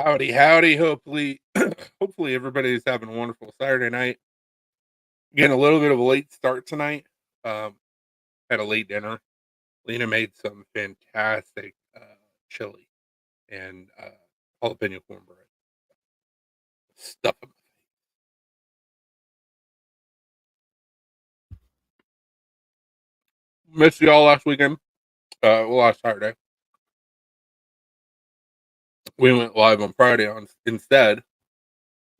Howdy, howdy. Hopefully, hopefully everybody's having a wonderful Saturday night. Getting a little bit of a late start tonight. Um, had a late dinner. Lena made some fantastic chili and jalapeno cornbread. Stuff 'em. Missed y'all last weekend. Last Saturday. We went live on Friday on instead,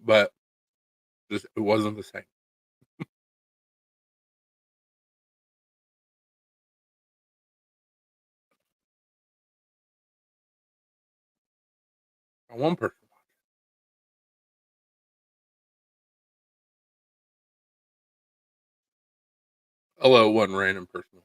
but just it wasn't the same. One person. Hello, one random person.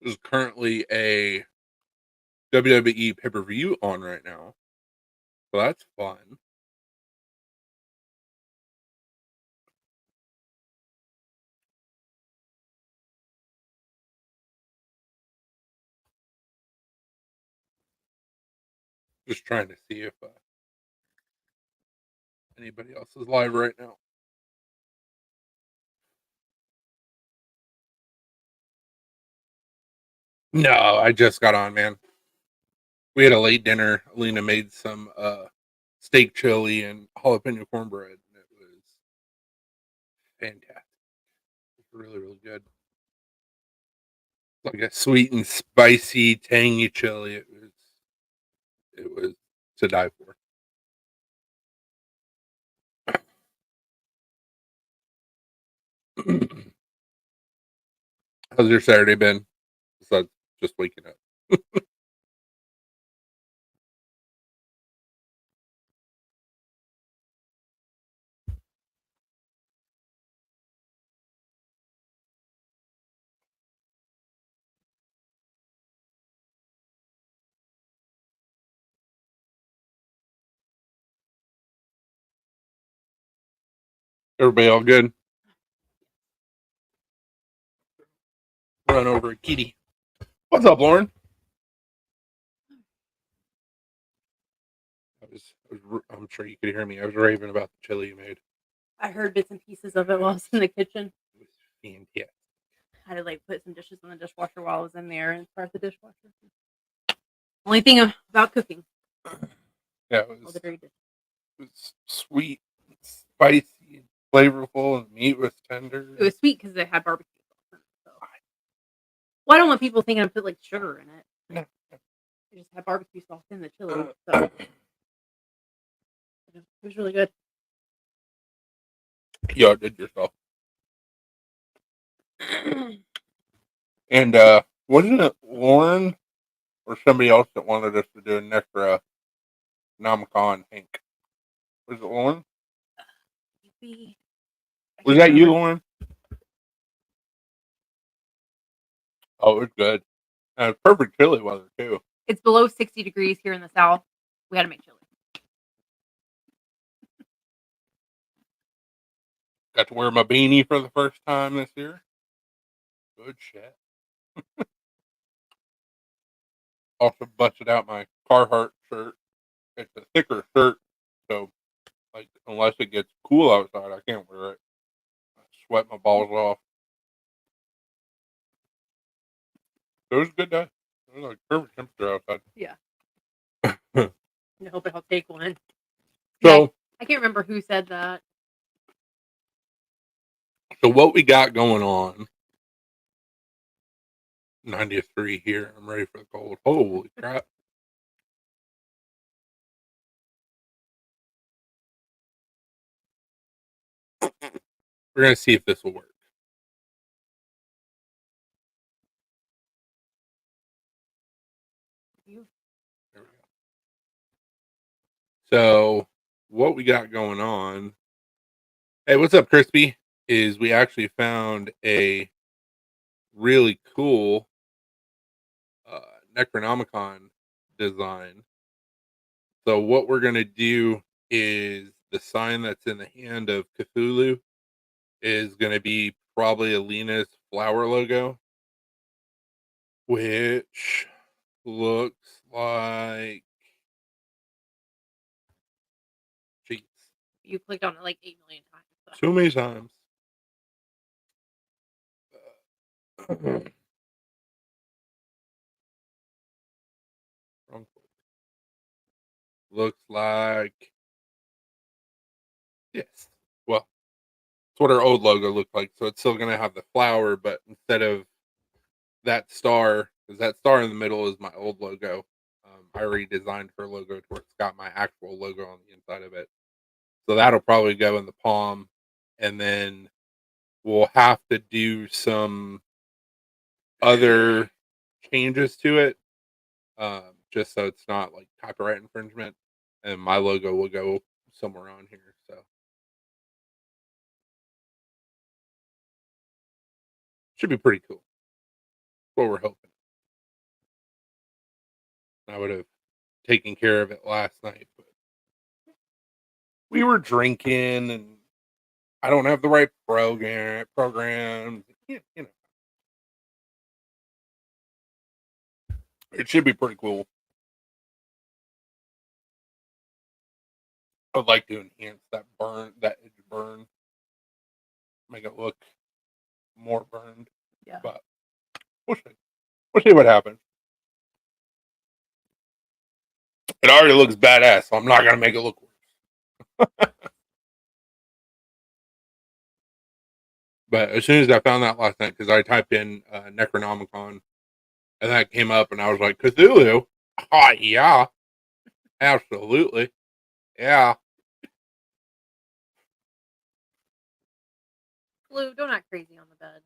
There's currently a WWE pay per view on right now, so that's fun. Just trying to see if anybody else is live right now. No, I just got on, man. We had a late dinner. Alina made some steak chili and jalapeno cornbread, and it was fantastic. It was really, really good. Like a sweet and spicy, tangy chili. It was to die for. How's your Saturday been? Besides just waking up. Everybody all good? Run over a kitty. What's up, Lauren? I'm sure you could hear me. I was raving about the chili you made. I heard bits and pieces of it while I was in the kitchen. It was fantastic. I had to put some dishes in the dishwasher while I was in there and start the dishwasher. Only thing about cooking. Yeah, it was sweet, spicy, flavorful, and the meat was tender. It was sweet because it had barbecue sauce in it. So. Well, I don't want people thinking I put sugar in it. No. I just had barbecue sauce in the chili, so it was really good. You outdid yourself. And wasn't it Lauren or somebody else that wanted us to do an extra Namcon Hank? Was it Lauren? Was that you, Lauren? Oh, it was good. And it's perfect chili weather too. It's below 60 degrees here in the south. We had to make chili. Got to wear my beanie for the first time this year. Good shit. Also busted out my Carhartt shirt. It's a thicker shirt, so unless it gets cool outside, I can't wear it. I sweat my balls off. It was a good day. It was perfect temperature outside. Yeah. I hope I'll take one. So I can't remember who said that. So what we got going on? 93 here. I'm ready for the cold. Holy crap. We're going to see if this will work. There we go. So what we got going on. Hey, what's up, Crispy? Is we actually found a really cool uh, Necronomicon design. So what we're gonna do is the sign that's in the hand of Cthulhu is gonna be probably Alina's flower logo, which looks like jeez, You clicked on it like 8 million times. So. too many times. Wrong. Looks like yes. Well, it's what our old logo looked like. So it's still gonna have the flower, but instead of that star, because that star in the middle is my old logo. I redesigned her logo to where it's got my actual logo on the inside of it. So that'll probably go in the palm, and then we'll have to do some other changes to it, just so it's not like copyright infringement. And my logo will go somewhere on here. So should be pretty cool. What we're hoping. I would have taken care of it last night, but we were drinking, and I don't have the right program. You know, it should be pretty cool. I'd like to enhance that edge burn, make it look more burned. Yeah. But we'll see. We'll see what happens. It already looks badass, so I'm not gonna make it look worse. But as soon as I found that last night, because I typed in Necronomicon, and that came up, and I was like, Cthulhu. Oh yeah, absolutely, yeah. Blue, don't act crazy on the bed.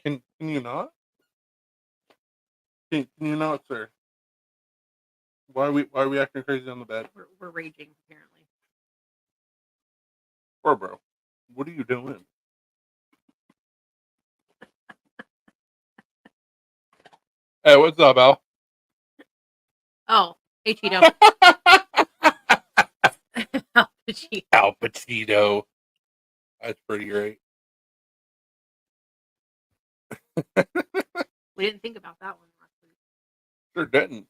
Can you not? Can you not, sir? Why are we acting crazy on the bed? We're raging apparently. Or bro, what are you doing? Hey, what's up, Al? Oh, hey Cheeto. Al Pacino. Al Pacino. That's pretty great. We didn't think about that one last week. Sure didn't.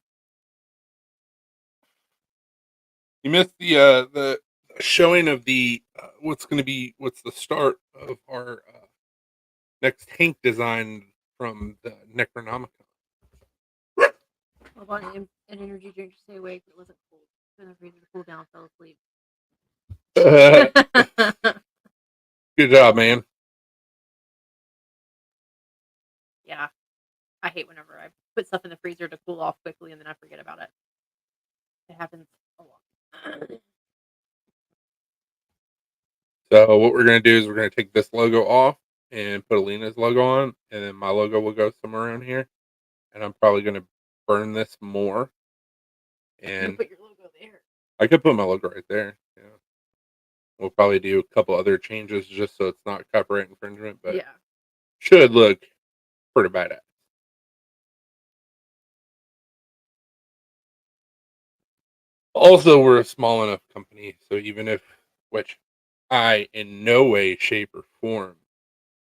You missed the showing of the what's the start of our next tank design from the Necronomicon. What about an energy drink to stay awake? It wasn't cold. In the freezer to cool down. Fell asleep. Good job, man. Yeah, I hate whenever I put stuff in the freezer to cool off quickly and then I forget about it. It happens a lot. So what we're gonna do is we're gonna take this logo off and put Alina's logo on, and then my logo will go somewhere around here. And I'm probably gonna burn this more. You And put your logo there. I could put my logo right there. Yeah. We'll probably do a couple other changes just so it's not copyright infringement, but Yeah. should look pretty badass. Also, we're a small enough company, so even if, which I in no way, shape, or form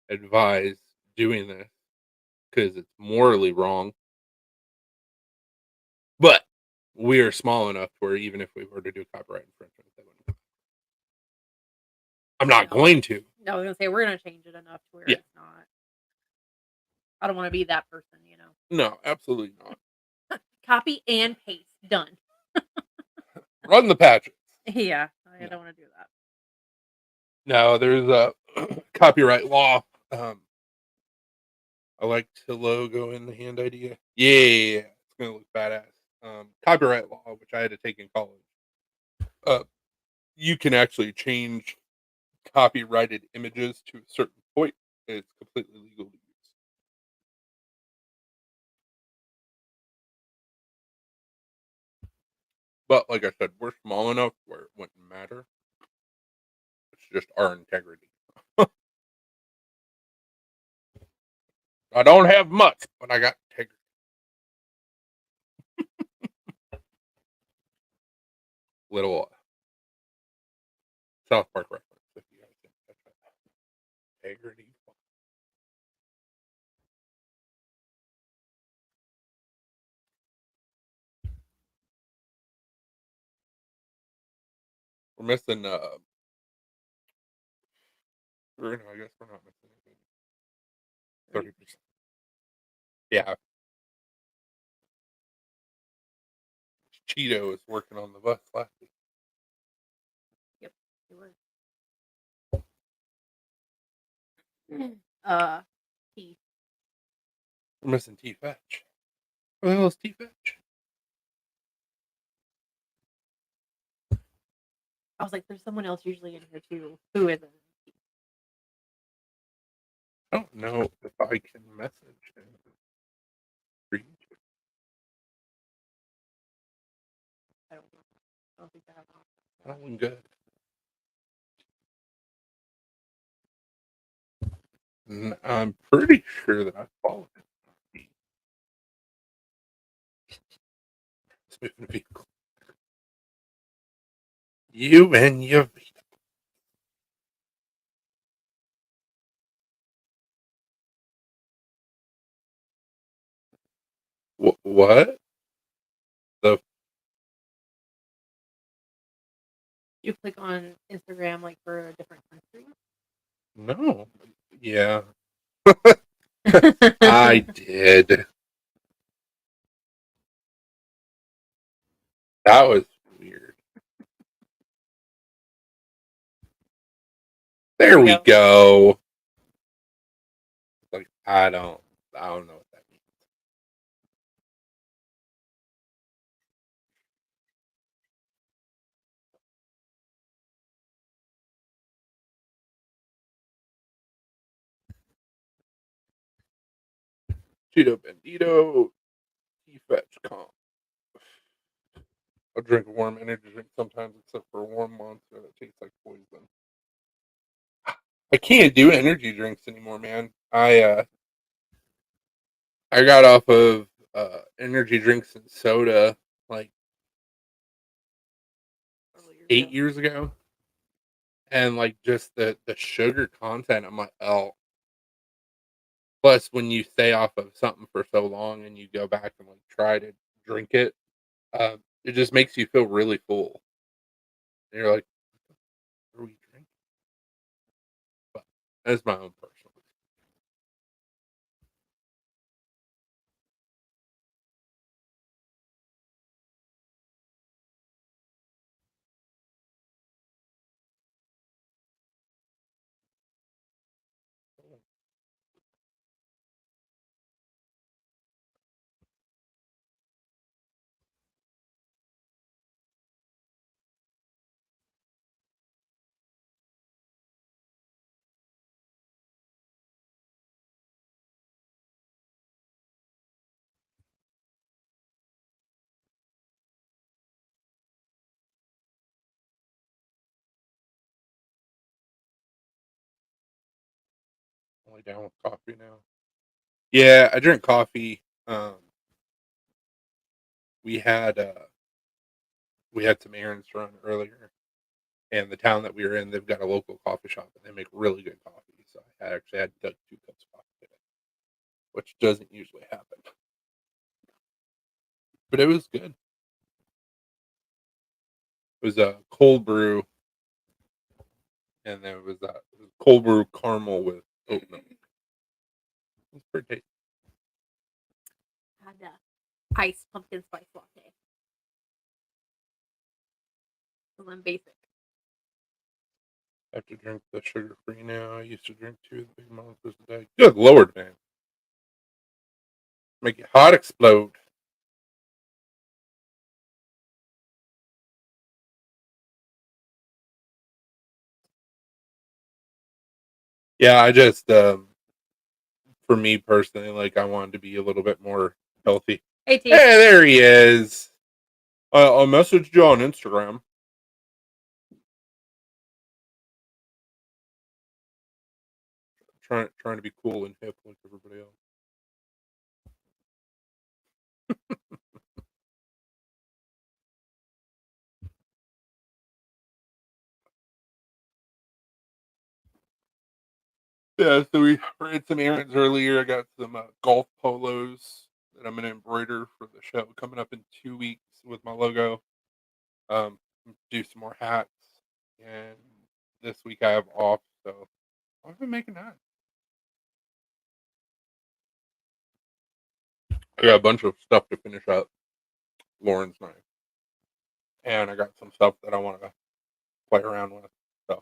advise doing this because it's morally wrong, but we are small enough where even if we were to do copyright infringement, that wouldn't. I'm not going to. No, I was gonna say we're gonna change it enough to where Yeah. it's not. I don't want to be that person, you know. No, absolutely not. Copy and paste. Done. Run the patches. Yeah, I No. don't want to do that. No, there's a copyright law. I like the logo in the hand idea. Yeah, it's gonna look badass. Copyright law, which I had to take in college. You can actually change copyrighted images to a certain point. It's completely legal to use. But like I said, we're small enough where it wouldn't matter. It's just our integrity. I don't have much, but I got integrity. Little South Park reference, if you guys didn't catch that. Integrity. We're missing. I guess we're not missing anything. 30%. Yeah, Cheeto is working on the bus last week. Yep. It was. T. We're missing T Fetch. Where the hell is T Fetch? I was like, there's someone else usually in here too. Who isn't? I don't know if I can message him. I don't know. I don't think I have an option. That one good. I'm pretty sure that I followed him. Moving vehicle. You and your vehicle. What? You click on Instagram like for a different country. No. Yeah. I did. That was weird. There we go. Like I don't know what that means. Cheeto Bandito, T-Fetch comp. I drink a warm energy drink sometimes, except for a warm monster that tastes like poison. I can't do energy drinks anymore, man. I got off of energy drinks and soda like 8 years ago, and like just the sugar content, I'm like, oh. Plus, when you stay off of something for so long and you go back and like try to drink it, it just makes you feel really full. And you're like, what are we drinking? But that's my own personal. Only down with coffee now. Yeah, I drink coffee. We had some errands to run earlier, and the town that we were in, they've got a local coffee shop, and they make really good coffee. So I actually had to 2 cups of coffee today, which doesn't usually happen. But it was good. It was a cold brew, and then it was cold brew caramel with oat milk. It's pretty tasty. Had iced pumpkin spice latte. So I'm basic. I have to drink the sugar free now. I used to drink 2 of the big monsters a day. Good Lord, man. Make your heart explode. Yeah, I just for me personally, like I wanted to be a little bit more healthy. Hey, T. Hey, there he is. I'll message you on Instagram. Trying to be cool and hip like everybody else. Yeah, so we ran some errands earlier. I got some golf polos that I'm gonna embroider for the show coming up in 2 weeks with my logo. Um, do some more hats, and this week I have off, so I've been making that. I got a bunch of stuff to finish up Lauren's night, and I got some stuff that I want to play around with. So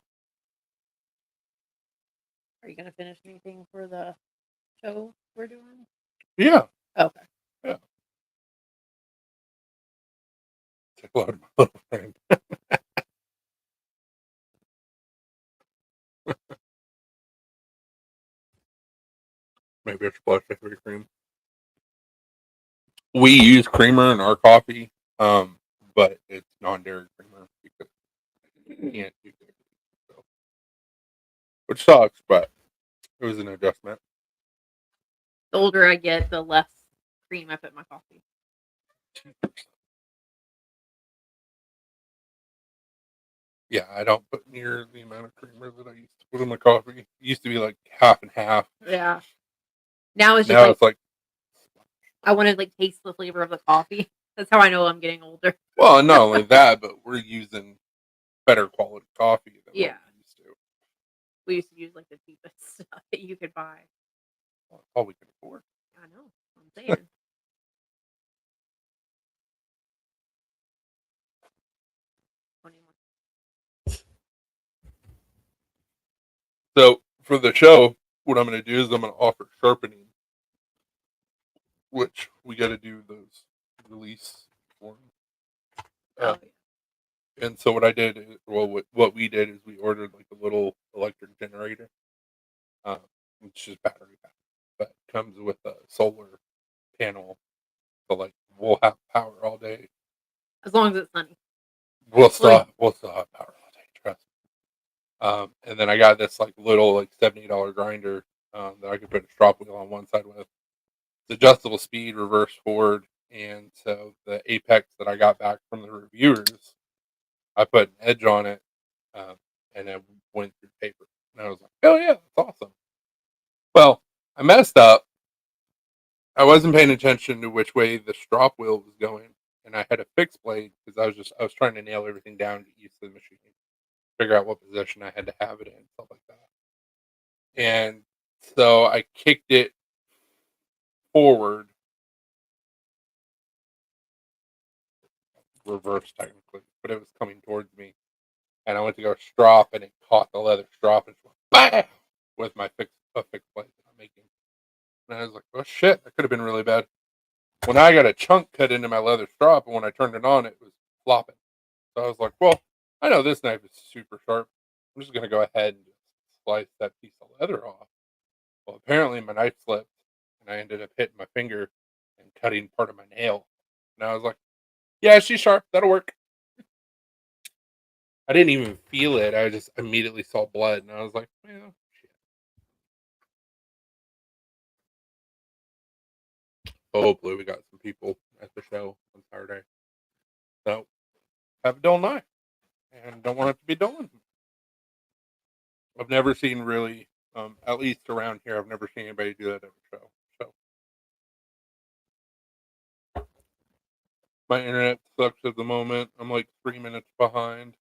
Are you gonna finish anything for the show we're doing? yeah, Okay. yeah. Take a load of my little friend. Maybe I should splash heavy cream. We use creamer in our coffee, but it's non-dairy creamer because you can't do dairy, so, which sucks, but it was an adjustment. The older I get, the less cream I put in my coffee. Yeah, I don't put near the amount of creamer that I used to put in my coffee. It used to be like half and half. Yeah. Now it's just Now like it's like, I want to like taste the flavor of the coffee. That's how I know I'm getting older. well, not only that, but we're using better quality coffee than Yeah. what we used to. We used to use like the cheapest stuff that you could buy. Well, that's all we could afford. I know. I'm saying. So for the show, what I'm going to do is I'm going to offer sharpening, which we got to do those release forms. Oh, yeah. And so what I did, what we did is we ordered like a little electric generator, um, which is battery powered, but comes with a solar panel, so like we'll have power all day. As long as it's sunny. We'll still have power all day. Trust me. And then I got this like little like $70 grinder that I could put a strop wheel on one side with. It's adjustable speed, reverse, forward, and so the Apex that I got back from the reviewers, I put an edge on it, um, and it went through paper. And I was like, "Oh yeah, that's awesome." Well, I messed up. I wasn't paying attention to which way the strop wheel was going, and I had a fixed blade because I was trying to nail everything down to use the machine, figure out what position I had to have it in, stuff like that. And so I kicked it forward, reverse technically, but it was coming towards me, and I went to go strop, and it caught the leather strop and just went bam with my fixed blade that I'm making. And I was like, "Oh shit, that could have been really bad." When I got a chunk cut into my leather strop, and when I turned it on, it was flopping. So I was like, "Well, I know this knife is super sharp. I'm just gonna go ahead and just slice that piece of leather off." Well, apparently my knife slipped, and I ended up hitting my finger and cutting part of my nail. And I was like, "Yeah, she's sharp. That'll work." I didn't even feel it. I just immediately saw blood, and I was like, "Yeah, shit." So hopefully we got some people at the show on Saturday. So have a dull knife, and don't want it to be dull. I've never seen really, at least around here, I've never seen anybody do that at a show. So my internet sucks at the moment. I'm like 3 minutes behind.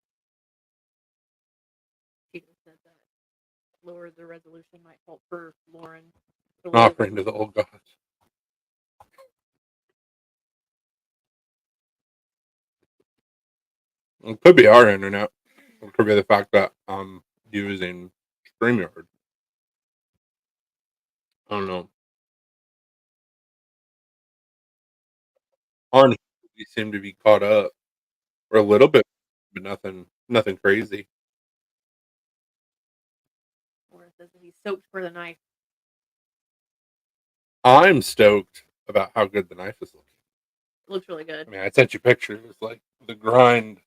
She just said that lower the resolution might help for Lauren. Not friend of the old gods. It could be our internet. It could be the fact that I'm using StreamYard. I don't know. On we seem to be caught up for a little bit, but nothing crazy. Lauren says that he's soaked for the knife. I'm stoked about how good the knife is looking. Looks really good. I mean, I sent you pictures. Like the grinds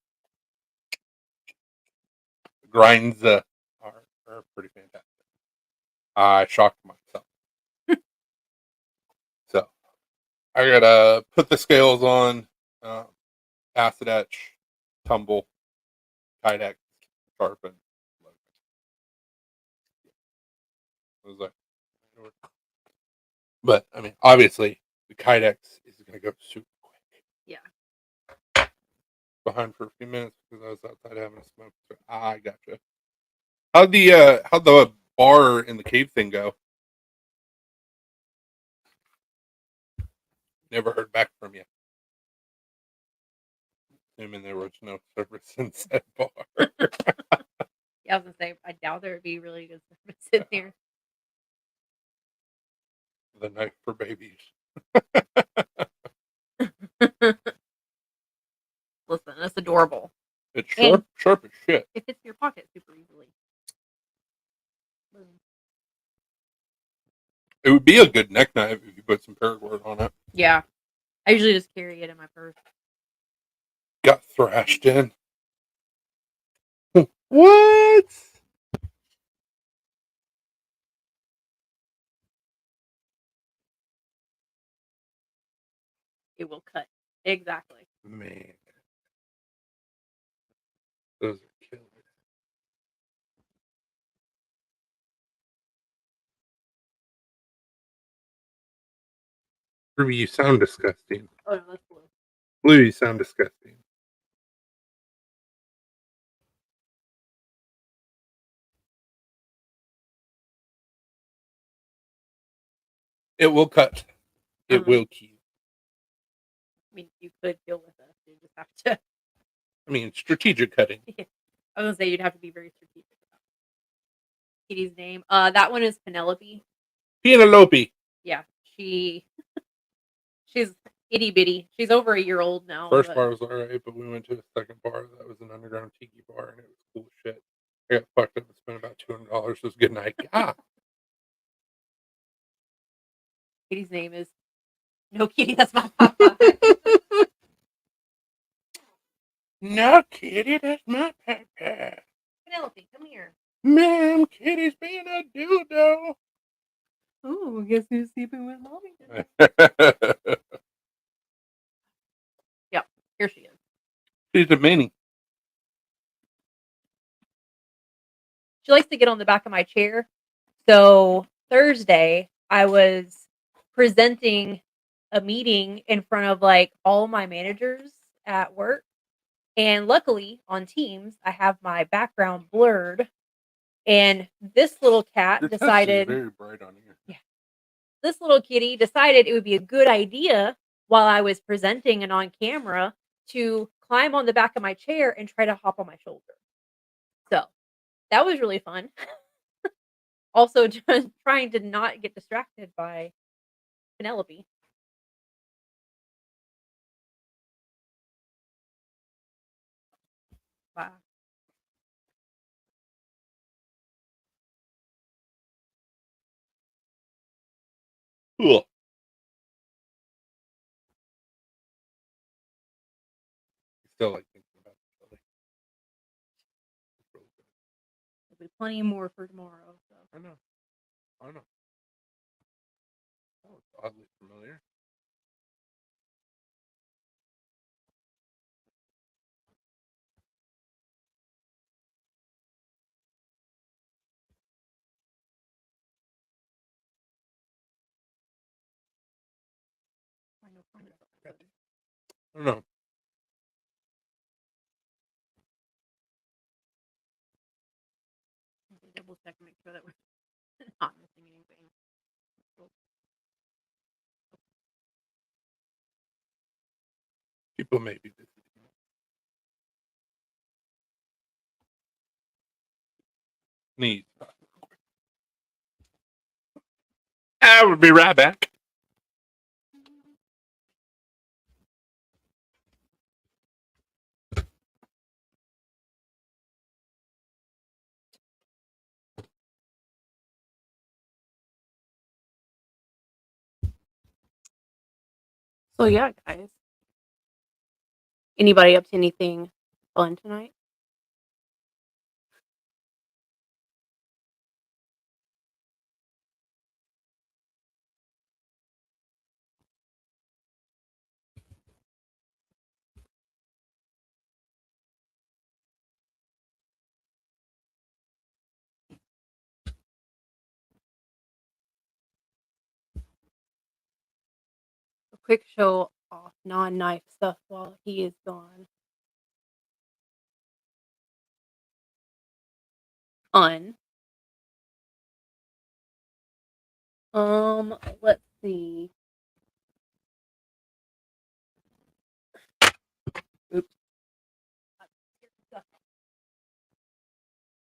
are pretty fantastic. I shocked myself. So I gotta put the scales on, acid etch, tumble, Kydex, sharpen. Was like, but I mean, obviously, the Kydex is gonna go super quick. Yeah. Behind for a few minutes because I was outside having a smoke. So I gotcha. How'd the bar in the cave thing go? Never heard back from you. Assuming there was no service in said bar. Yeah, I was gonna say I doubt there would be really good service in there. The knife for babies. Listen, that's adorable. It's And sharp as shit. it fits in your pocket super easily. Boom. It would be a good neck knife if you put some paracord on it. Yeah. I usually just carry it in my purse. Got thrashed in. What? It will cut. Exactly. Man. Those are killers. Ruby, you sound disgusting. Oh no, that's blue. Blue, you sound disgusting. It will cut. It will kill. I mean, you could deal with us. You just have to. I mean, strategic cutting. I was gonna say you'd have to be very strategic about it. Kitty's name. That one is Penelope. Penelope. Yeah, she's itty bitty. She's over a year old now. First bar was alright, but we went to the second bar that was an underground tiki bar, and it was cool as shit. I got fucked up and spent about $200. It was a good night. Kitty's name is No Kitty. That's my papa. No, Kitty, that's my papa. Penelope, come here. Ma'am, Kitty's being a dildo. Oh, guess who's sleeping with mommy today? Yep, here she is. She's a mini. She likes to get on the back of my chair. So Thursday, I was presenting a meeting in front of like all my managers at work. And luckily on Teams, I have my background blurred. And this little cat Your text decided, is very bright on here. yeah, this little kitty decided it would be a good idea while I was presenting and on camera to climb on the back of my chair and try to hop on my shoulder. So that was really fun. Also, just trying to not get distracted by Penelope. Wow. Cool. Still like thinking about it. There'll be plenty more for tomorrow. So. I know. Oh, it's oddly familiar. I don't know. Double check and make sure that we're not missing anything. People may be busy. Neat. I will be right back. So yeah, guys, Anybody up to anything fun tonight? A quick show off non-knife stuff while he is gone. Fun. Let's see. Oops.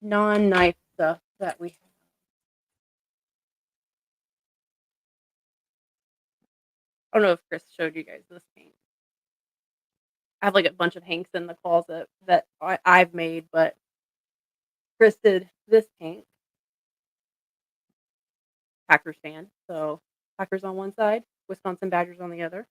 Non-knife stuff that we have. I don't know if Chris showed you guys this paint. I have like a bunch of hanks in the closet that I've made, but Chris did this paint. Packers fan. So Packers on one side, Wisconsin Badgers on the other.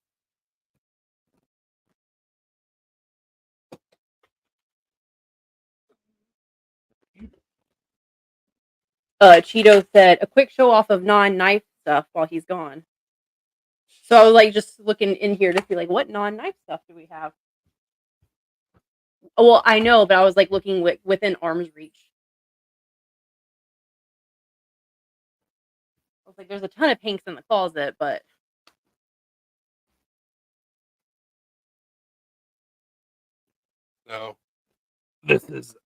Cheeto said a quick show off of non-knife stuff while he's gone. So I was like just looking in here to see like what non-knife stuff do we have? Oh, well, I know, but I was like looking within arm's reach. I was like, there's a ton of pinks in the closet, but No, this is.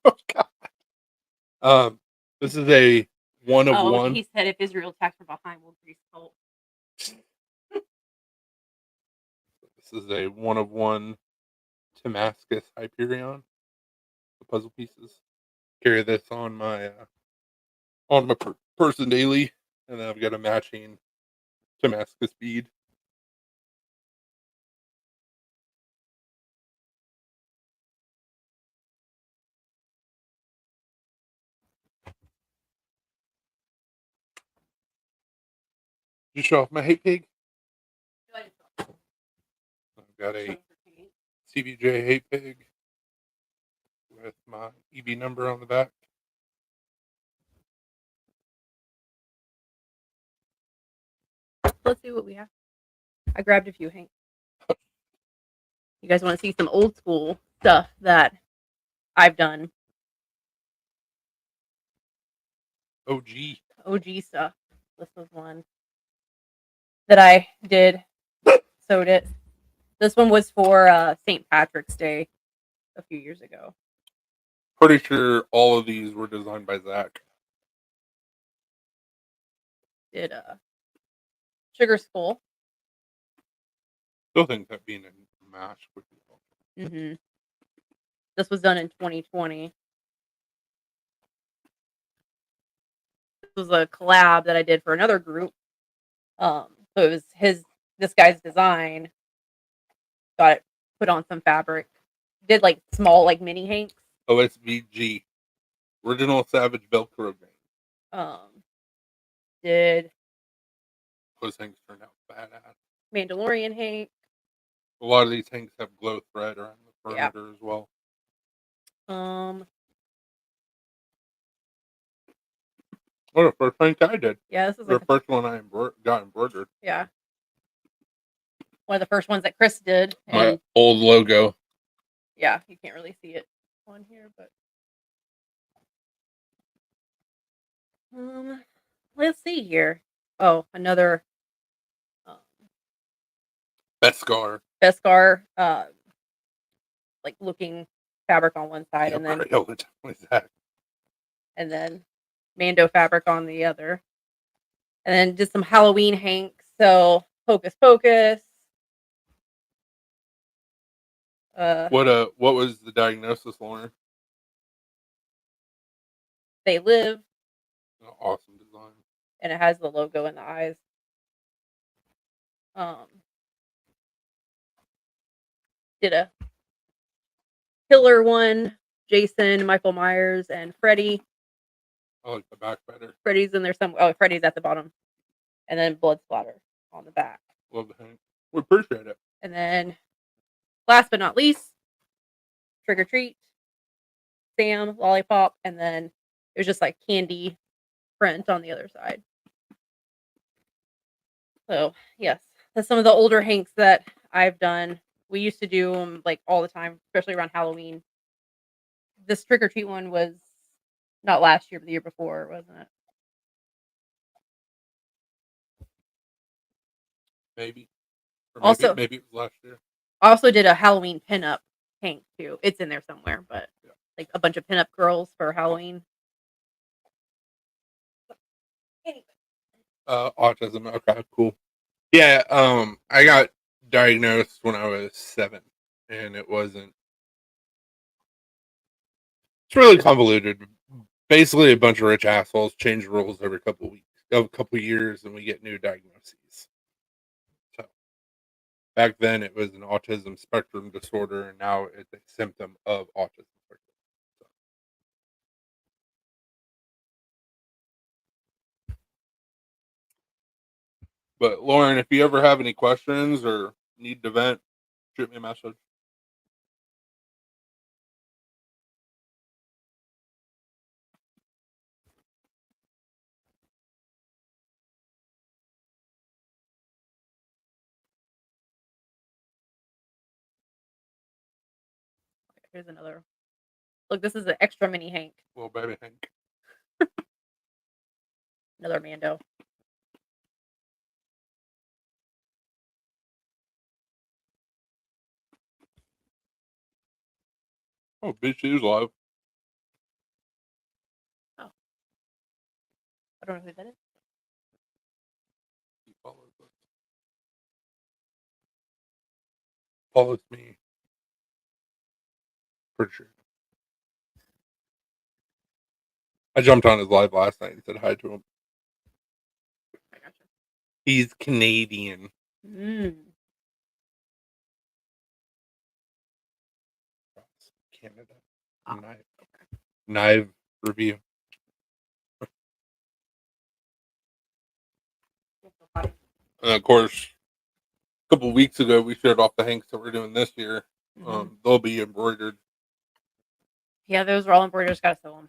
Oh God. This is a one of one. He said if Israel attacks from behind, we'll grease Colt. This is a one of one Damascus Hyperion. The puzzle pieces. Carry this on my person daily, and then I've got a matching Damascus bead. Did you show off my hate pig? I've got a CBJ hate pig with my EB number on the back. Let's see what we have. I grabbed a few, Hank. You guys want to see some old school stuff that I've done? OG stuff. This was one that I did. Sewed it. This one was for St. Patrick's Day a few years ago. Pretty sure all of these were designed by Zach. Did Sugar Skull. Still think that being a match would be helpful. Mm-hmm. This was done in 2020. This was a collab that I did for another group. So it was this guy's design. Got it put on some fabric. Did like small like mini hanks. OSVG. Original Savage Velcro gang. Did those hanks turned out badass. Mandalorian hank. A lot of these hanks have glow thread around the perimeter as well. What the first hank I did. Yeah, this is the first one I got embroidered. Yeah. One of the first ones that Chris did. My old logo. Yeah, you can't really see it on here, but let's see here. Oh, another Beskar. Like looking fabric on one side, and then Mando fabric on the other, and then just some Halloween hanks. So Hocus Pocus. What was the diagnosis, Lauren? They Live. Awesome design. And it has the logo in the eyes. Did a killer one, Jason, Michael Myers, and Freddy. I like the back better. Freddy's in there some. Oh, Freddy's at the bottom, and then blood splatter on the back. Love the hank. We appreciate it. And then, last but not least, trick or treat, Sam, lollipop, and then it was just like candy print on the other side. So, yes, that's some of the older Hanks that I've done. We used to do them like all the time, especially around Halloween. This trick or treat one was not last year, but the year before, wasn't it? Maybe. Or Also, maybe it was last year. I also did a Halloween pinup Hank too. It's in there somewhere, but Yeah. like a bunch of pinup girls for Halloween. Anyway. Autism. Okay, cool. Yeah, I got diagnosed when I was 7, and it wasn't. It's really convoluted. Basically, a bunch of rich assholes change the rules every couple of weeks, a couple of years, and we get new diagnoses. So back then, it was an autism spectrum disorder, and now it's a symptom of autism spectrum. So. But Lauren, if you ever have any questions or need to vent, shoot me a message. Here's another. Look, this is an extra mini Hank. Little baby Hank. Another Mando. Oh, bitch, she's live. Oh, I don't know who that is. He follows me. Pretty sure. I jumped on his live last night and said hi to him. I gotcha. He's Canadian. Canada. Knife. Knife review. And of course, a couple weeks ago, we showed off the Hanks that we're doing this year. They'll be embroidered. Yeah, those are all embroidered. Just gotta sew them.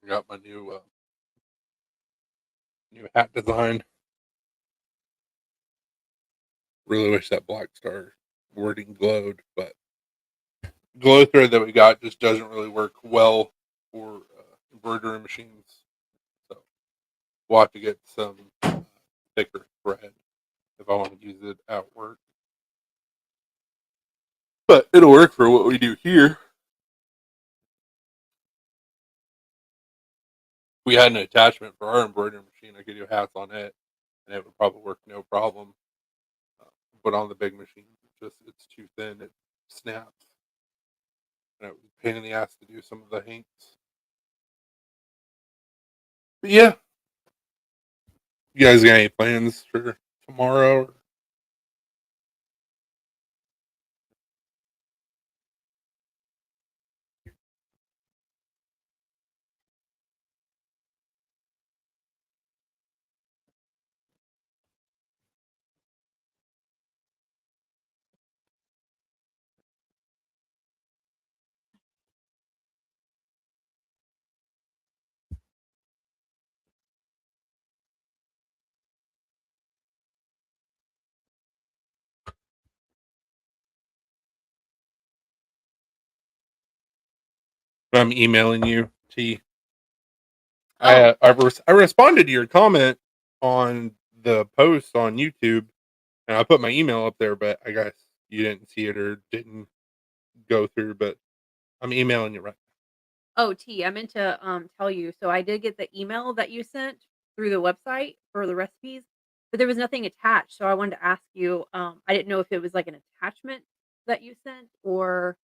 I got my new hat design. Really wish that Black Star wording glowed, but glow thread that we got just doesn't really work well for embroidery machines. So we'll have to get some thicker thread if I want to use it at work. But it'll work for what we do here. If we had an attachment for our embroidery machine, I could do hats on it, and it would probably work no problem. But on the big machine, it's too thin. It snaps, and it was a pain in the ass to do some of the Hanks. But yeah, you guys got any plans for tomorrow? I'm emailing you, T. Oh. I responded to your comment on the post on YouTube, and I put my email up there, but I guess you didn't see it or didn't go through. But I'm emailing you right. Oh, T, I meant to tell you. So I did get the email that you sent through the website for the recipes, but there was nothing attached. So I wanted to ask you. I didn't know if it was like an attachment that you sent or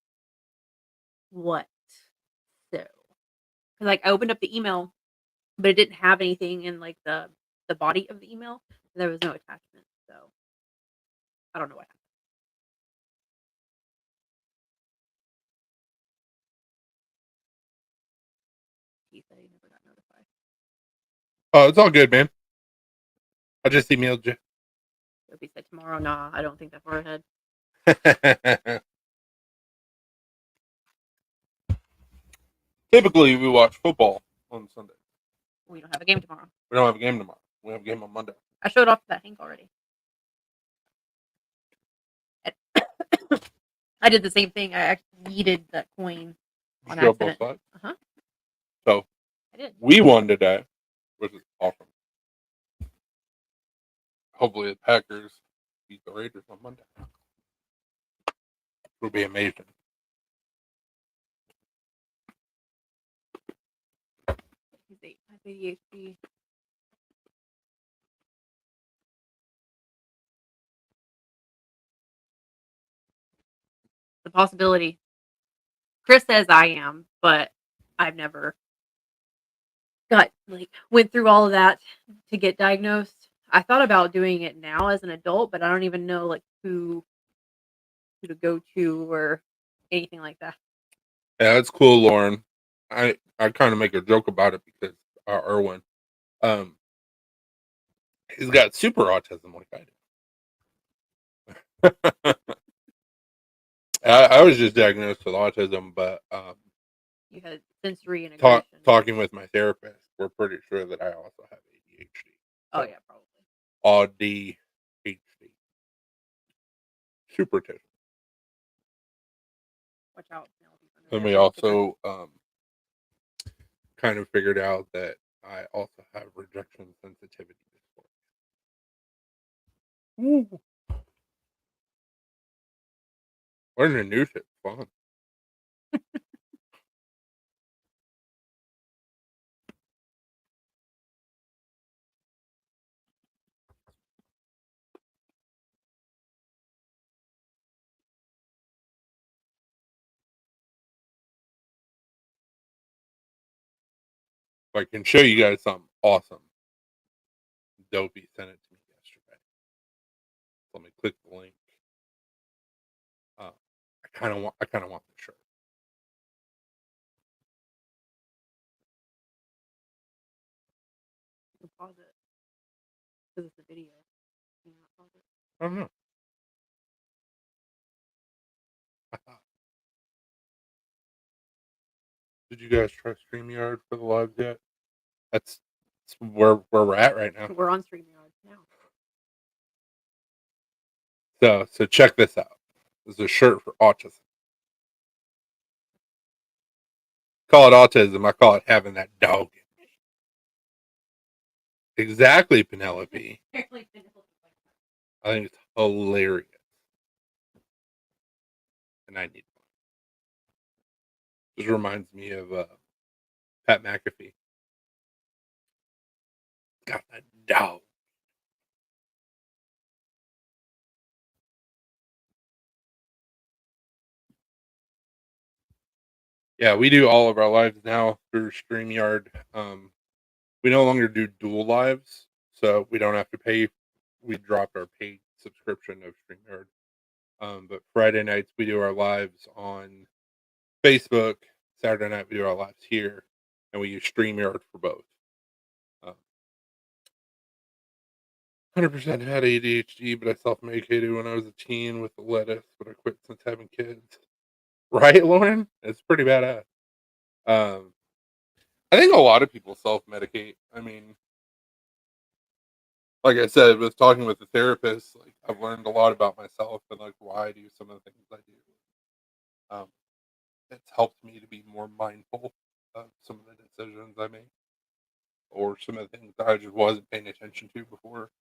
what. So, 'cause, like, I opened up the email, but it didn't have anything in like the body of the email. There was no attachment. So I don't know what happened. he said he never got notified. Oh, it's all good, man. I just emailed you. Dopey said tomorrow. Nah, I don't think that far ahead. Typically, we watch football on Sunday. We don't have a game tomorrow. We don't have a game tomorrow. We have a game on Monday. I showed off that Hank already. I did the same thing. I actually yeeted that coin on Show both accident. sides. Uh-huh. So I did. we won today, which is awesome. Hopefully, the Packers beat the Raiders on Monday. It'll be amazing. He's ADHD. The possibility. Chris says I am, but I've never went through all of that to get diagnosed. I thought about doing it now as an adult, but I don't even know who to go to or anything like that. Yeah, that's cool, Lauren. I kind of make a joke about it because Erwin, he's got super autism like I do. I was just diagnosed with autism, but You had sensory integration. talking with my therapist, we're pretty sure that I also have ADHD. Oh yeah, probably. ADHD. Super autism. Watch out. And we also kind of figured out that I also have rejection sensitivity disorder. Ooh. Learning new shit's fun. If I can show you guys something awesome. Dopey sent it to me yesterday. Let me click the link. I kind of want the shirt. Pause it because it's a video. You not pause it. I don't know. Did you guys try StreamYard for the lives yet? That's where we're at right now. We're on StreamYard So now. check this out. This is a shirt for autism. Call it autism. I call it having that dog in me. Exactly, Penelope. I think it's hilarious. And I need one. This reminds me of Pat McAfee. Got that dog. Yeah, we do all of our lives now through StreamYard. We no longer do dual lives, so we don't have to pay. We dropped our paid subscription of StreamYard. But Friday nights we do our lives on Facebook. Saturday night we do our lives here, and we use StreamYard for both. 100% had ADHD, but I self-medicated when I was a teen with the lettuce, but I quit since having kids. Right, Lauren? It's pretty badass. I think a lot of people self-medicate. I mean, like I said, with talking with the therapist, I've learned a lot about myself and why I do some of the things I do. It's helped me to be more mindful of some of the decisions I make, or some of the things that I just wasn't paying attention to before.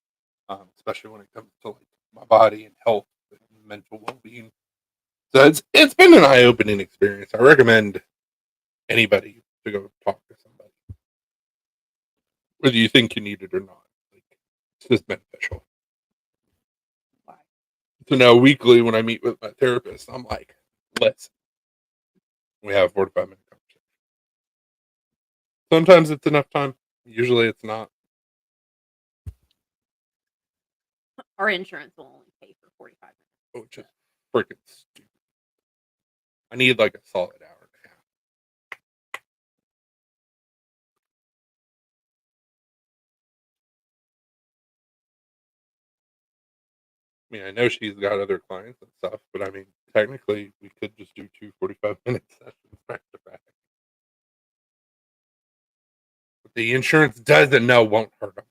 Especially when it comes to my body and health and mental well-being. So it's been an eye-opening experience. I recommend anybody to go talk to somebody, whether you think you need it or not. It's just beneficial. Why? So now weekly when I meet with my therapist, I'm like, listen, we have a 45-minute conversation. Sometimes it's enough time. Usually it's not. Our insurance will only pay for 45 minutes. Oh, it's just freaking stupid. I need a solid hour and a half. mean, I know she's got other clients and stuff, but I mean, technically, we could just do 2 45-minute sessions back to back. But the insurance doesn't know won't hurt them.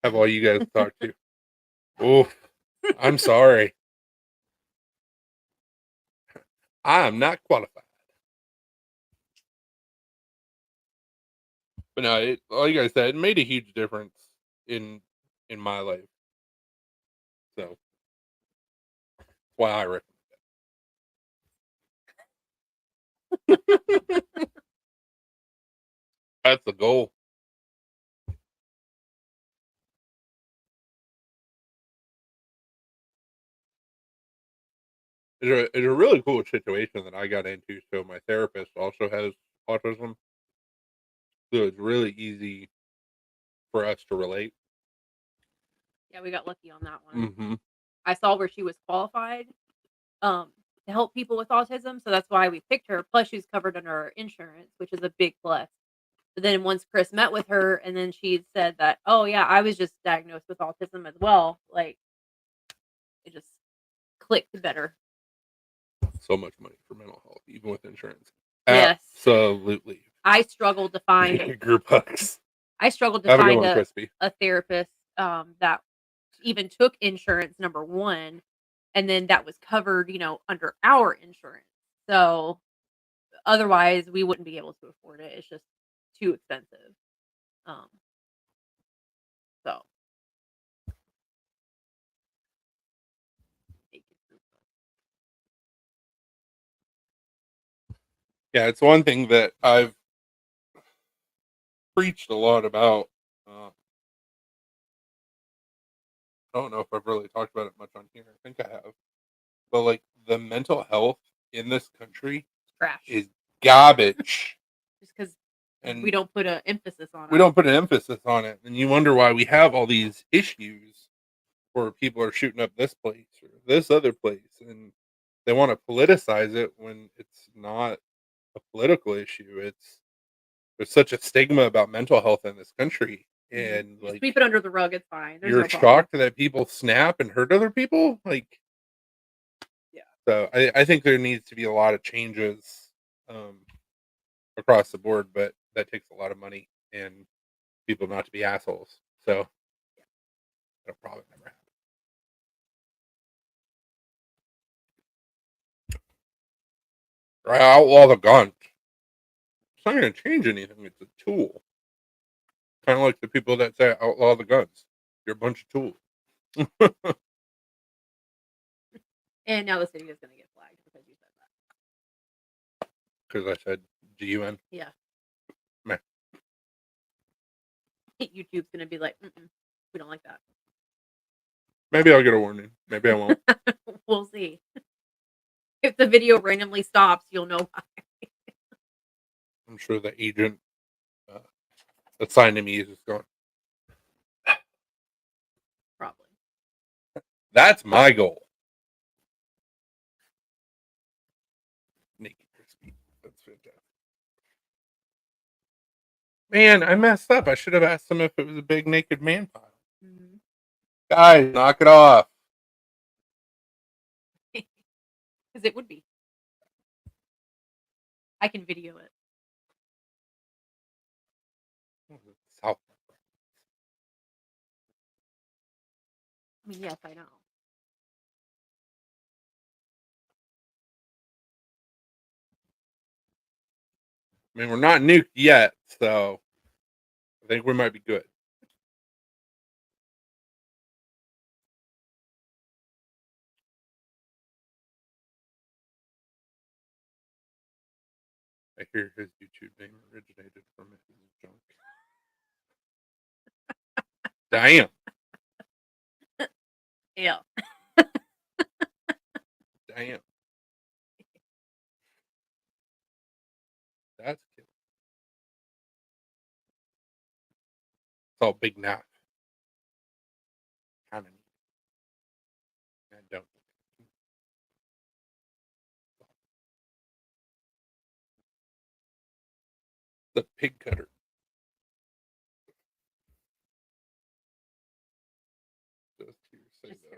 Have all you guys talk to. Oof. I'm sorry. I am not qualified. But no, like I said, it made a huge difference in my life. So that's why I recommend it. That's the goal. It's a really cool situation that I got into. So my therapist also has autism, so it's really easy for us to relate. Yeah, we got lucky on that one. Mm-hmm. I saw where she was qualified to help people with autism, so that's why we picked her. Plus, she's covered under our insurance, which is a big plus. But then once Chris met with her, and then she said that, oh yeah, I was just diagnosed with autism as well. Like, it just clicked better. So much money for mental health, even with insurance. Yes. Absolutely. I struggled to find group hugs. I struggled to Have a good find one, Crispy. a therapist that even took insurance, number one, and then that was covered, under our insurance. So otherwise, we wouldn't be able to afford it. It's just too expensive. Um, so Yeah, it's one thing that I've preached a lot about. I don't know if I've really talked about it much on here. I think I have. But like the mental health in this country trash. is garbage. Just because And we don't put an emphasis on it. we don't put an emphasis on it. And you wonder why we have all these issues where people are shooting up this place or this other place. And they want to politicize it when it's not a political issue. There's such a stigma about mental health in this country. And Just like sweep it under the rug, it's fine. There's you're no problem. shocked that people snap and hurt other people. Like, yeah. So I think there needs to be a lot of changes across the board, but that takes a lot of money and people not to be assholes. So that'll probably never happen. Right, outlaw the guns. It's not going to change anything. It's a tool. Kind of like the people that say outlaw the guns. You're a bunch of tools. And now the city is going to get flagged because you said that. Because I said GUN. Yeah. Meh. YouTube's going to be like, we don't like that. Maybe I'll get a warning. Maybe I won't. We'll see. If the video randomly stops, you'll know why. I'm sure the agent assigned to me is just going. Probably. That's my goal. Naked Crispy. That's fantastic. Man, I messed up. I should have asked him if it was a big naked man pile. Mm-hmm. Guys, knock it off. Because it would be. I can video it. South. I mean, yes, I know. I mean, we're not nuked yet, so I think we might be good. I hear his YouTube name originated from his junk. Damn. Yeah. Damn. That's cute. It's all big now. Kind of neat. And don't. The pig cutter. Just hearsay, though.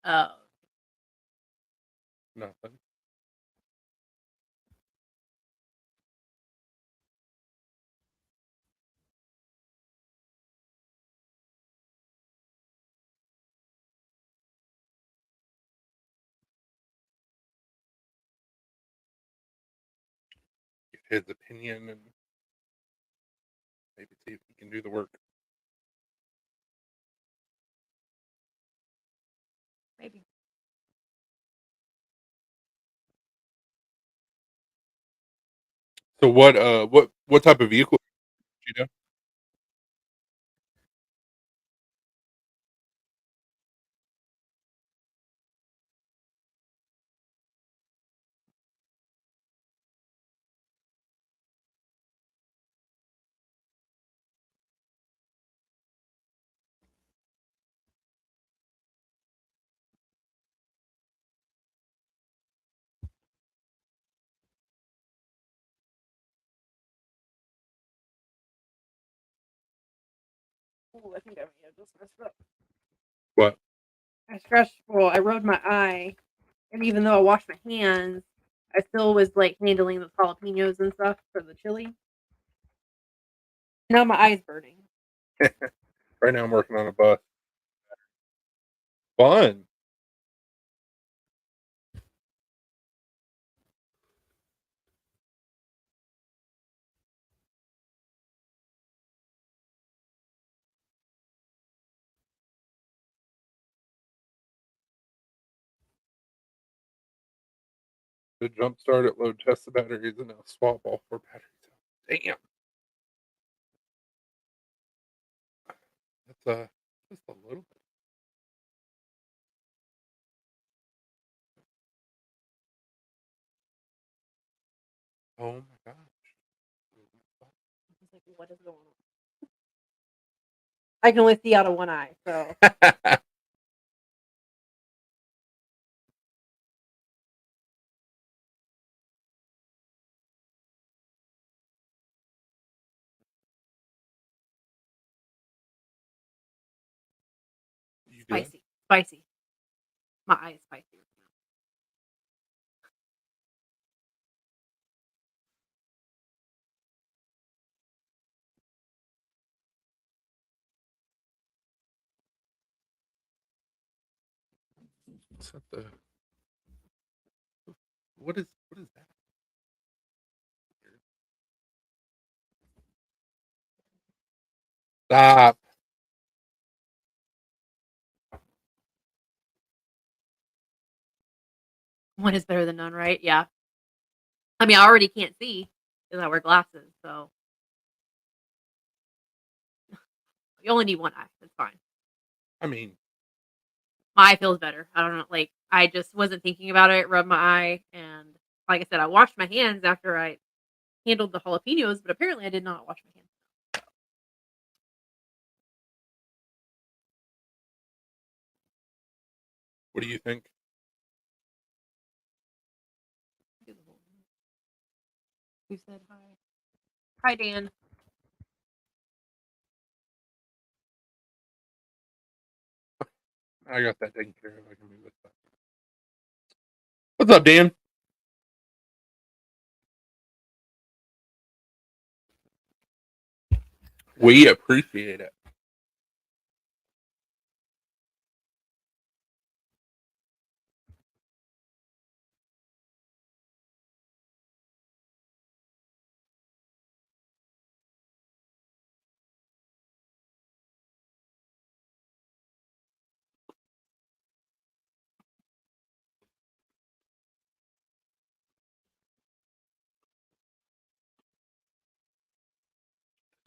Oh. Nothing. Get his opinion and maybe see if he can do the work. Maybe. So what type of vehicle do you know? Ooh, I think I may have just messed up. What? I rubbed my eye, and even though I washed my hands, I still was like handling the jalapenos and stuff for the chili. Now my eye's burning. Right now I'm working on a bus. Fun. The jump start it, load, test the batteries, and now swap all 4 batteries out. Damn. That's just a little bit. Oh my gosh. I was like, what is going on? I can only see out of one eye, so You good? spicy. Spicy. My eye is spicy right now. What's that the what is that? Stop. One is better than none, right? Yeah. I mean, I already can't see because I wear glasses, so you only need one eye. That's fine. I mean, My eye feels better. I don't know. Like, I just wasn't thinking about it, rubbed my eye, and like I said, I washed my hands after I handled the jalapenos, but apparently I did not wash my hands. what do you think? Who said hi? Hi, Dan. I got that taken care of. I can move this stuff. What's up, Dan? We appreciate it.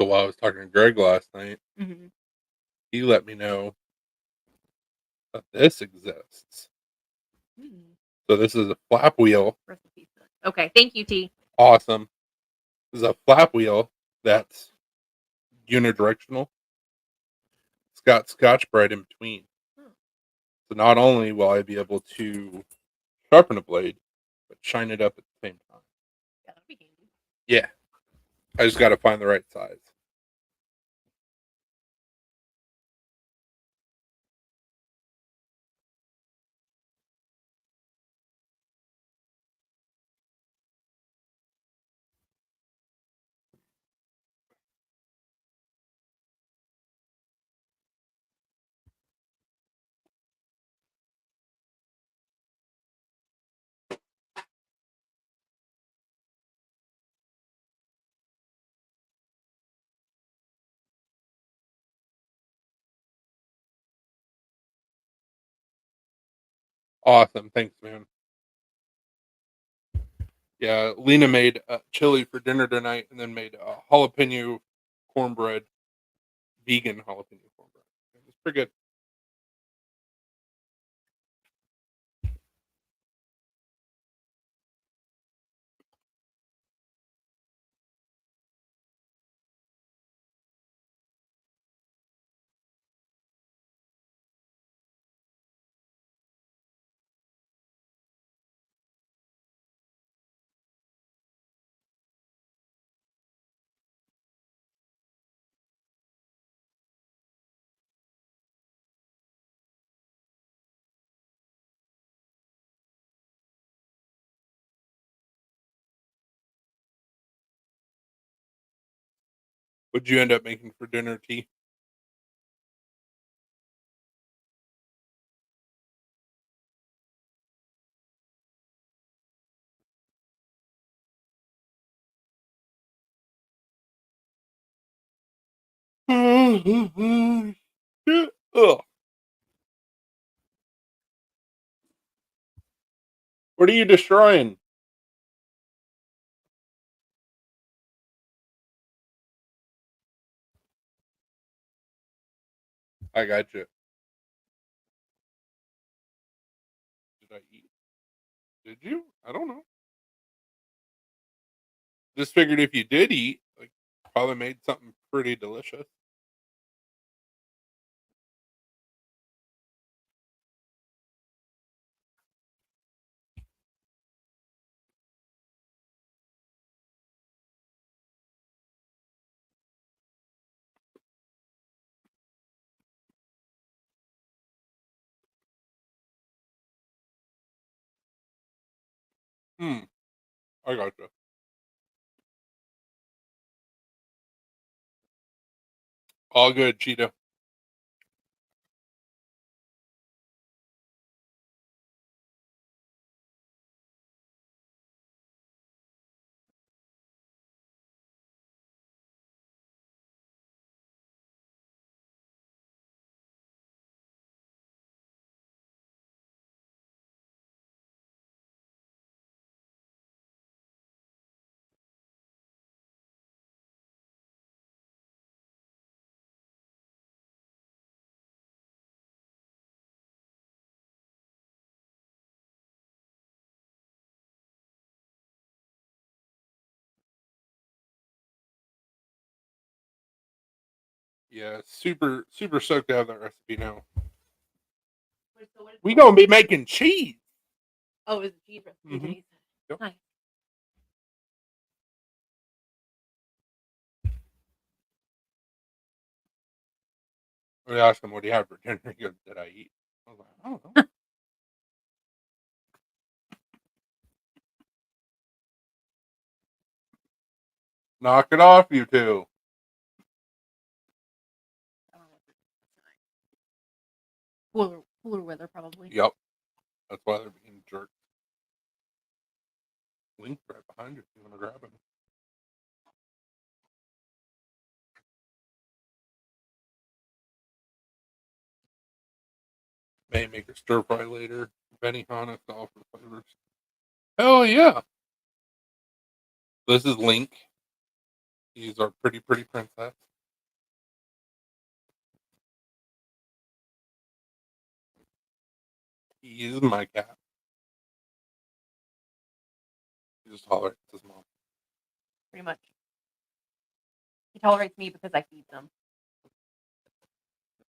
So while I was talking to Greg last night, Mm-hmm. he let me know that this exists. Mm. So this is a flap wheel. Recipe set. Okay, thank you, T. Awesome. This is a flap wheel that's unidirectional. It's got Scotch Brite in between. Oh, So not only will I be able to sharpen a blade, but shine it up at the same time. yeah, that'd be handy. Yeah. I just got to find the right size. Awesome. Thanks, man. Yeah, Lena made chili for dinner tonight, and then made jalapeno cornbread, vegan jalapeno cornbread. It was pretty good. What'd you end up making for dinner, T? Ugh. What are you destroying? I got you. Did I eat? Did you? I don't know. Just figured if you did eat, like, probably made something pretty delicious. Hmm. I got you. All good, Cheetah. Yeah, super stoked to have that recipe now. We gonna be making cheese. Oh, it's cheese recipe. Mhm. Yep. Nice. I asked him what he had for dinner. He goes, "Did I eat?" I was like, "I don't know." Knock it off, you two. Cooler weather, probably. Yep. That's why they're being jerks. Link's right behind you if you want to grab him. May make a stir fry later. Benihana all for flavors. Hell yeah. This is Link. He's our pretty princess. He is my cat. He just tolerates his mom. Pretty much. He tolerates me because I feed them.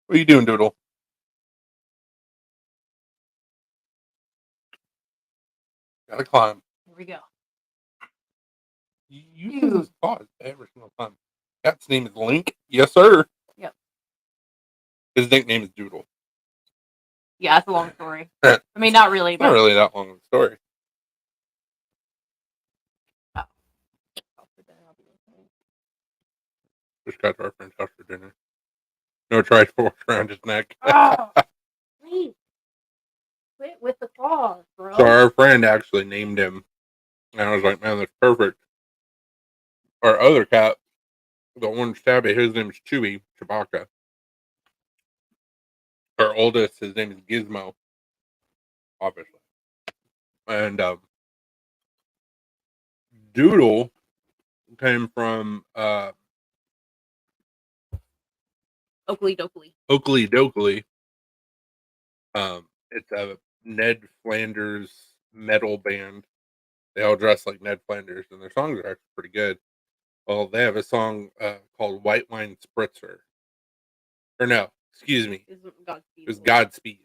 What are you doing, Doodle? Gotta climb. Here we go. You use his claws every single time. Cat's name is Link. Yes, sir. Yep. His nickname is Doodle. Yeah, it's a long story. I mean, not really, It's not but really that long of a story. Just got to our friend's house for dinner. No trifle around his neck. Oh, please quit with the claws, bro. So our friend actually named him, and I was like, "Man, that's perfect." Our other cat, the orange tabby, his name is Chewy Chewbacca. Our oldest, his name is Gizmo. obviously. And Doodle came from Oakley Dokley. Oakley Dokley. It's a Ned Flanders metal band. They all dress like Ned Flanders, and their songs are actually pretty good. Well, they have a song called "White Wine Spritzer," or no, excuse me, Is it Godspeed. was Godspeed.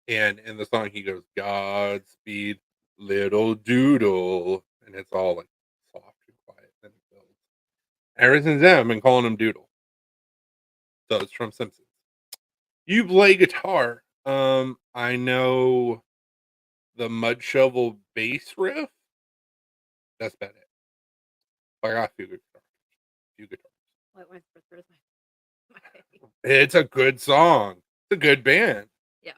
And in the song, he goes, "Godspeed, little Doodle," and it's all like soft and quiet. And it builds. Ever since then, I've been calling him Doodle. So it's from Simpsons. You play guitar. I know the Mud Shovel bass riff. That's about it. I got a few guitars. White Wine Spritzer is my favorite. It's a good song. It's a good band. Yeah.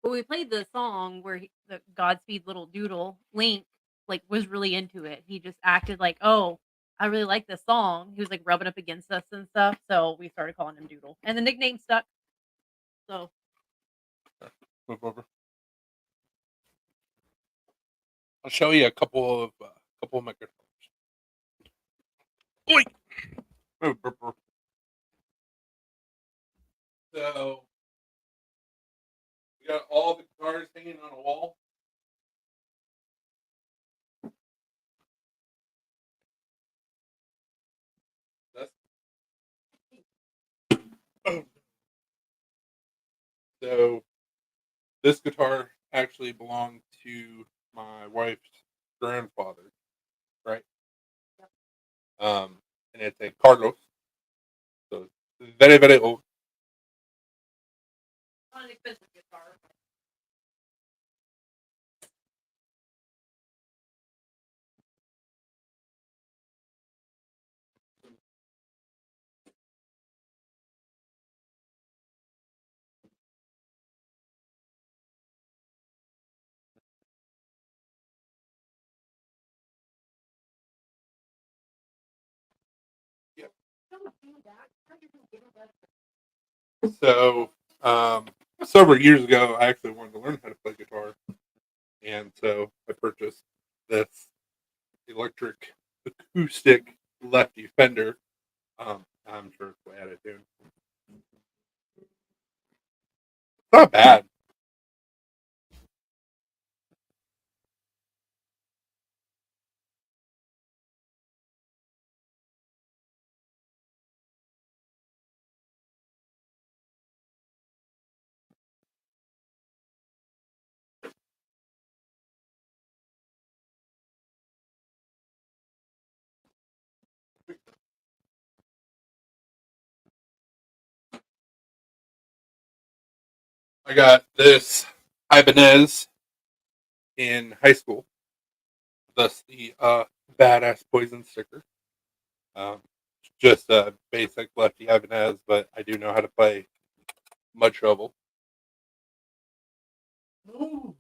Well, we played the song where the Godspeed Little Doodle, Link, like, was really into it. He just acted like, oh, I really like this song. He was like rubbing up against us and stuff. So we started calling him Doodle. And the nickname stuck. So Move over. I'll show you a couple of my guitars. Oi! So we got all the guitars hanging on a wall. So this guitar actually belonged to my wife's grandfather, right? And it's a Carlos. So it's very, very old. not an expensive guitar. Yep. So several years ago, I actually wanted to learn how to play guitar, and so I purchased this electric acoustic lefty Fender. I'm sure it's way out of tune. It's not bad. I got this Ibanez in high school. Thus the badass poison sticker. Um, just a basic lefty Ibanez, but I do know how to play Mud Shovel. Move.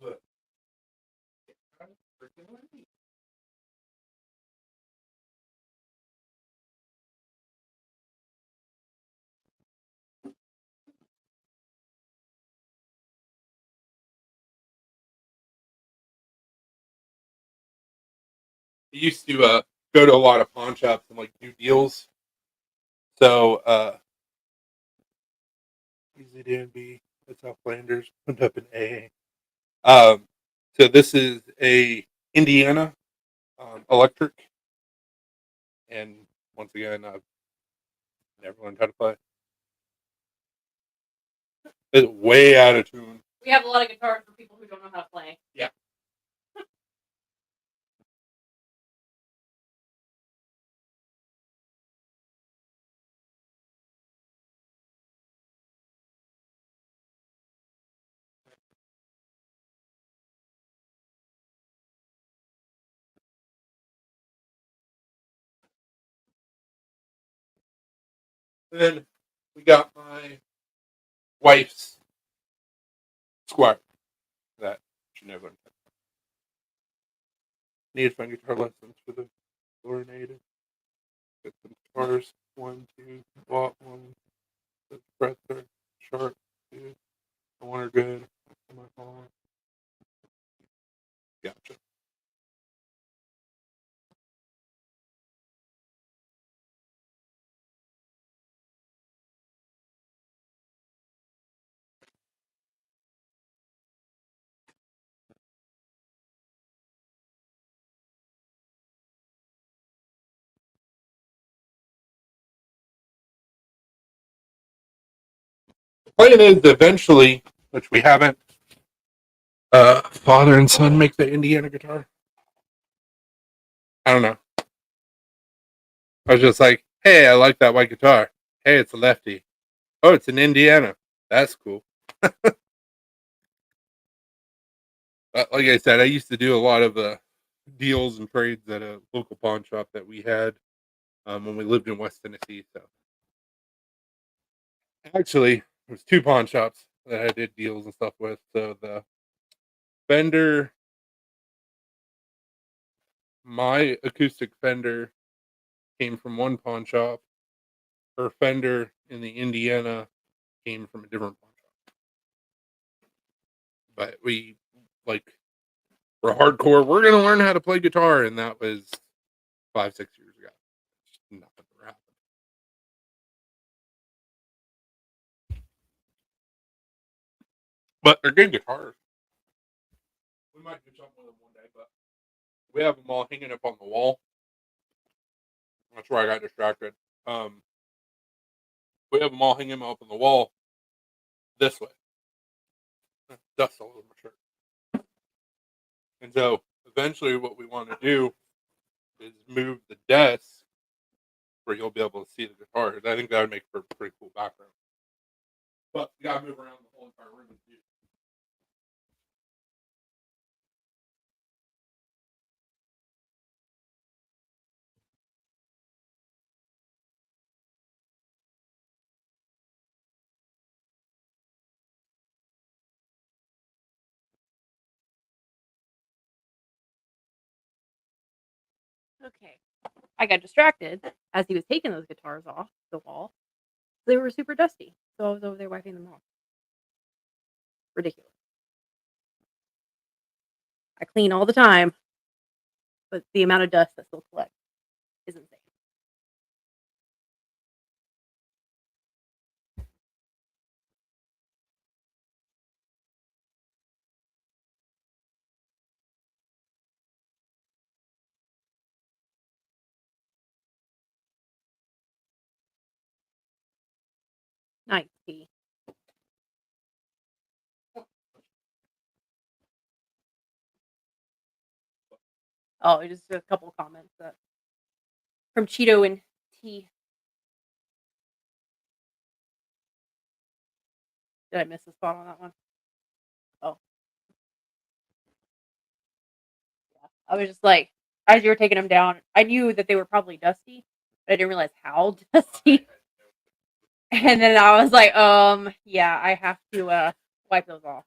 I used to go to a lot of pawn shops and like do deals. So easy DNB. That's how Flanders went up in A. So this is a Indiana electric, and once again, I've never learned how to play. It's way out of tune. We have a lot of guitars for people who don't know how to play. Yeah. Then we got my wife's Squire that she never learned. Needed fun guitar lessons for the Florida native. Get some guitars. 1, 2, bought one. The frets are sharp, dude. I want her good. My phone. plan is eventually, which we haven't, father and son make the Indiana guitar. I don't know. I was just like, hey, I like that white guitar. Hey, it's a lefty. Oh, it's in Indiana. That's cool. Like I said, I used to do a lot of deals and trades at a local pawn shop that we had when we lived in West Tennessee. So actually, it was two pawn shops that I did deals and stuff with. So the Fender, my acoustic Fender came from one pawn shop. Her Fender in the Indiana came from a different pawn shop. But we like we're hardcore. We're gonna learn how to play guitar, and that was 5, 6 years ago. Just nothing ever happened. But they're good guitars. We might do something with them one day, but we have them all hanging up on the wall. That's where I got distracted. We have them all hanging up on the wall this way. Dust all over my shirt. And so eventually, what we want to do is move the desk where you'll be able to see the guitars. I think that would make for a pretty cool background. But you gotta move around the whole entire room too. Okay. I got distracted as he was taking those guitars off the wall. They were super dusty. So I was over there wiping them off. Ridiculous. I clean all the time, but the amount of dust that still collects is insane. Nice tea. Oh, just a couple comments from Cheeto and T. Did I miss a spot on that one? Oh, yeah. I was just like, as you were taking them down, I knew that they were probably dusty, but I didn't realize how dusty. And then I was like, yeah, I have to wipe those off.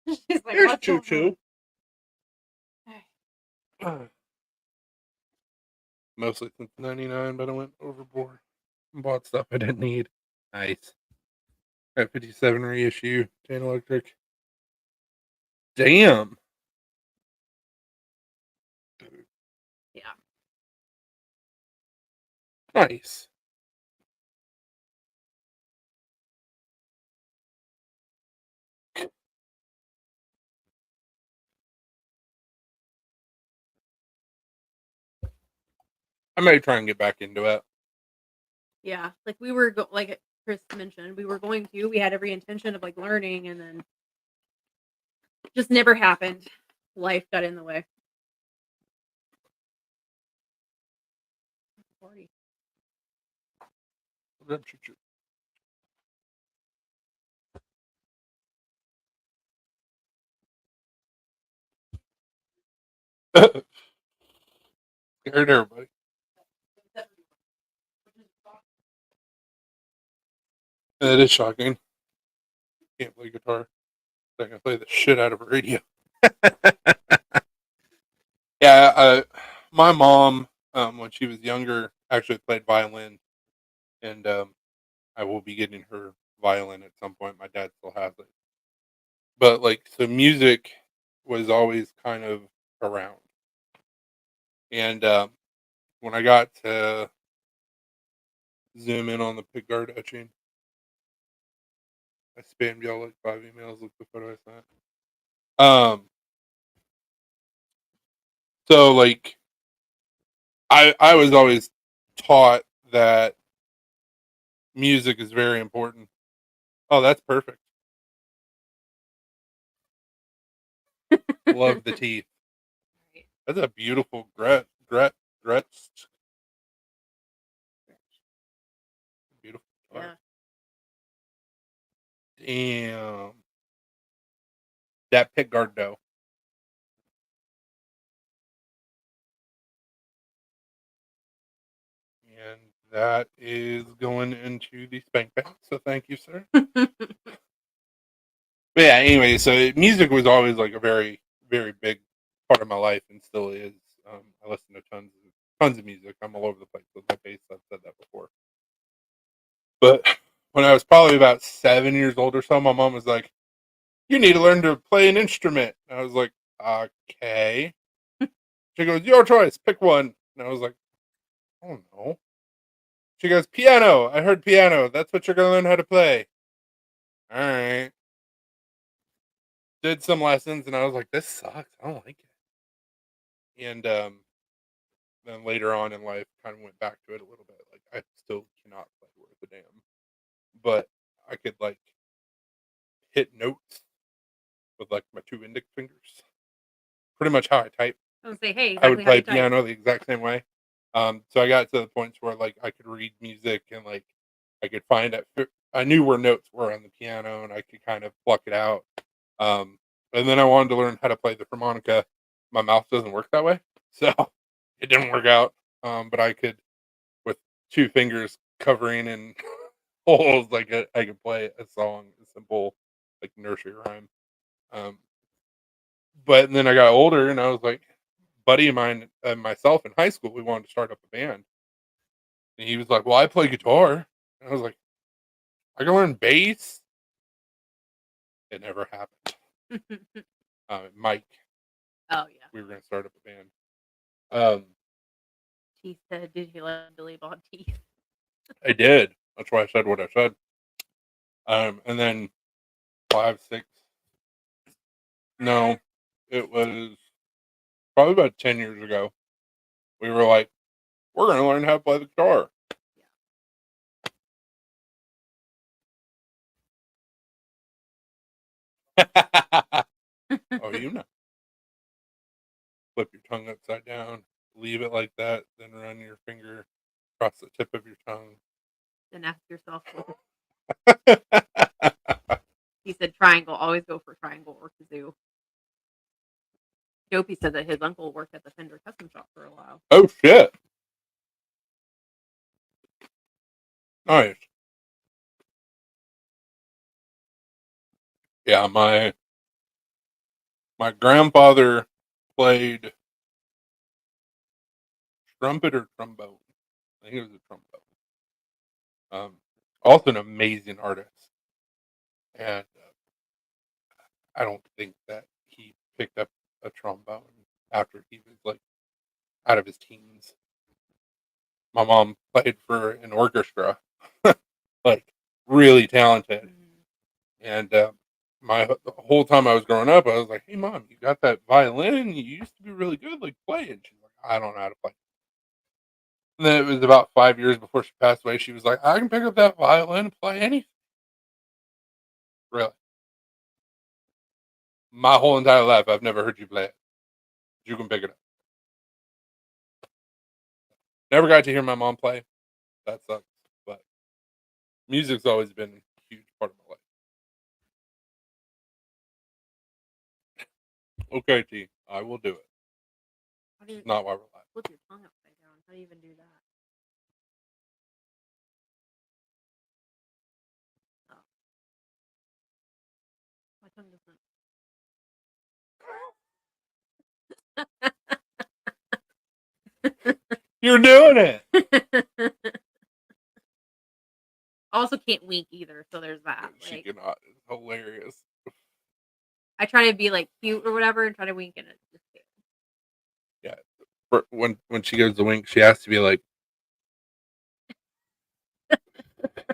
She's like, Here's Choo Choo. Mostly since '99, but I went overboard and bought stuff I didn't need. Nice. Got 57 reissue, Chain Electric. Damn. Yeah. Nice. I may try and get back into it. Yeah, like we were like Chris mentioned, we were going to. We had every intention of like learning, and then just never happened. Life got in the way. Party. Scared everybody. That is shocking. Can't play guitar. I can play the shit out of a radio. Yeah, my mom, when she was younger, actually played violin, and I will be getting her violin at some point. My dad still has it, but like, so music was always kind of around, and when I got to zoom in on the pickguard etching, I spammed y'all like 5 emails. Look the photo I sent. So like I was always taught that music is very important. Oh, that's perfect. Love the teeth. Right. That's a beautiful Gretsch. Beautiful guitar. Yeah. Damn. That pickguard though. And that is going into the spank bank. So thank you, sir. But yeah, anyway, so music was always like a very, very big part of my life and still is. I listen to tons of music. I'm all over the place with my bass. I've said that before. But when I was probably about 7 years old or so, my mom was like, "You need to learn to play an instrument." And I was like, "Okay." She goes, "Your choice. Pick one." And I was like, "Oh no." She goes, "Piano. I heard piano. That's what you're gonna learn how to play." All right. Did some lessons, and I was like, "This sucks. I don't like it." And then later on in life, kind of went back to it a little bit. Like I still cannot play worth a damn, but I could like hit notes with like my two index fingers. Pretty much how I type. I would say, hey, I would exactly how play you type. piano the exact same way. So I got to the points where like I could read music and like I could find it. I knew where notes were on the piano and I could kind of pluck it out. And then I wanted to learn how to play the harmonica. My mouth doesn't work that way, so it didn't work out. But I could, with two fingers covering in holes, like I could play a song, a simple like nursery rhyme. Um, but then I got older and I was like, buddy of mine and myself in high school, we wanted to start up a band. And he was like, "Well, I play guitar." And I was like, "I can learn bass." It never happened. Mike, Oh yeah. we were going to start up a band. Um, He said, "Did you like Billy Bob Teeth?" I did. That's why I said what I said. And then 5, 6, no, it was probably about 10 years ago. We were like, we're going to learn how to play the guitar. Oh, you know. Flip your tongue upside down, leave it like that, then run your finger across the tip of your tongue. Then ask yourself. He said, "Triangle. Always go for triangle or kazoo." Dopey said that his uncle worked at the Fender Custom Shop for a while. Oh shit! Nice. Yeah, my grandfather played trumpet or trombone. I think it was a trombone. Also an amazing artist, and I don't think that he picked up a trombone after he was like out of his teens. My mom played for an orchestra, like really talented, and the whole time I was growing up, I was like, "Hey, mom, you got that violin? You used to be really good. Like, play it." She's like, "I don't know how to play." And then it was about 5 years before she passed away. She was like, "I can pick up that violin and play anything." Really, my whole entire life, I've never heard you play it. You can pick it up. Never got to hear my mom play. That sucks. But music's always been a huge part of my life. Okay, T, I will do it. How do you Not while we're live. flip your tongue upside down? How do you even do that? Oh. My tongue doesn't. You're doing it. Also can't wink either, so there's that. She Like, cannot. It's hilarious. I try to be like cute or whatever and try to wink and it just can't. Yeah. When she goes to wink, she has to be like,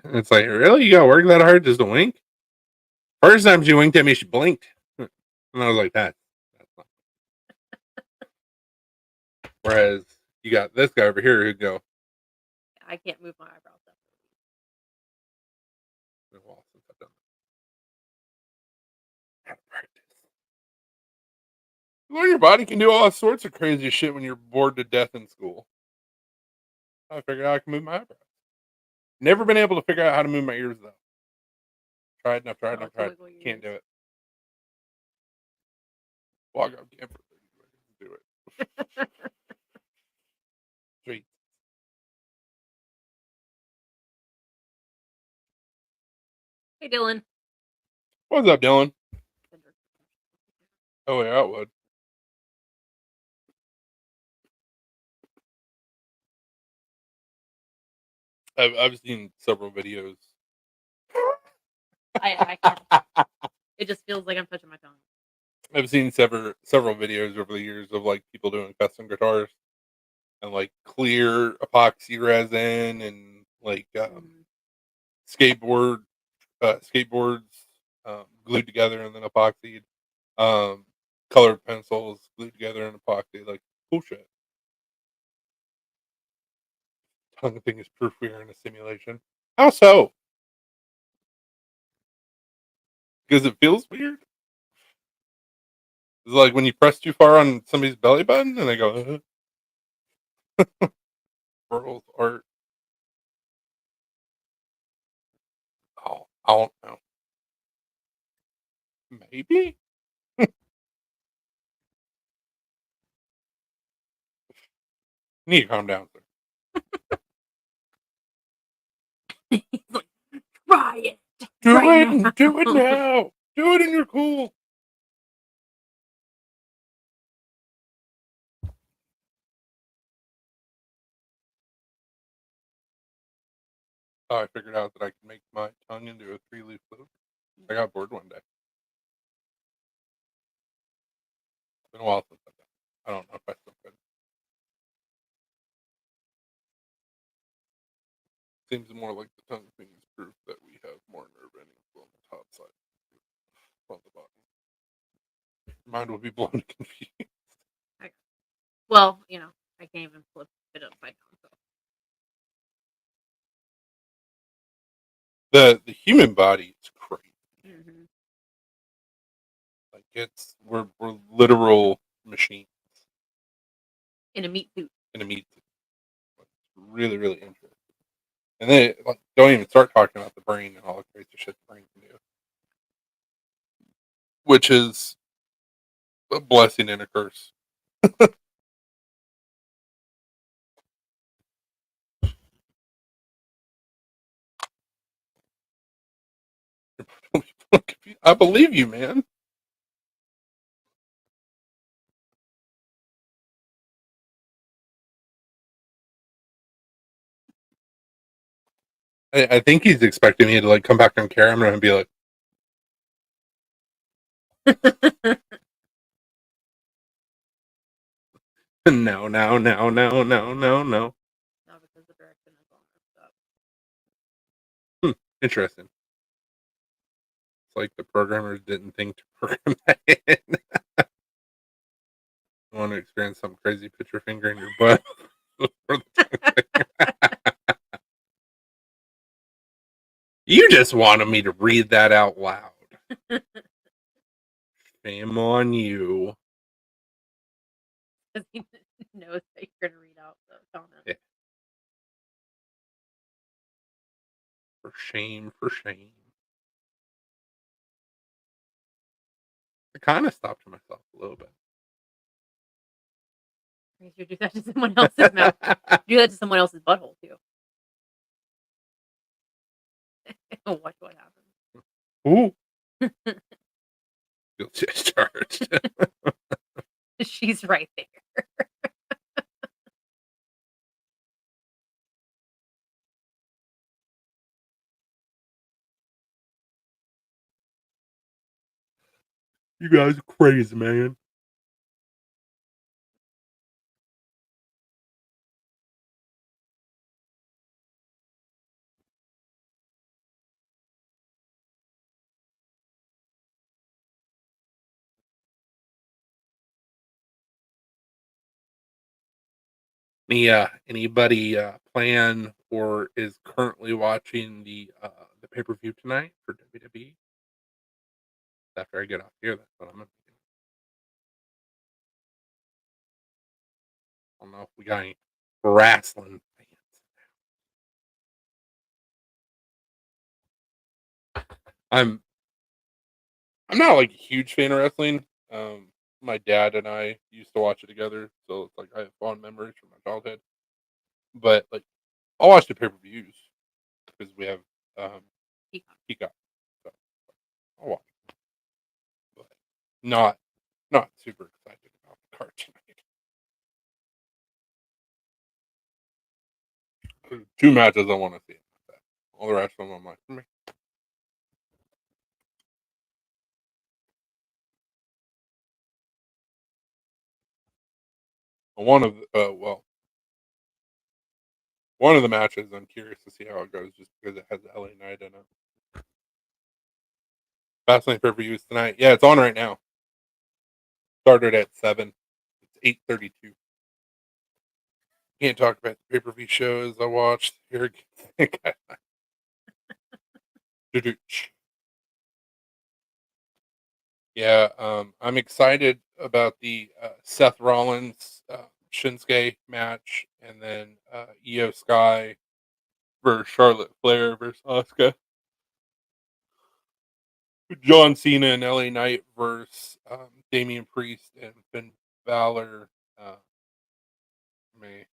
it's like, really? You got to work that hard just to wink? First time she winked at me, she blinked. And I was like, that's not. Whereas you got this guy over here who'd go, I can't move my eyebrows up. "It's been a while since I've done that." Out of practice. Well, your body can do all sorts of crazy shit when you're bored to death in school. I figured out I can move my eyebrows. Never been able to figure out how to move my ears though. Tried and I've tried and Oh, I've to tried. wiggle your Can't do ears. it. Walk out camp for 30 minutes to do it. Sweet. Hey, Dylan. What's up, Dylan? Oh yeah, it would. I've seen several videos. I can't. It just feels like I'm touching my tongue. I've seen several videos over the years of like people doing custom guitars and like clear epoxy resin and like Mhm. skateboard skateboards glued together and then epoxied, um, colored pencils glued together and epoxy, like cool shit. Tongue thing is proof we are in a simulation. How so? Because it feels weird. It's like when you press too far on somebody's belly button and they go, Burl's art. Oh, I don't know. Maybe? You need to calm down, sir. He's like, try it Do right it now. and do it now. Do it and you're cool. Oh, I figured out that I could make my tongue into a 3-leaf clover. I got bored one day. It's been a while since I've done it. I don't know if I still could. Seems more like the tongue thing is proof that we have more nerve endings on the top side than on the bottom. Mind will be blown and confused. Well, I can't even flip it upside down. So. The human body is crazy. Mm-hmm. Like we're literal machines In a meat suit. in a meat suit. It's really, really interesting. And then like don't even start talking about the brain and all the crazy shit the brain can do. Which is a blessing and a curse. I believe you, man. I think he's expecting me to like come back on camera and be like, no, no, no, no, no, no, no. No, because the direction is all messed up. Interesting. It's like the programmers didn't think to program that in. You want to experience some crazy picture finger in your butt? You just wanted me to read that out loud. Shame on you. Because he knows that you're going to read out the comment. Yeah. For shame, for shame. I kind of stopped myself a little bit. You should do that to someone else's mouth. Do that to someone else's butthole, too. Watch what happens. Ooh. Guilty as charged. She's right there. You guys are crazy, man. Anybody plan or is currently watching the pay per view tonight for WWE? After I get off here, that's what I'm thinking. I don't know if we got any wrestling fans. I'm I'm not like a huge fan of wrestling. My dad and I used to watch it together, so it's like I have fond memories from my childhood. But like, I'll watch the pay per views because we have um Peacock. Peacock, so I'll watch. But not super excited about the card tonight. There's 2 matches I want to see. All the rest of them, I'm like, meh. One of one of the matches, I'm curious to see how it goes, just because it has LA Knight in it. Fastlane pay per views tonight. Yeah, it's on right now. Started at 7. It's 8:32. Can't talk about the pay per view shows I watched here. Yeah, I'm excited about the Seth Rollins Shinsuke match, and then Io Sky versus Charlotte Flair versus Asuka. John Cena and LA Knight versus Damian Priest and Finn Balor. May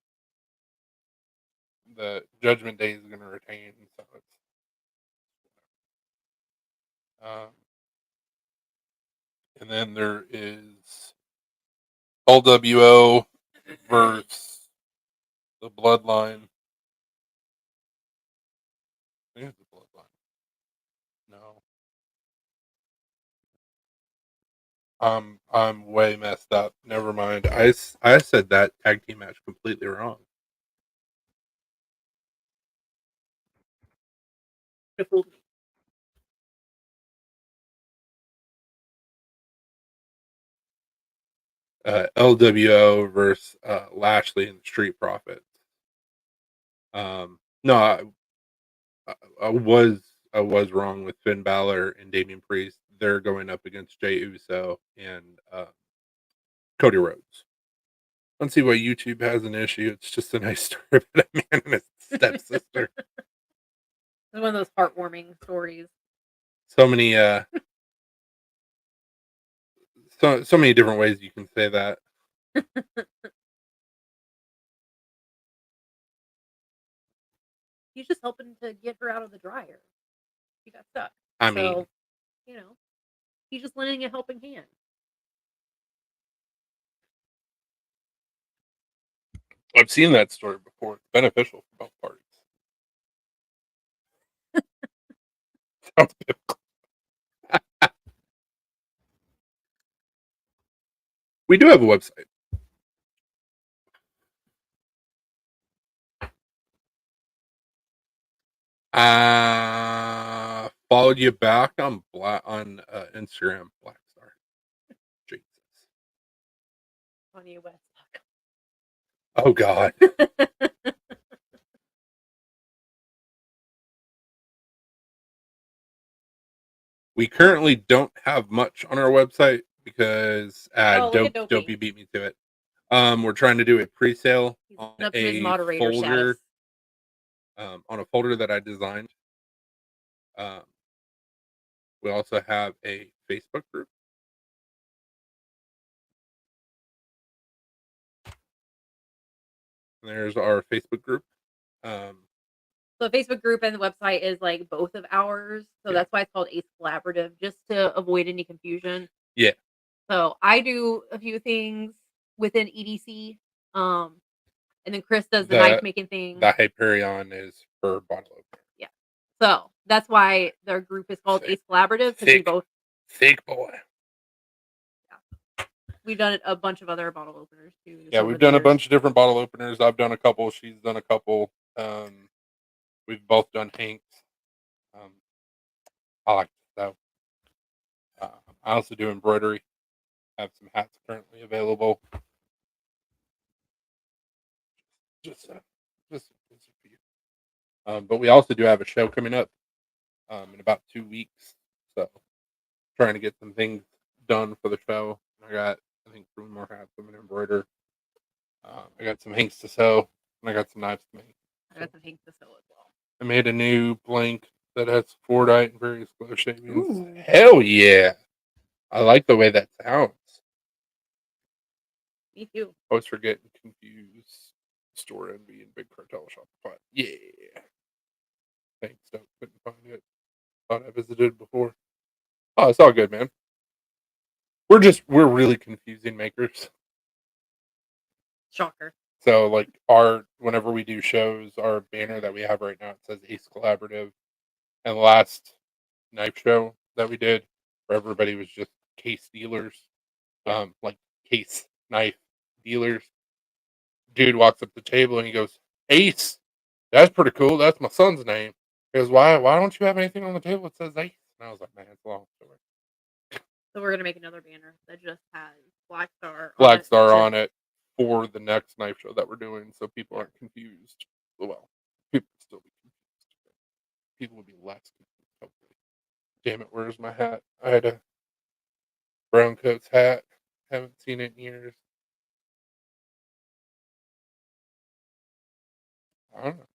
the Judgment Day is going to retain, so it's um, and then there is LWO versus the Bloodline. I think it's the Bloodline. No, I'm way messed up. Never mind. I said that tag team match completely wrong. It fooled me. LWO versus Lashley and the Street Profits. No, I was wrong with Finn Balor and Damian Priest. They're going up against Jey Uso and Cody Rhodes. I don't see why YouTube has an issue. It's just a nice story about a man and his stepsister. It's one of those heartwarming stories. So many so many different ways you can say that. He's just helping to get her out of the dryer. She got stuck. I mean, So, he's just lending a helping hand. I've seen that story before. It's beneficial for both parties. Sounds biblical. We do have a website. Followed you back on Instagram, Black Star. Jesus. Kanye West. Oh God. We currently don't have much on our website because Oh, look at Dopey Dopey. beat me to it. We're trying to do a pre-sale He's on up to his a moderator status. folder, on a folder that I designed. We also have a Facebook group. There's our Facebook group. So the Facebook group and the website is like both of ours. So Yeah. that's why it's called Ace Collaborative, just to avoid any confusion. Yeah. So I do a few things within EDC. And then Chris does the knife making thing. The Hyperion is for bottle opener. Yeah. So that's why their group is called Ace Collaborative, because we both thick boy. We've done a bunch of other bottle openers too. Yeah, we've done a bunch of different bottle openers. I've done a couple. She's done a couple. We've both done Hanks. I like that. I also do embroidery. I have some hats currently available. just a few. But we also do have a show coming up in about 2 weeks. So trying to get some things done for the show. I think 3 more hats I'm gonna embroider. I got some inks to sew, and I got some knives to make. I got some pink to sew as well. I made a new blank that has Fordite and various glow shavings. Ooh. Hell yeah! I like the way that sounds. Me too. Always forget and confuse Store Envy and Big Cartel Shopify. Yeah. Thanks, Doug. Couldn't find it. Thought I visited before. Oh, it's all good, man. We're really confusing makers. Shocker. So like whenever we do shows, our banner that we have right now, it says Ace Collaborative. And the last knife show that we did, where everybody was just case dealers, like case knife dealers. Dude walks up to the table and he goes, Ace, that's pretty cool. That's my son's name. He goes, why don't you have anything on the table that says Ace? And I was like, man, it's a long story. So we're gonna make another banner that just has Black Star on it for the next knife show that we're doing, so people aren't confused. Well, people will still be confused. People will be less confused, hopefully. Damn it, where's my hat? I had a brown coats hat. Haven't seen it in years. I don't know.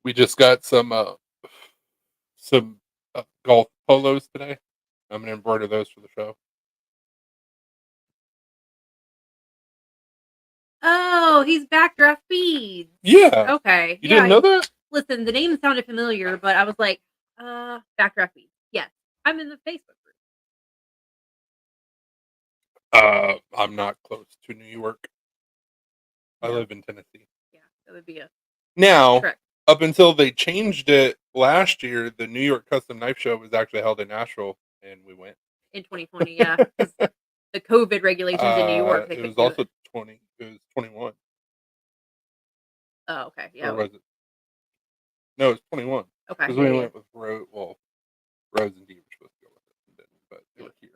We just got some golf polos today. I'm gonna embroider those for the show. Oh, he's Backdraft Beads. Yeah. Okay. You didn't know that? Listen, the name sounded familiar, but I was like, Backdraft Beads. Yes. I'm in the Facebook group. I'm not close to New York. I live in Tennessee. Yeah, that would be a now trick. Up until they changed it last year, the New York Custom Knife Show was actually held in Nashville, and we went in 2020. Yeah, the COVID regulations in New York. It was also 20. It was 21. Oh, okay. Yeah. Or was it? No, it's 21. Okay. Because we went with Rose. Well, Rose and Dee were supposed to go with it, and didn't, but they were here.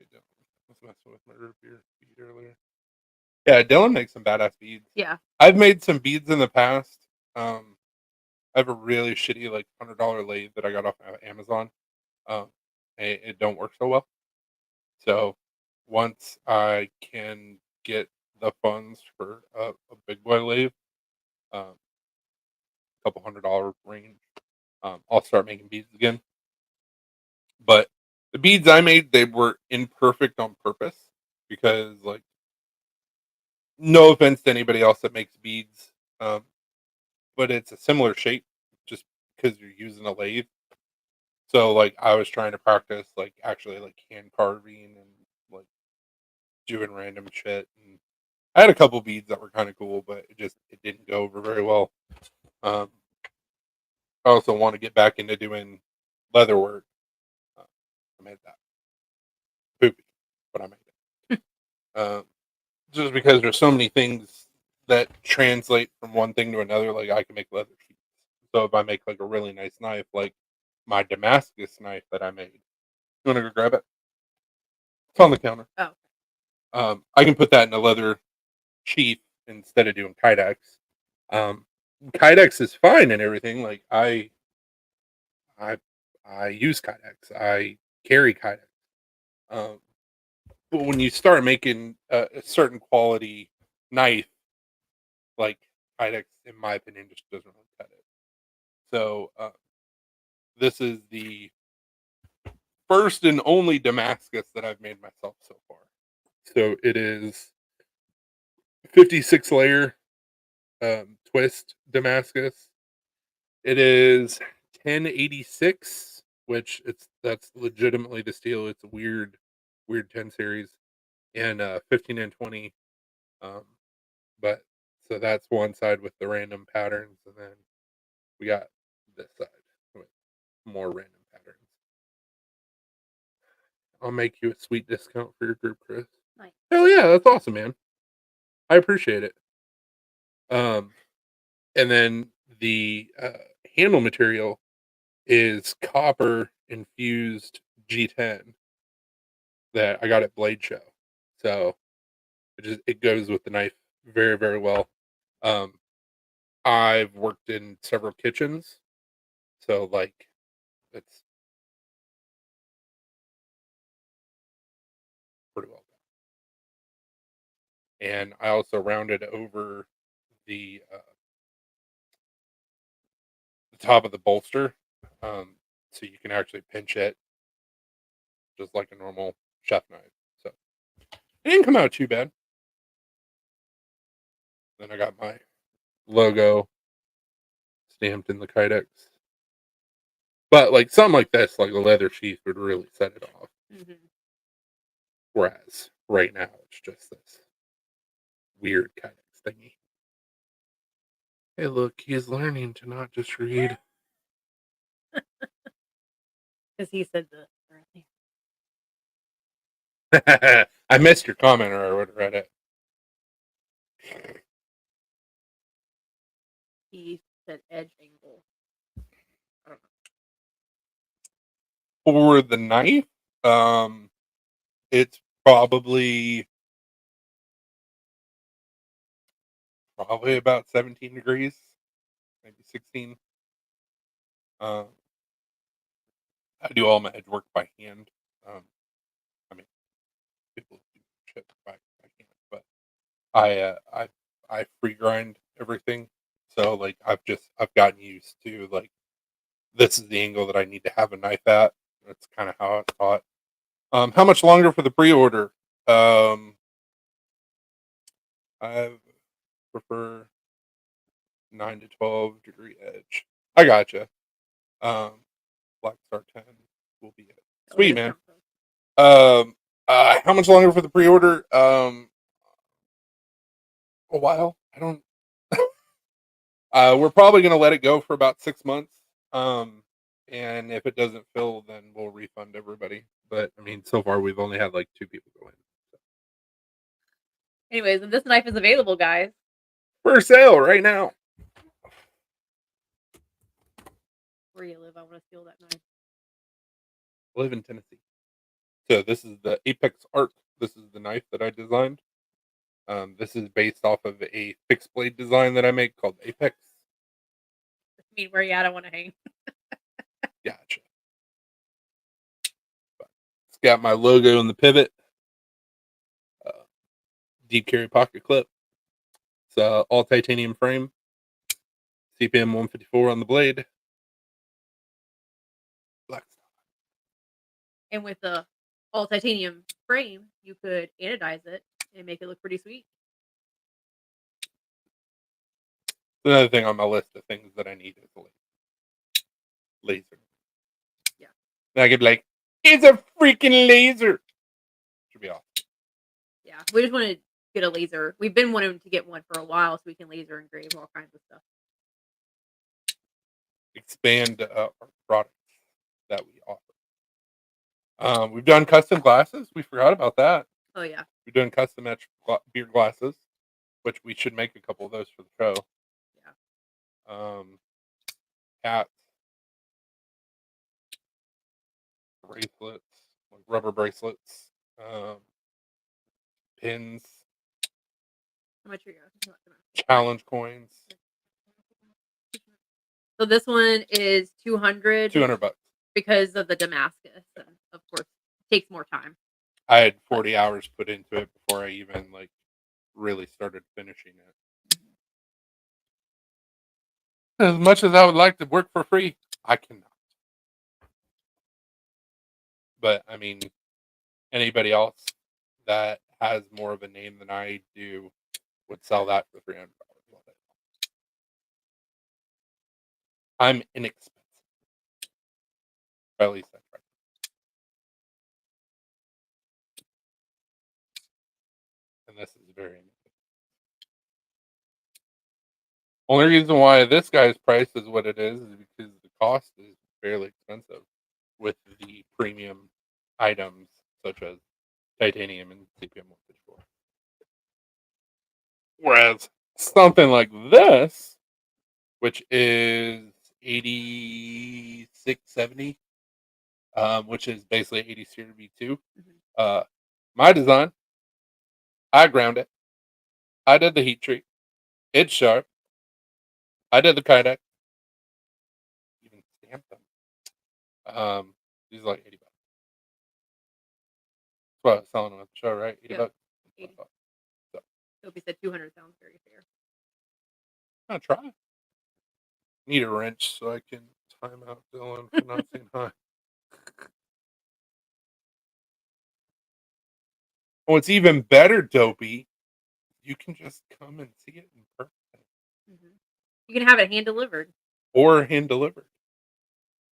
I was messing with my root beer bead earlier. Yeah, Dylan makes some badass beads. Yeah. I've made some beads in the past. I have a really shitty like $100 lathe that I got off of Amazon. It don't work so well. So once I can get the funds for a big boy lathe, couple $100 range, I'll start making beads again. But the beads I made, they were imperfect on purpose because, like, no offense to anybody else that makes beads, but it's a similar shape just because you're using a lathe. So, like, I was trying to practice, like, actually, like, hand carving and, like, doing random shit. And I had a couple beads that were kind of cool, but it didn't go over very well. I also want to get back into doing leather work. I made that poopy, but I made it. Just because there's so many things that translate from one thing to another. Like, I can make leather sheets. So if I make like a really nice knife, like my Damascus knife that I made, you want to go grab it? It's on the counter. Oh. I can put that in a leather sheath instead of doing Kydex. Kydex is fine and everything. Like, I use Kydex. I carry Kydex. But when you start making a certain quality knife, like Kydex, in my opinion, just doesn't really cut it. So this is the first and only Damascus that I've made myself so far. So it is 56 layer twist Damascus. It is 1086, which that's legitimately the steel. It's a weird 10 series, and 15 and 20. But so that's one side with the random patterns, and then we got this side with more random patterns. I'll make you a sweet discount for your group, Chris. Nice. Hell yeah, that's awesome, man. I appreciate it. And then the handle material is copper infused G10. that I got at Blade Show. So it goes with the knife very, very well. Um, I've worked in several kitchens, so like it's pretty well done. And I also rounded over the the top of the bolster, so you can actually pinch it just like a normal chef knife. So it didn't come out too bad. Then I got my logo stamped in the Kydex. But like something like this, like a leather sheath, would really set it off. Mhm. Whereas right now it's just this weird Kydex thingy. Hey, look, he's learning to not just read. Because he said the earlier. I missed your comment, or I would have read it. He said edge angle. I don't know. For the knife, it's probably about 17 degrees, maybe 16. Um, I do all my edge work by hand. I mean, people do shit by hand, but I free grind everything. So like I've gotten used to like this is the angle that I need to have a knife at. That's kind of how I thought. How much longer for the pre-order? Um, I prefer 9 to 12 degree edge. I gotcha. Um, Black Star 10 will be it. Oh, Sweet, this man. sounds good. How much longer for the pre-order? A while. I don't. We're probably gonna let it go for about 6 months. And if it doesn't fill, then we'll refund everybody. But I mean, so far we've only had like 2 people go in. Anyways, and this knife is available, guys. For sale right now. Where you live, I want to steal that knife. I live in Tennessee. So this is the Apex Arc. This is the knife that I designed. This is based off of a fixed blade design that I make called Apex. I mean, where you at? I want to hang. Gotcha. It's got my logo in the pivot. Deep carry pocket clip. It's all titanium frame. CPM 154 on the blade. Black. And with the all titanium frame, you could anodize it and make it look pretty sweet. Another thing on my list of things that I need is a laser. Yeah. And I could be like, it's a freaking laser. Should be awesome. Yeah, we just want to get a laser. We've been wanting to get one for a while so we can laser engrave all kinds of stuff. Expand our products that we offer. We've done custom glasses. We forgot about that. Oh yeah. We've done custom etched beer glasses, which we should make a couple of those for the show. Yeah. Hats, bracelets, like rubber bracelets, pins, How much are you? challenge coins. So this one is 200. $200. Because of the Damascus, and of course, it takes more time. I had 40 hours put into it before I even like really started finishing it. As much as I would like to work for free, I cannot. But I mean, anybody else that has more of a name than I do would sell that for $300. I'm inexpensive. Or at least I try. And this is very inexpensive. Only reason why this guy's price is what it is because the cost is fairly expensive with the premium items such as titanium and CPM 154. Whereas something like this, which is 8670, which is basically 80 Series V2. Mhm. My design, I ground it. I did the heat treat. It's sharp. I did the Kydex. Even stamped them. These are like $80. That's what I was selling them at the show, right? $80. Yep. That's what I 80. thought. So, So if you said 200 sounds very fair. I'm gonna try. Need a wrench so I can time out Dylan for not saying hi. What's even better, Dopey, you can just come and see it in person Mhm. You can have it hand delivered. or hand delivered.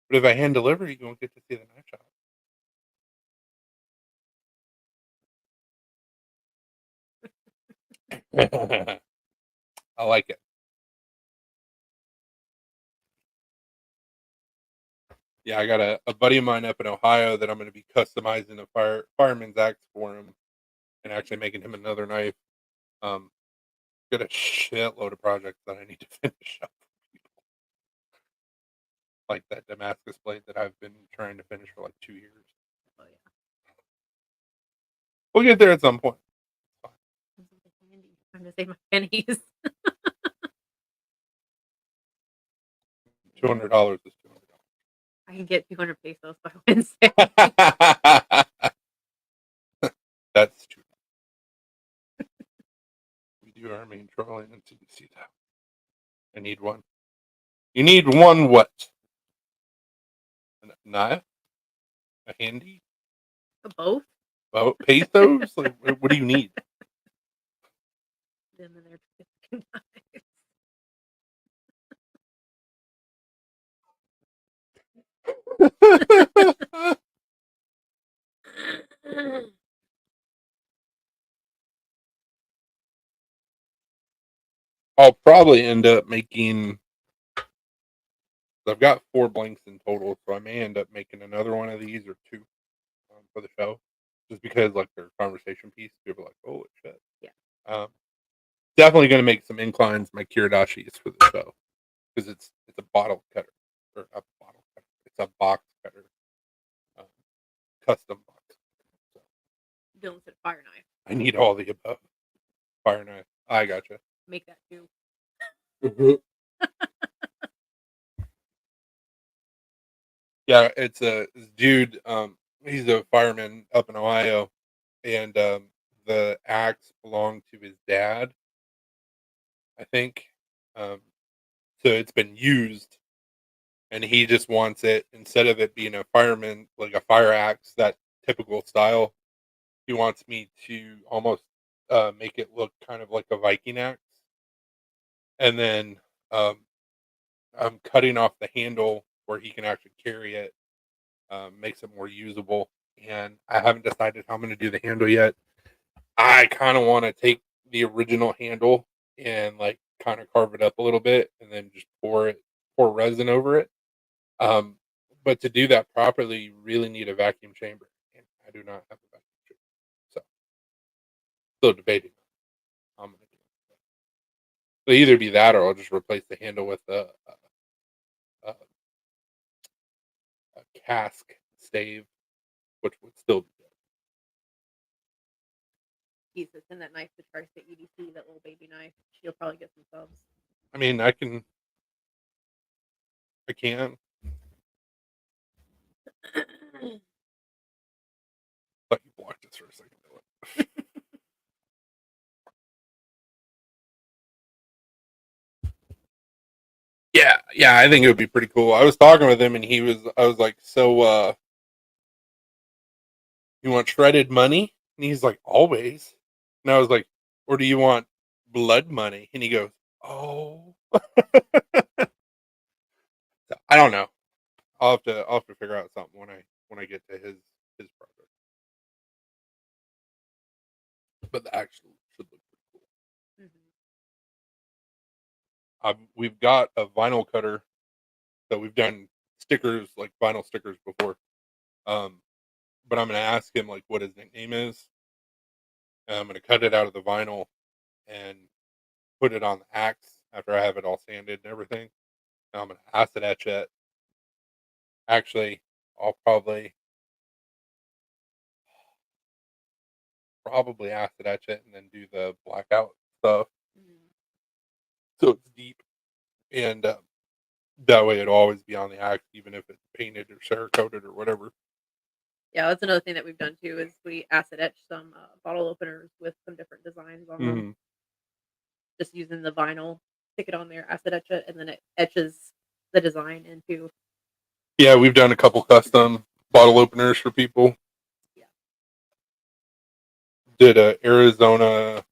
But if I hand deliver, you won't get to see the knife shop. I like it. Yeah, I got a buddy of mine up in Ohio that I'm going to be customizing a fireman's axe for him and actually making him another knife. Um, got a shitload of projects that I need to finish up. Like that Damascus blade that I've been trying to finish for like 2 years. Oh yeah. We'll get there at some point. Sounds like it's handy. I'm gonna save my pennies. $200 is I can get 200 pesos by Wednesday. $200. That's true. We do our main trolling until you see that. I need one. You need one what? A knife? A handy? Both. Oh, pesos? Like, what do you need? Them and their freaking knives. I'll probably end up making. I've got 4 blanks in total, so I may end up making another one of these or 2 for the show, just because like their conversation piece. People are like, "Holy shit!" Yeah. Um, definitely going to make some inclines my Kiridashis for the show because it's a bottle cutter or a bottle cutter. It's a box cutter, um, custom box. So Dylan said fire knife. I need all the above. Fire knife. I gotcha. Make that too. Yeah, it's a this dude. He's a fireman up in Ohio, and the axe belonged to his dad, I think. Um, so it's been used, and he just wants it instead of it being a fireman like a fire axe, that typical style. He wants me to almost make it look kind of like a Viking axe, and then um, I'm cutting off the handle where he can actually carry it, makes it more usable. And I haven't decided how I'm going to do the handle yet. I kind of want to take the original handle and like kind of carve it up a little bit, and then just pour resin over it. Um, but to do that properly, you really need a vacuum chamber, and I do not have a vacuum chamber, so still debating how I'm going to do it. So either be that, or I'll just replace the handle with a, a cask stave, which would still be good. Jesus, send that knife to Tri State EDC, that little baby knife. She'll probably get some subs. I mean, I can. Let you block this for a second. Yeah, I think it would be pretty cool. I was talking with him, and I was like, so, you want shredded money? And he's like, always. And I was like, or do you want blood money? And he goes, oh. So, I don't know. I'll have to figure out something when I get to his project. But the actual should look pretty cool. We've got a vinyl cutter, so we've done stickers like vinyl stickers before. Um, but I'm gonna ask him like what his nickname is. And I'm gonna cut it out of the vinyl and put it on the axe after I have it all sanded and everything. And I'm gonna acid etch it. Actually, I'll probably acid etch it and then do the blackout stuff Mm. so it's deep, and that way it'll always be on the axe, even if it's painted or Cerakoted or whatever. Yeah, that's another thing that we've done too is we acid etch some bottle openers with some different designs on them, Hmm. just using the vinyl, stick it on there, acid etch it, and then it etches the design into. Yeah, we've done a couple custom bottle openers for people. Yeah. Did Arizona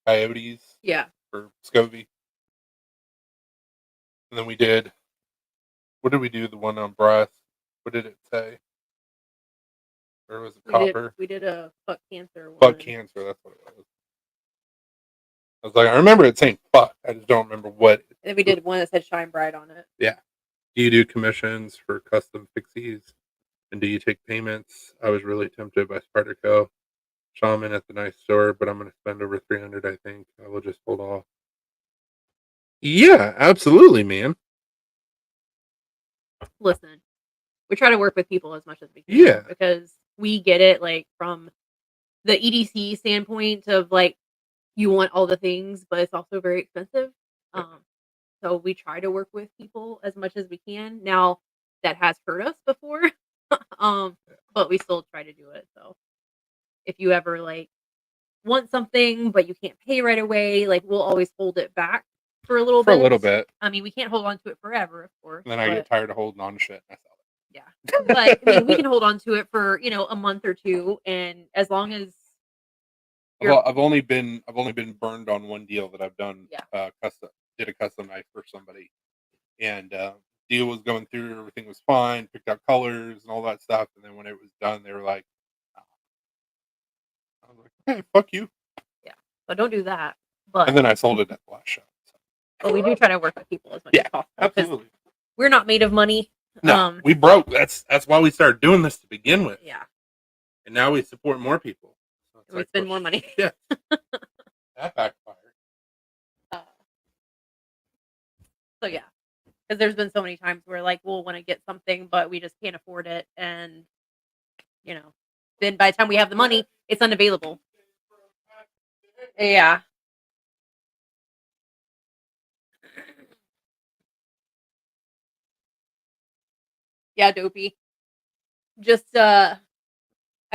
Coyotes Yeah. for Scovy, and then we did. What did we do? The one on brass. What did it say? Or was it copper? We did a fuck cancer Fuck one. cancer. That's what it was. I was like, I remember it saying fuck. I just don't remember what. And then we did one that said shine bright on it. Yeah. Do you do commissions for custom fixies? And do you take payments? I was really tempted by Spartaco Shaman at the nice store, but I'm going to spend over 300. I think I will just hold off. Yeah, absolutely, man. Listen, we try to work with people as much as we can. Yeah. Because we get it, like, from the EDC standpoint of, like, you want all the things, but it's also very expensive. So we try to work with people as much as we can. Now, that has hurt us before, but we still try to do it. So if you ever, like, want something, but you can't pay right away, like, we'll always hold it back for a little For a bit. little bit. I mean, we can't hold on to it forever, of course. And then I get tired of holding on to shit. And I sell it. Yeah. But I mean, we can hold on to it for, a month or two, and as long as I've only been burned on one deal that I've done. Yeah. Did a custom knife for somebody, and deal was going through. Everything was fine. Picked out colors and all that stuff, and then when it was done, they were like, "Oh." I was like, "Okay, fuck you." Yeah. But don't do that. And But then I sold it at the last show. So. but we do try to work with people as much as possible. 'Cause Absolutely. we're not made of money. No, we broke. That's why we started doing this to begin with. Yeah. And now we support more people. So it's And we spend more money. Yeah. That backfired. So yeah. Because there's been so many times where, like, we'll want to get something, but we just can't afford it, and then by the time we have the money, it's unavailable. Yeah. Yeah, dopey. Just I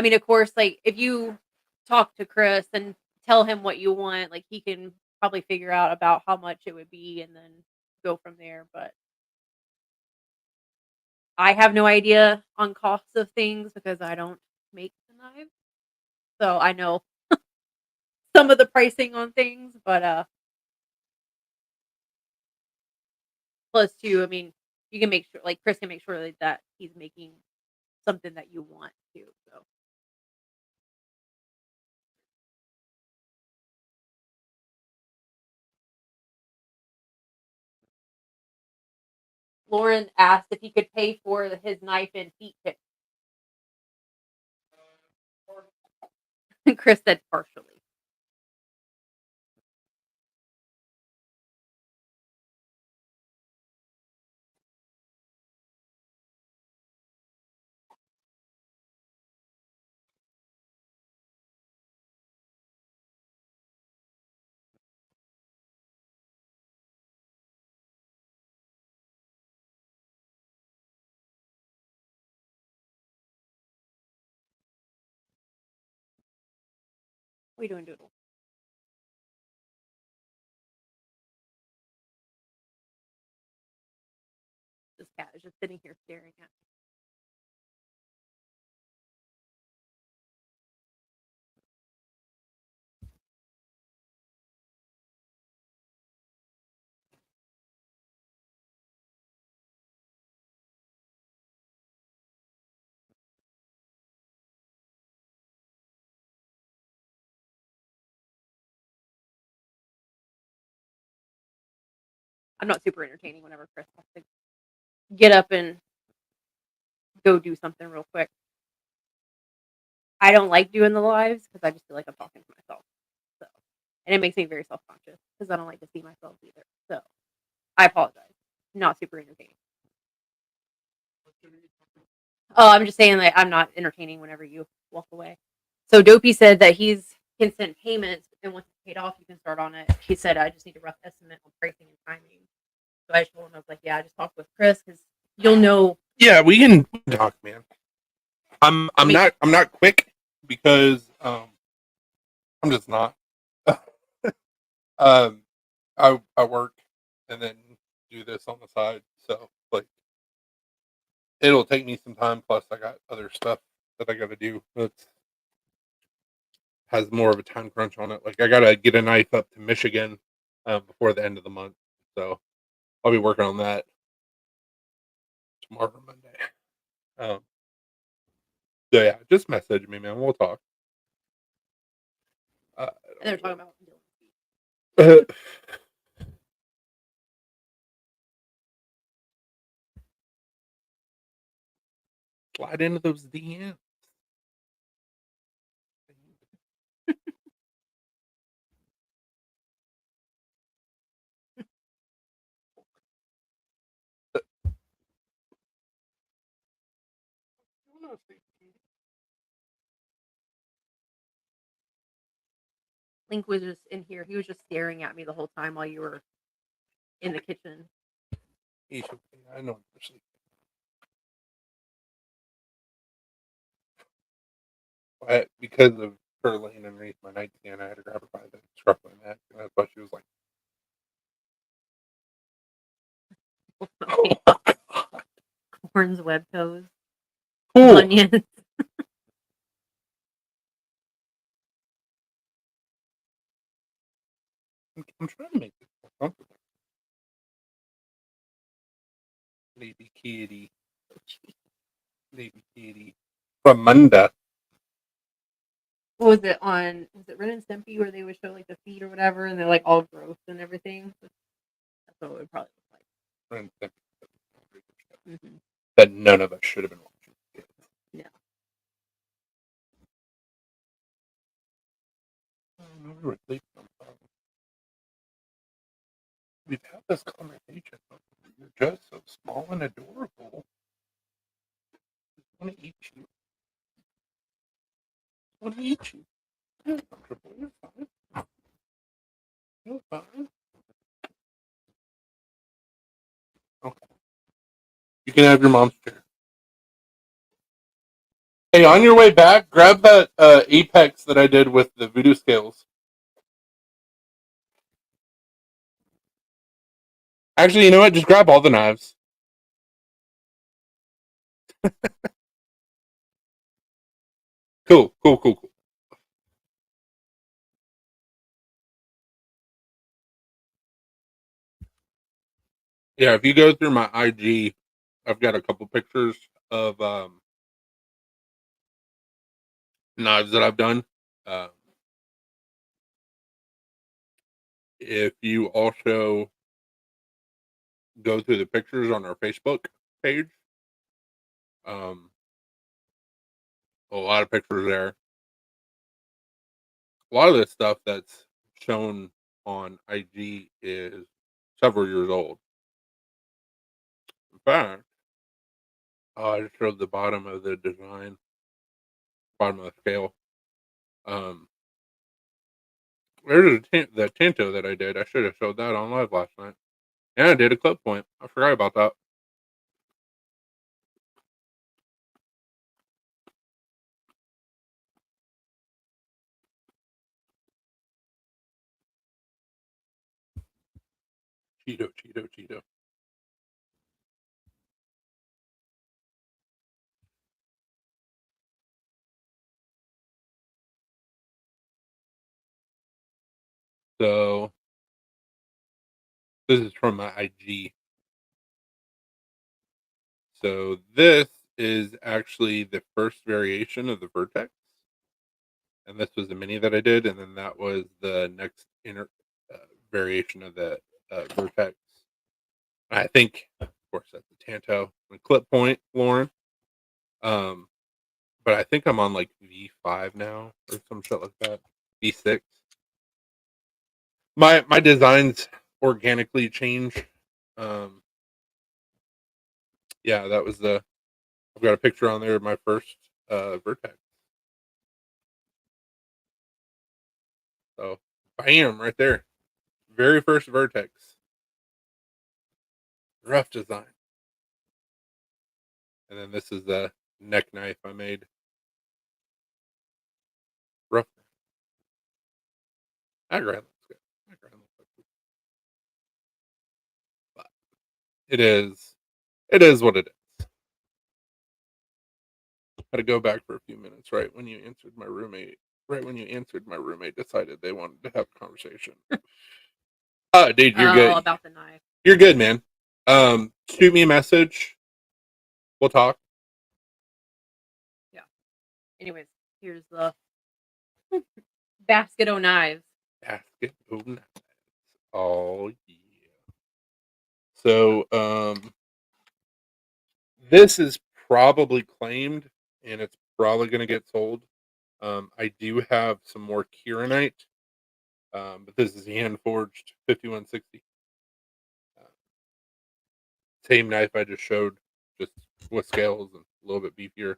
mean, of course, like, if you talk to Chris and tell him what you want, like, he can probably figure out about how much it would be and then go from there. But I have no idea on costs of things because I don't make the knives. So I know some of the pricing on things, but plus too, I mean, you can make sure, like, Chris can make sure that he's making something that you want too. So Lauren asked if he could pay for his knife and feet kit. Chris said partially. What are you doing, Doodle? This cat is just sitting here staring at me. I'm not super entertaining whenever Chris has to get up and go do something real quick. I don't like doing the lives because I just feel like I'm talking to myself. So, and it makes me very self conscious because I don't like to see myself either. So, I apologize. Not super entertaining. Oh, I'm just saying, like, I'm not entertaining whenever you walk away. So Dopey said that he's can send payments, and once it's paid off, you can start on it. He said, I just need a rough estimate on pricing and timing. So I told him, I was like, yeah, I just talked with Chris because you'll know. Yeah, we can talk, man. I'm I mean, not quick because I'm just not. I work and then do this on the side, so like it'll take me some time. Plus, I got other stuff that I got to do that has more of a time crunch on it. Like I gotta get a knife up to Michigan before the end of the month, so I'll be working on that tomorrow or Monday. Um, so yeah, just message me, man. We'll talk. Uh, and they're talking about. slide into those DMs. Link was just in here. He was just staring at me the whole time while you were in the kitchen. I know you're sleeping. Because of her laying underneath my nightstand, I had to grab her by the scruff of my neck, and that's why she was like, "Oh my god, Corn's web toes, cool." onions. I'm trying to make this more comfortable. Baby kitty, baby kitty. From Munda. What was it on? Was it Ren and Stimpy where they would show like the feet or whatever, and they're like all gross and everything? That's what it would probably look like. Mm-hmm. That none of us should have been watching. Yeah. We were sleeping on time. We've had this conversation. You're just so small and adorable. I want to eat you. I want to eat you. You're comfortable. You're fine. You're fine. Okay. You can have your mom's chair. Hey, on your way back, grab that Apex that I did with the voodoo scales. Actually, you know what? Just grab all the knives. Cool. Yeah, if you go through my IG, I've got a couple pictures of knives that I've done. Um, if you also go through the pictures on our Facebook page, um, a lot of pictures there. A lot of the stuff that's shown on IG is several years old. In fact, I just showed the bottom of the design, bottom of the scale. There's the Tinto that I did. I should have showed that on live last night. And I did a clip point. I forgot about that. Cheeto. So this is from my IG. So this is actually the first variation of the Vertex, and this was the mini that I did, and then that was the next variation of the Vertex. I think, of course, that's the Tanto and clip point, Lauren. But I think I'm on like V5 now or some shit like that. V6. My designs organically change. Um, yeah, that was the I've got a picture on there of my first Vertex. So, bam, right there. Very first Vertex. Rough design. And then this is the neck knife I made. Rough. That grind looks good. That grind looks good. But it is what it is. Had to go back for a few minutes right when you answered my roommate. Right when you answered, my roommate decided they wanted to have a conversation. Dude, you're good. about the knife. You're good, man. Shoot me a message. We'll talk. Yeah. Anyways, here's the basket o' knives. Basket of knives. Oh yeah. So this is probably claimed and it's probably gonna get sold. I do have some more Kieranite. But this is hand forged 5160. Same knife I just showed, just with scales and a little bit beefier.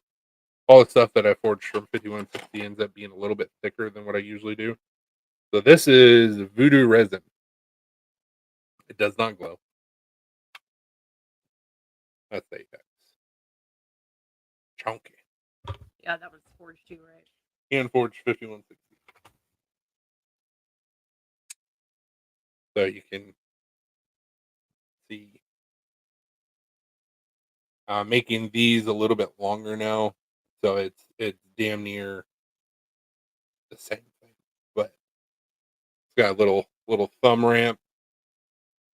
All the stuff that I forged from 5160 ends up being a little bit thicker than what I usually do. So this is voodoo resin. It does not glow. That's the Apex. Chunky. Yeah, that was forged too, right? Hand forged 5160. So you can see making these a little bit longer now. So it's damn near the same thing. But it's got a little thumb ramp.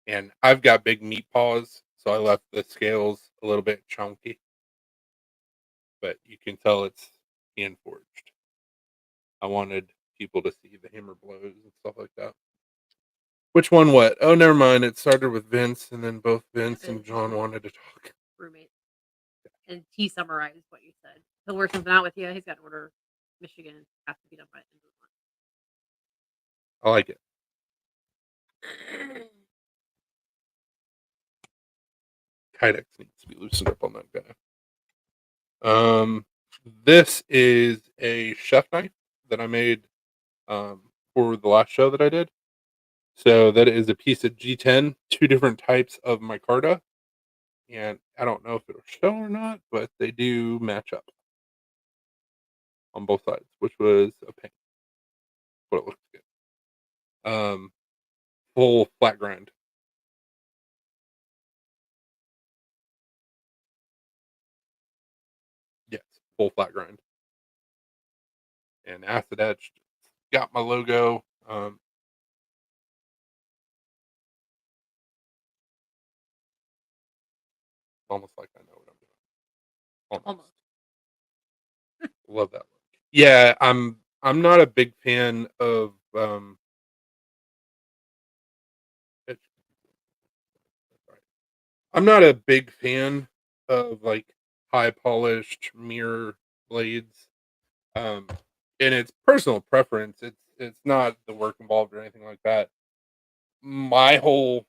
And I've got big meat paws, so I left the scales a little bit chunky. But you can tell it's hand forged. I wanted people to see the hammer blows and stuff like that. Which one what? Oh, never mind. It started with Vince, and then both Vince and John wanted to talk. Roommate. And he summarized what you said. He'll work something out with you. He's got to order Michigan. Has to be done by the end of the I like it. month. Kydex needs to be loosened up on that guy. This is a chef knife that I made for the last show that I did. So that is a piece of G10, two different types of micarta. And I don't know if it'll show or not, but they do match up on both sides, which was a pain. But it looks good. Full flat grind. Yes, full flat grind. And acid etched. Got my logo. Almost like I know what I'm doing. Almost. Love that look. Yeah, I'm not a big fan of I'm not a big fan of like high polished mirror blades. And it's personal preference. It's not the work involved or anything like that. My whole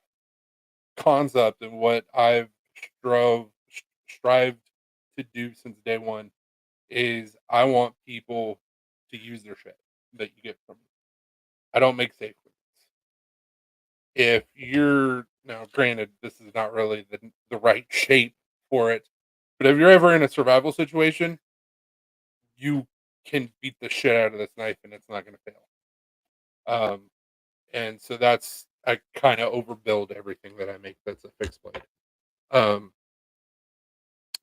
concept and what I've strived to do since day one is I want people to use their shit that you get from me. I don't make safe ones. If you're now, granted, this is not really the right shape for it, but if you're ever in a survival situation, you can beat the shit out of this knife and it's not going to fail. And so that's I kind of overbuild everything that I make that's a fixed blade.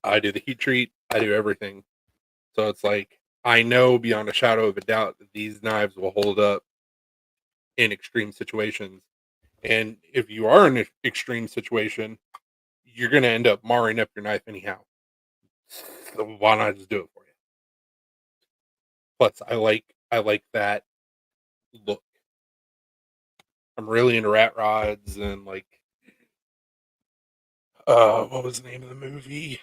I do the heat treat, I do everything. So it's like I know beyond a shadow of a doubt that these knives will hold up in extreme situations. And if you are in an extreme situation, you're going to end up marring up your knife anyhow. So why not just do it for you? Plus, I like that look. I'm really into rat rods and like, what was the name of the movie?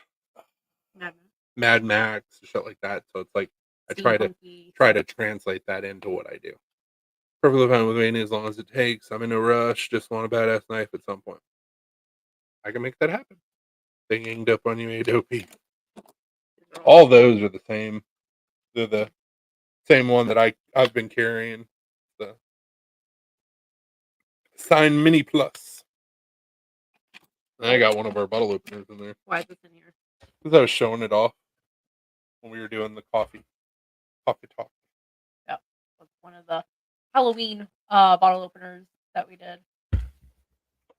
Mad Max, shit like that. So it's like I try to translate that into what I do. Perfectly fine with me as long as it takes. I'm in a rush. Just want a badass knife at some point. I can make that happen. They ganged up on you, ADOP. All those are the same. They're the same one that I've been carrying. The Sign Mini Plus. And I got one of our bottle openers in there Why is this in here? because I was showing it off when we were doing the coffee talk. Yeah, that's one of the Halloween bottle openers that we did.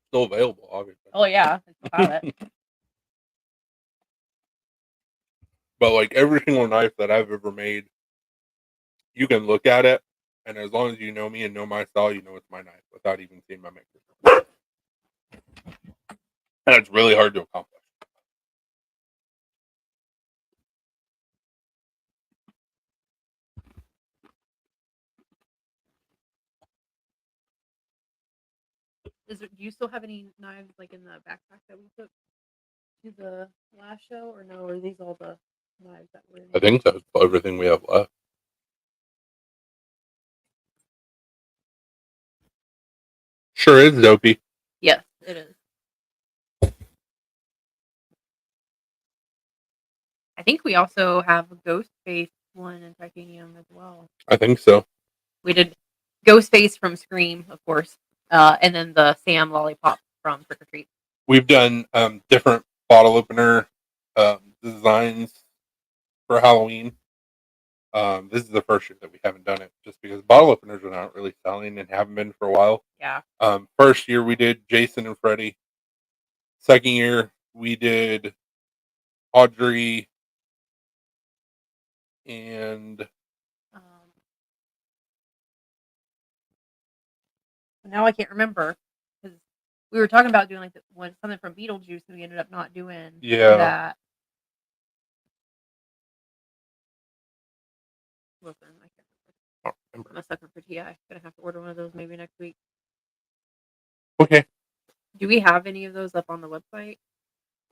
Still available, obviously. Oh yeah, I still have it. But like every single knife that I've ever made, you can look at it, and as long as you know me and know my style, you know it's my knife without even seeing my maker. And it's really hard to accomplish. Do you still have any knives like in the backpack that we took to the last show, or no? Are these all the knives that were in I think that's everything we have left. Sure is, Dopey. Yes, it is. I think we also have a ghost face one in titanium as well. I think so. We did ghost face from Scream, of course, and then the Sam lollipop from Trick or Treat. We've done different bottle opener designs for Halloween. This is the first year that we haven't done it, just because bottle openers are not really selling and haven't been for a while. Yeah. First year we did Jason and Freddy. Second year we did Audrey and now I can't remember because we were talking about doing like something from Beetlejuice, and we ended up not doing that. Listen, I can't remember. I'm a sucker for TI. Gonna have to order one of those maybe next week. Okay. Do we have any of those up on the website?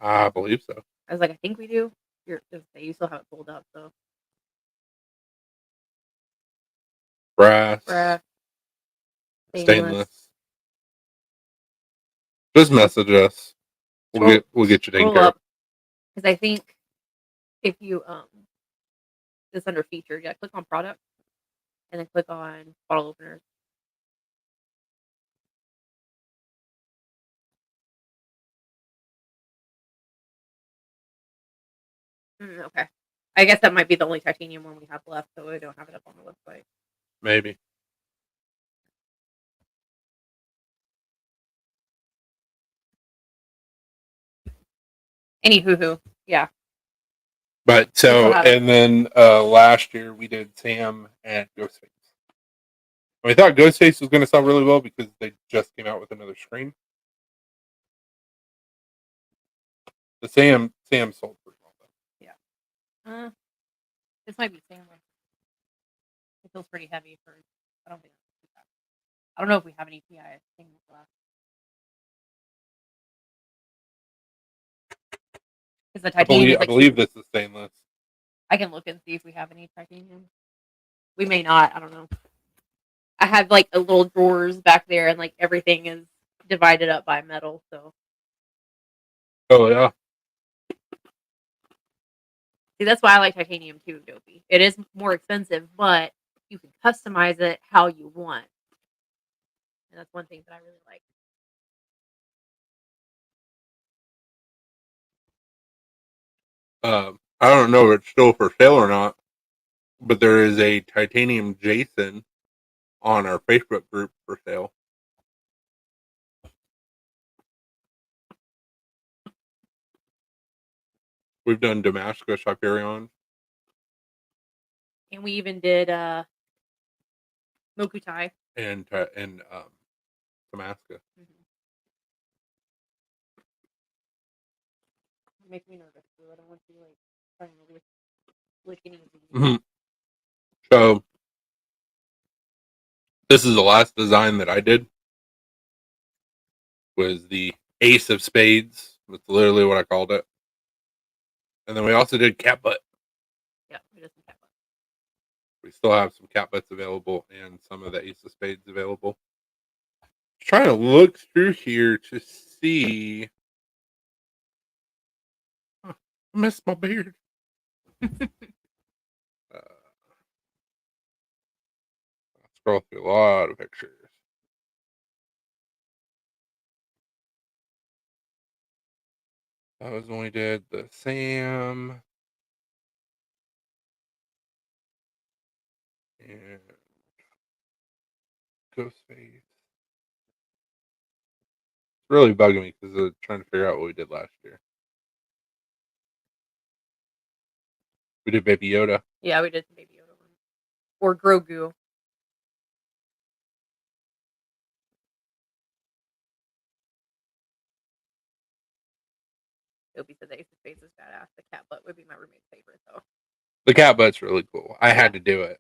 I believe so. I was like, I think we do. You still have it pulled up, so. Brass. Stainless. Just message us. We'll get you taken care of. Because I think if you it's under featured, yeah, click on product and then click on bottle openers. Okay. I guess that might be the only titanium one we have left, so we don't have it up on the website. Maybe. Anywho, yeah. But so, and then last year we did Sam and Ghostface. I thought Ghostface was going to sell really well because they just came out with another Scream. The Sam sold pretty well though. Yeah. This might be Sam. It feels pretty heavy for. I don't know if we have any PI things left. Because the titanium. I believe this is stainless. I can look and see if we have any titanium. We may not. I don't know. I have like a little drawers back there, and like everything is divided up by metal. So. Oh yeah. See, that's why I like titanium too, Dopey. It is more expensive, but you can customize it how you want, and that's one thing that I really like. I don't know if it's still for sale or not, but there is a titanium Jason on our Facebook group for sale. We've done Damascus Hyperion. And we even did Mokutai. And Damascus. It makes me nervous, so I don't want to like try and lick any of these. So this is the last design that I did. Was the Ace of Spades. That's literally what I called it. And then we also did cat butt. Yeah, we did some cat butt. We still have some cat butts available and some of the Ace of Spades available. Trying to look through here to see. I missed my beard. Uh, scroll through a lot of pictures. That was when we did the Sam and Ghostface. It's really bugging me because I'm trying to figure out what we did last year. We did Baby Yoda. Yeah, we did the Baby Yoda one. Or Grogu. Toby said that his face is badass. The cat butt would be my roommate's favorite, though. The cat butt's really cool. I had to do it.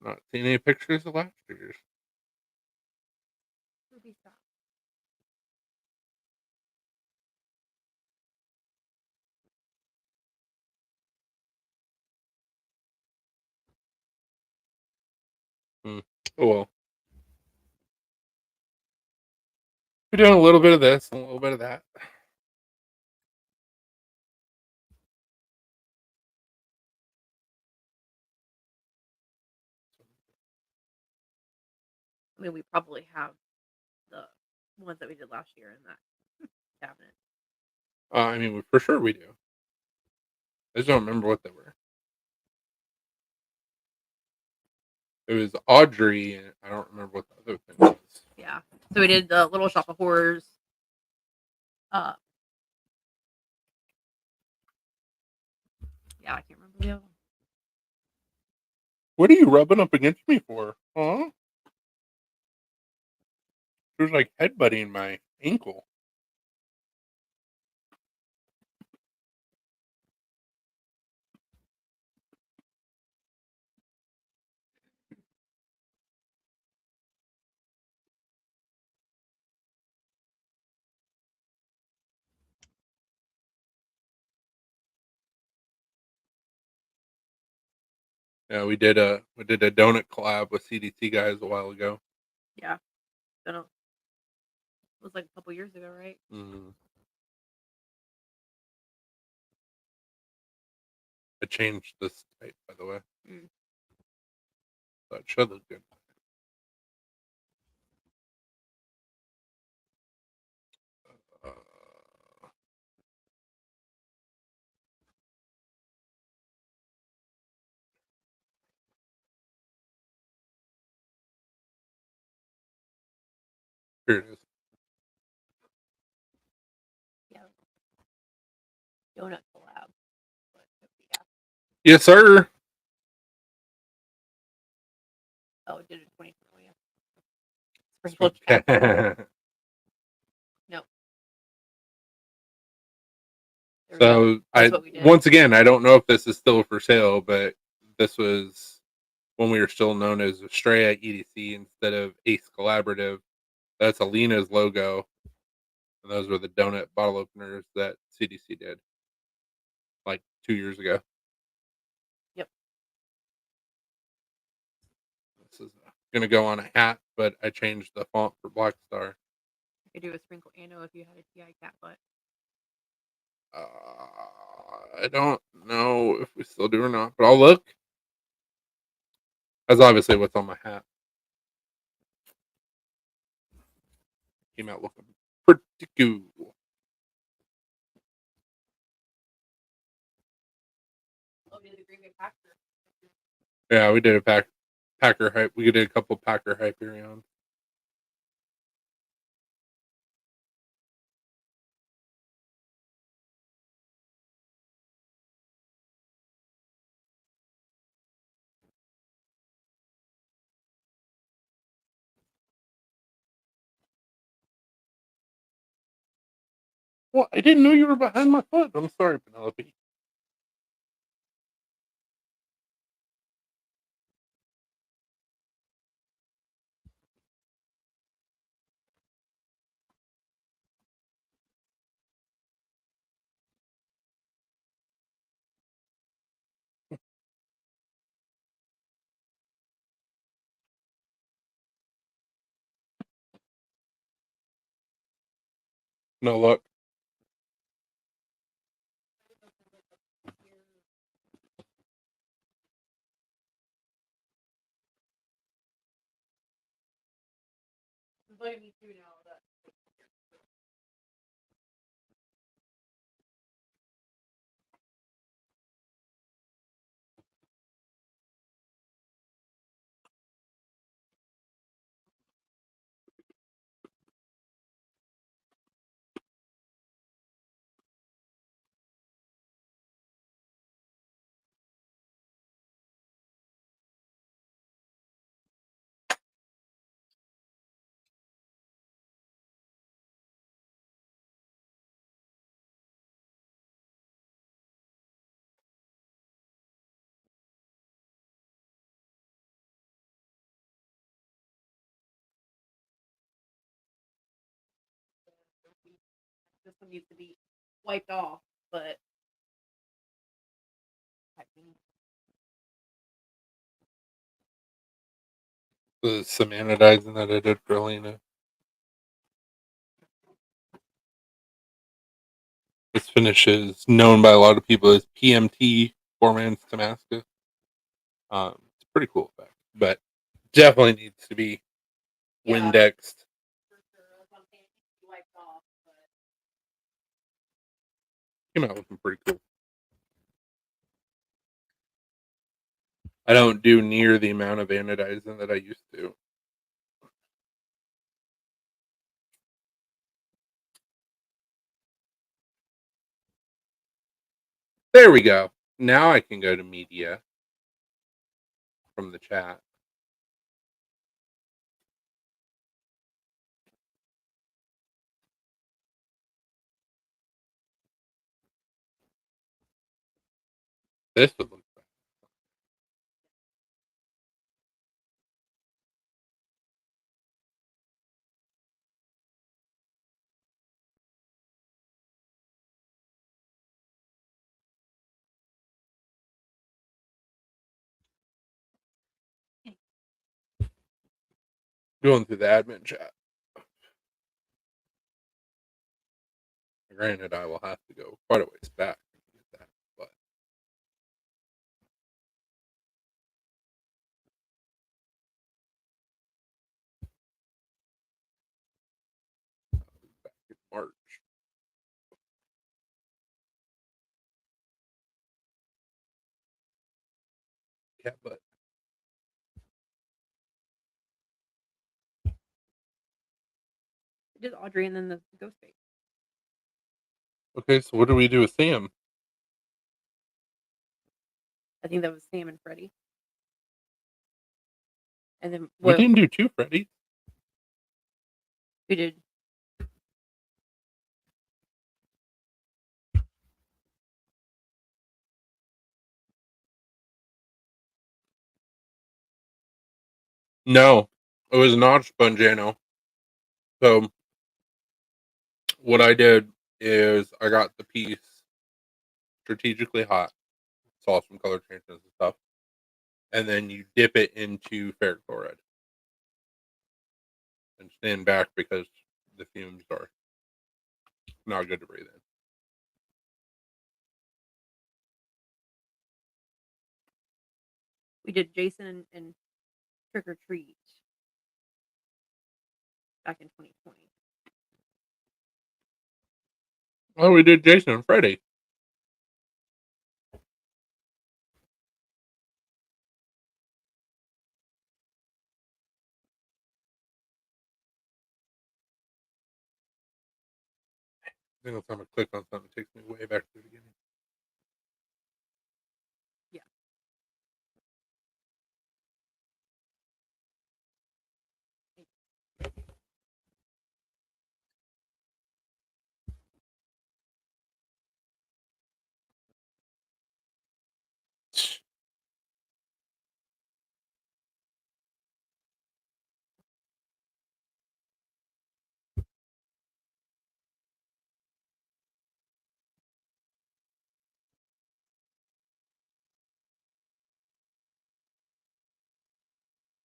Not seen any pictures of last year's. Toby, stop. Oh well. We're doing a little bit of this and a little bit of that. I mean, we probably have the ones that we did last year in that cabinet. I mean, for sure we do. I just don't remember what they were. It was Audrey, and I don't remember what the other thing was. Yeah. So we did the Little Shop of Horrors. Yeah, I can't remember the other one. What are you rubbing up against me for? Huh? It was like headbutting my ankle. Yeah, we did a donut collab with CDC guys a while ago. Yeah. Don't know. It was like a couple years ago, right? Mm. I changed this type, by the way. So it should look good. Uh, here it is. Yeah. Donut collab. But, yeah. Yes, sir. Oh, it did it 2020. Yeah. Sprinkle chat. No. So once again, I don't know if this is still for sale, but this was when we were still known as Estrella EDC instead of Ace Collaborative. That's Alina's logo, and those were the donut bottle openers that CDC did like 2 years ago. Yep. This is gonna go on a hat, but I changed the font for Black Star. You could do a sprinkle anno if you had a TI cat butt. I don't know if we still do or not, but I'll look. That's obviously what's on my hat. Came out looking pretty cool. Oh, did the Green Bay Packers? Yeah, we did a Packer hype. We did a couple Packer Hyperion. Well, I didn't know you were behind my foot. I'm sorry, Penelope. No luck. Me too now. This one needs to be wiped off, but Some anodizing that I did for Lena. This finish is known by a lot of people as PMT, Poor Man's Damascus. It's a pretty cool effect, but definitely needs to be Windexed. for sure. Something needs to be wiped off, but Came out looking pretty cool. I don't do near the amount of anodizing that I used to. There we go. Now I can go to media from the chat. This would look better. Going through the admin chat. Granted, I will have to go quite a ways back to get that, but I'll be back in March. Cat butt. just Audrey and then the ghost face. Okay, so what do we do with Sam? I think that was Sam and Freddy. And then We didn't do two Freddy. we did. No, it was not Spongano. So what I did is I got the piece strategically hot, saw some color changes and stuff, and then you dip it into ferric chloride and stand back because the fumes are not good to breathe in. We did Jason and Trick or Treat back in 2020. Oh, we did Jason and Freddy. Single time I click on something, it takes me way back to the beginning. Yeah.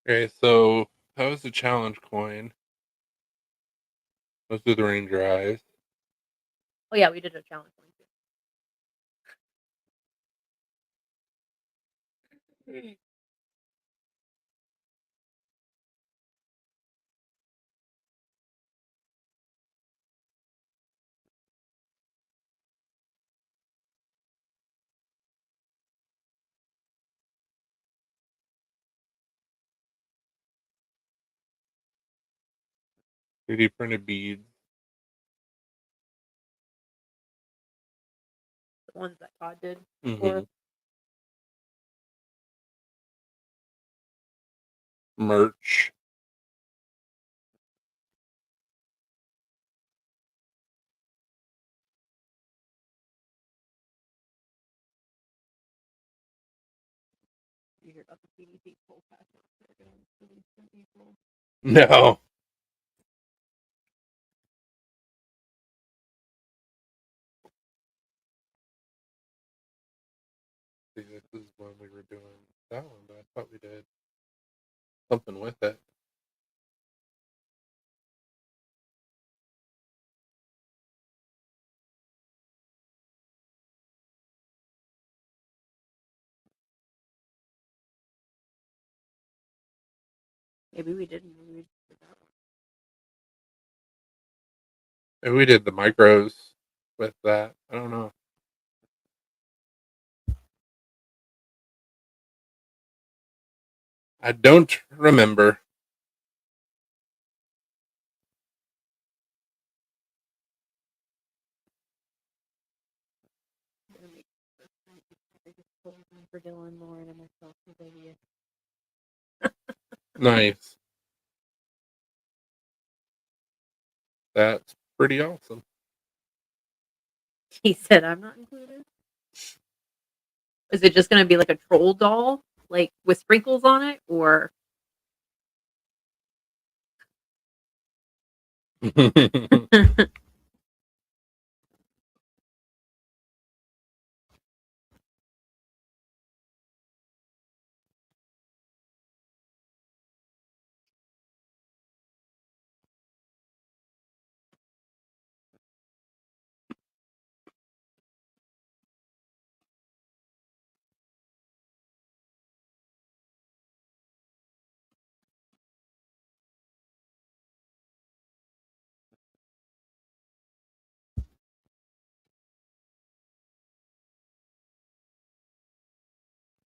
Okay, so that was the challenge coin. Those are the Ranger eyes. Oh yeah, we did a challenge one too.3D printed beads. The ones that Todd did. Mm-hmm. Merch. You hear about the CDC poll pass they're going to release in April. No. See, this is when we were doing that one, but I thought we did something with it. Maybe we didn't. Maybe we did that one. And we did the micros with that. I don't know. I don't remember. I'm gonna make this biggest poll for Dylan, Lauren, and myself for Vegas. Nice. That's pretty awesome. He said, "I'm not included." Is it just gonna be like a troll doll, like with sprinkles on it, or?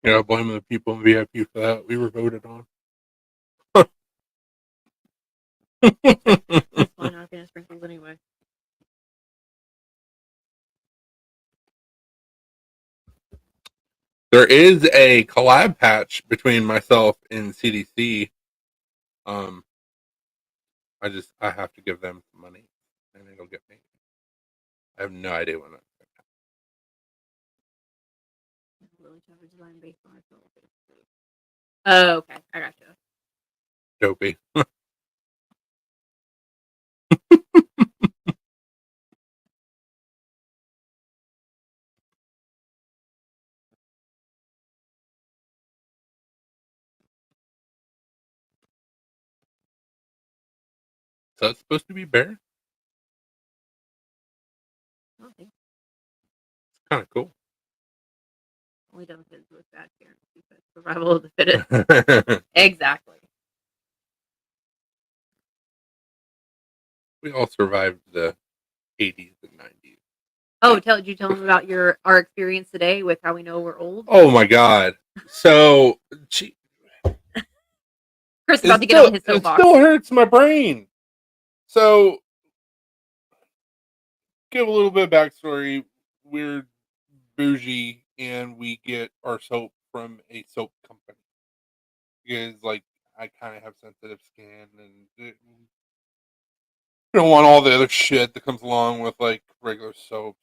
Yeah, blaming the people in VIP for that. We were voted on. That's fine. I'm gonna sprinkles anyway. There is a collab patch between myself and CDC. I have to give them some money, and it'll get me. I have no idea when that's going to Oh, okay. I gotcha. happen. Dopey. So it's supposed to be bear. I don't think It's kind of cool. only done kids with bad parents because survival of the fittest. Exactly. We all survived the 80s and 90s. Oh, did you tell them about our experience today with how we know we're old? Oh my god! So Chris is about to get on his it soapbox. still hurts my brain. So, give a little bit of backstory. We're bougie, and we get our soap from a soap company because, like, I kind of have sensitive skin, and you don't want all the other shit that comes along with like regular soaps.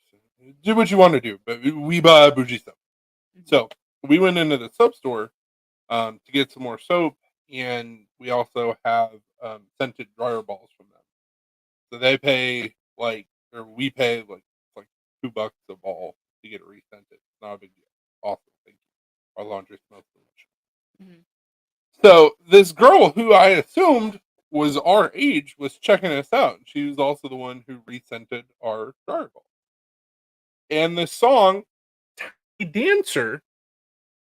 Do what you want to do, but we buy bougie soap. So we went into the soap store to get some more soap, and we also have scented dryer balls from them. So they pay like, or we pay like $2 a ball to get it rescented. It's not a big deal. Awesome, thank you. Our laundry smells delicious. Mhm. So this girl, who I assumed was our age, was checking us out. She was also the one who rescented our dryer ball. and the song "Tiny Dancer"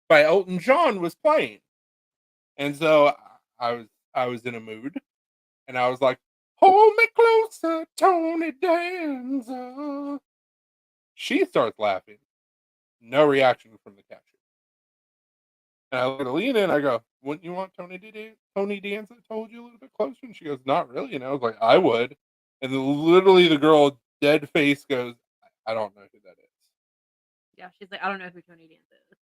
by Elton John was playing, and so I was in a mood, and I was like, "Hold me closer, Tony Danza." She starts laughing. No reaction from the cashier. And I look at Alina and I go, "Wouldn't you want Tony Danza told you a little bit closer?" And she goes, "Not really." And I was like, "I would." And then literally the girl, dead face, goes, "I don't know who that is." Yeah, she's like, I don't know who Tony Danza is.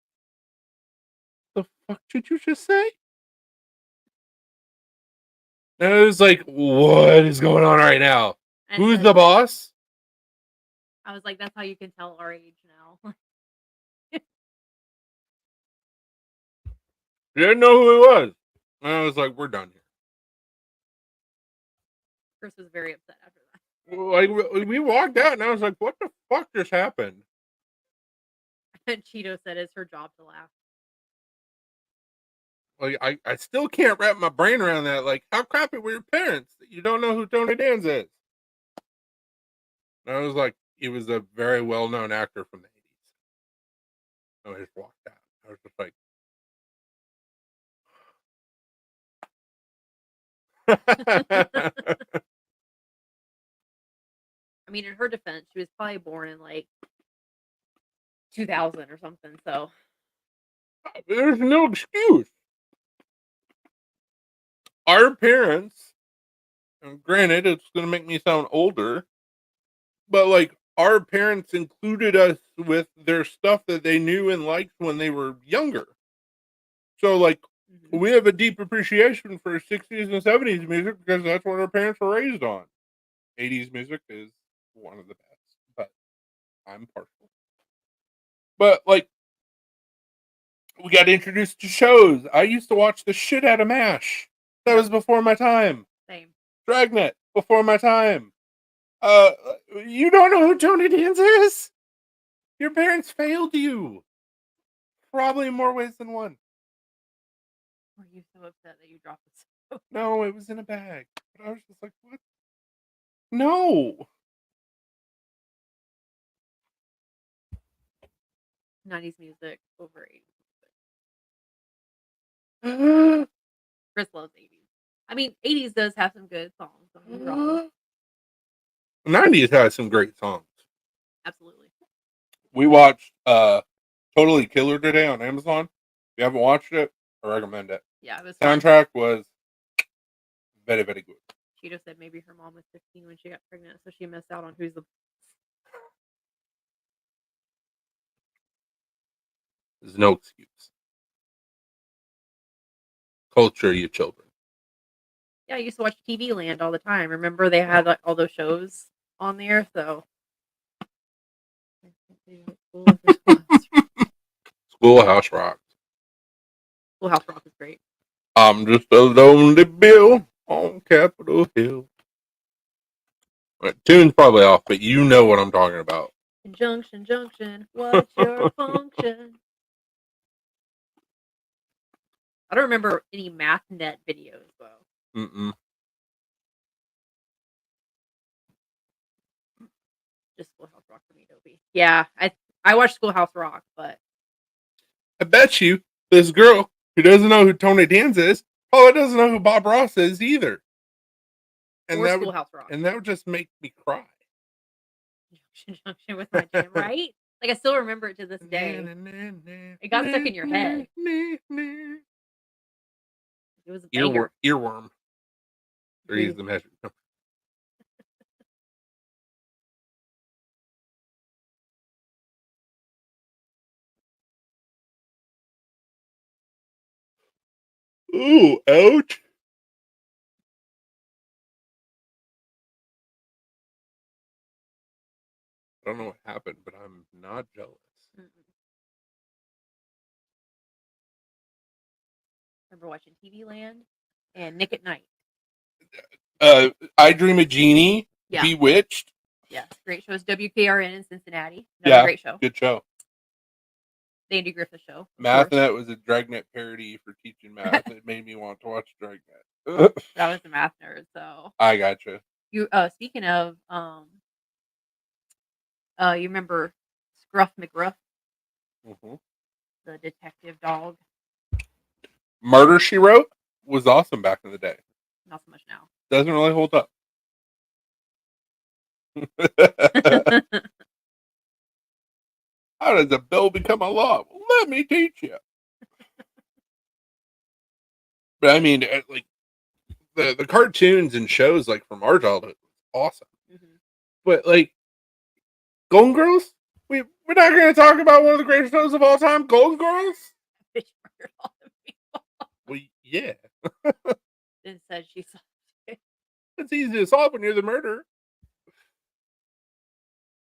The fuck did you just say? And I was like, "What is going on right now? And Who's the boss?" I was like, that's how you can tell our age now. Didn't know who it was. And I was like, "We're done here." Chris was very upset after that. Like we walked out, and I was like, "What the fuck just happened?" And Cheeto said it's her job to laugh. Like I still can't wrap my brain around that. Like, how crappy were your parents that you don't know who Tony Danza is? And I was like, he was a very well known actor from the 80s. And I just walked out. I was just like, I mean, in her defense, she was probably born in like 2000 or something. So there's no excuse. Our parents, and granted, it's going to make me sound older, but like our parents included us with their stuff that they knew and liked when they were younger. So, like, we have a deep appreciation for 60s and 70s music because that's what our parents were raised on. 80s music is one of the best, but I'm partial. But, like, we got introduced to shows. I used to watch the shit out of MASH. That was before my time. same. Dragnet, before my time. You don't know who Tony Danza is? Your parents failed you. Probably in more ways than one. Were you so upset that you dropped the soap? No, it was in a bag. But I was just like, what? No. 90s music over 80s '90s music. Chris loves 80s. I mean, 80s does have some good songs. Don't get me wrong. has some great songs. Absolutely. We watched Totally Killer today on Amazon. If you haven't watched it, I recommend it. Yeah, it was fun. Soundtrack was very, very good. Cheeto said maybe her mom was 15 when she got pregnant, so she missed out on Who's the. There's no excuse. Culture your children. Yeah, I used to watch TV Land all the time. Remember they had like all those shows on there, so. Schoolhouse Rock. Schoolhouse Rock is great. I'm just a lonely bill on Capitol Hill. Right, tune's probably off, but you know what I'm talking about. Junction, junction, what's your function? I don't remember any MathNet videos though. Mm-mm. Just Schoolhouse Rock for me, Dopey. Yeah, I watched Schoolhouse Rock, but I bet you this girl who doesn't know who Tony Danza is probably doesn't know who Bob Ross is either. And or that Schoolhouse Rock. And that would just make me cry. Junction, junction with my jam, right? Like I still remember it to this day. It got stuck in your head. It was a banger. Earworm. Three's the measure. Ooh, ouch. I don't know what happened, but I'm not jealous. Remember watching TV Land and Nick at Night. I Dream of Jeannie. Yeah. Bewitched. Yeah, great shows. WKRN in Cincinnati. Yeah, great show. Good show. The Andy Griffith Show. MathNet was a Dragnet parody for teaching math. It made me want to watch Dragnet. That was a math nerd, so I gotcha. you speaking of you remember Gruff McGruff, Mhm. the detective dog. Murder, She Wrote was awesome back in the day. Not so much now. Doesn't really hold up. How does a bill become a law? Well, let me teach you. But I mean, like the cartoons and shows like from our childhood was awesome. Mhm. But like Golden Girls, we're not going to talk about one of the greatest shows of all time, Golden Girls. Bitch murdered all the people. Well, yeah, Then said she saw it. it's easy to solve when you're the murderer.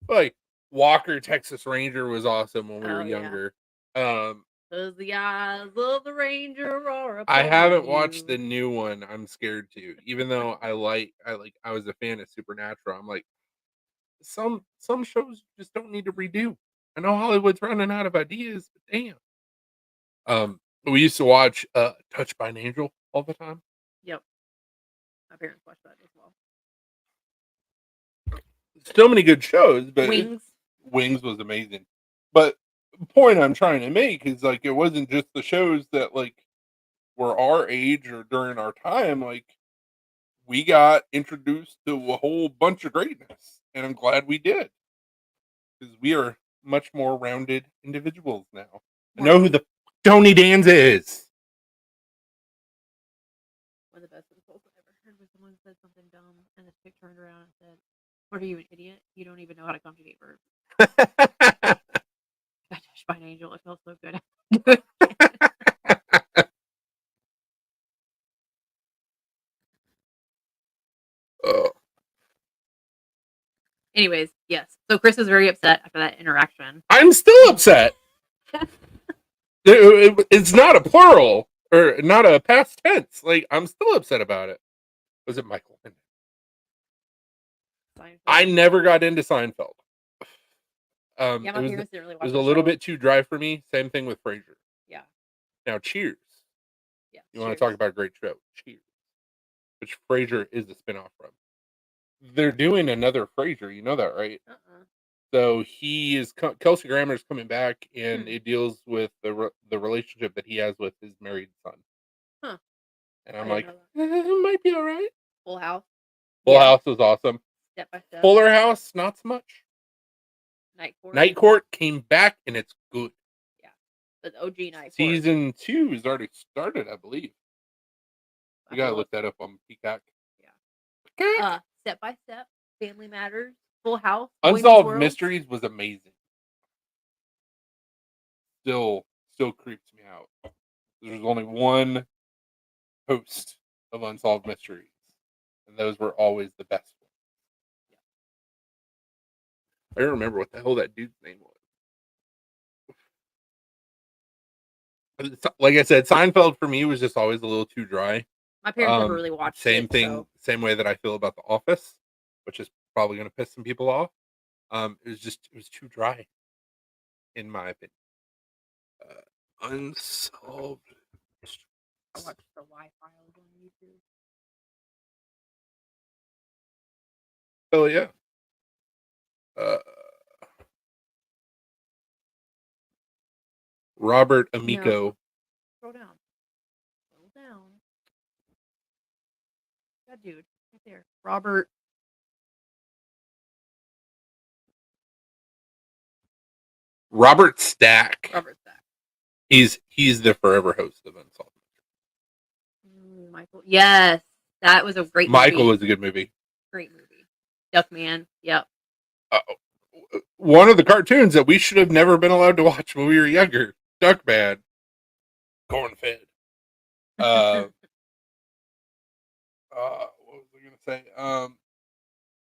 Like Walker, Texas Ranger was awesome when we were Oh, yeah. younger. 'Cause the eyes of the ranger are I upon haven't watched you. the new one. I'm scared to, even though I was a fan of Supernatural. I'm like, some shows just don't need to redo. I know Hollywood's running out of ideas, but damn. We used to watch Touched by an Angel all the time. Yep. My parents watched that as well. So many good shows, but Wings. Wings was amazing. But the point I'm trying to make is like it wasn't just the shows that like were our age or during our time. Like we got introduced to a whole bunch of greatness, and I'm glad we did because we are much more rounded individuals now. I know who the Tony Danza is. One of the best insults I ever heard was someone said something dumb, and the chick turned around and said, "What are you, an idiot? You don't even know how to conjugate verbs." Got touched by an angel. It felt so good. Oh. Anyways, yes. So Chris was very upset after that interaction. I'm still upset. It's not a plural or not a past tense. Like I'm still upset about it. Was it Michael? Seinfeld. I never got into Seinfeld. Yeah, It my was parents didn't really it watch was the a little show. bit too dry for me. Same thing with Frasier. Yeah. Now, Cheers. Yeah. You want to talk about a great show? Cheers, which Frasier is a spinoff from. They're doing another Frasier. You know that, right? So he is Kelsey Grammer is coming back, and it deals with the relationship that he has with his married son. Huh. And I'm I like, didn't know that. it might be all right. Full House. Full Yeah. House was awesome. Step by Step. Fuller House, not so much. Night Court. Night Court came back, and it's good. Yeah. But OG Night Court. Season 2 has already started, I believe. You gotta look that up on Peacock. Yeah. Step by Step. Family Matters. Full House. Unsolved Mysteries was amazing. Still creeps me out. There's only one host of Unsolved Mysteries, and those were always the best ones. I don't remember what the hell that dude's name was. Like I said, Seinfeld for me was just always a little too dry. My parents never really watched same it. thing, same way that I feel about The Office, which is probably going to piss some people off. It was too dry, in my opinion. Unsolved. I watched the Y-Files on YouTube. Oh yeah. Robert Amico. No. Scroll down. That dude right there. Robert Stack. He's the forever host of Unsolved. Michael. Yes, that was a great Michael movie. was a good movie. Great movie. Duckman. Yep. One of the cartoons that we should have never been allowed to watch when we were younger. Duckman. Corn fed. What was I going to say?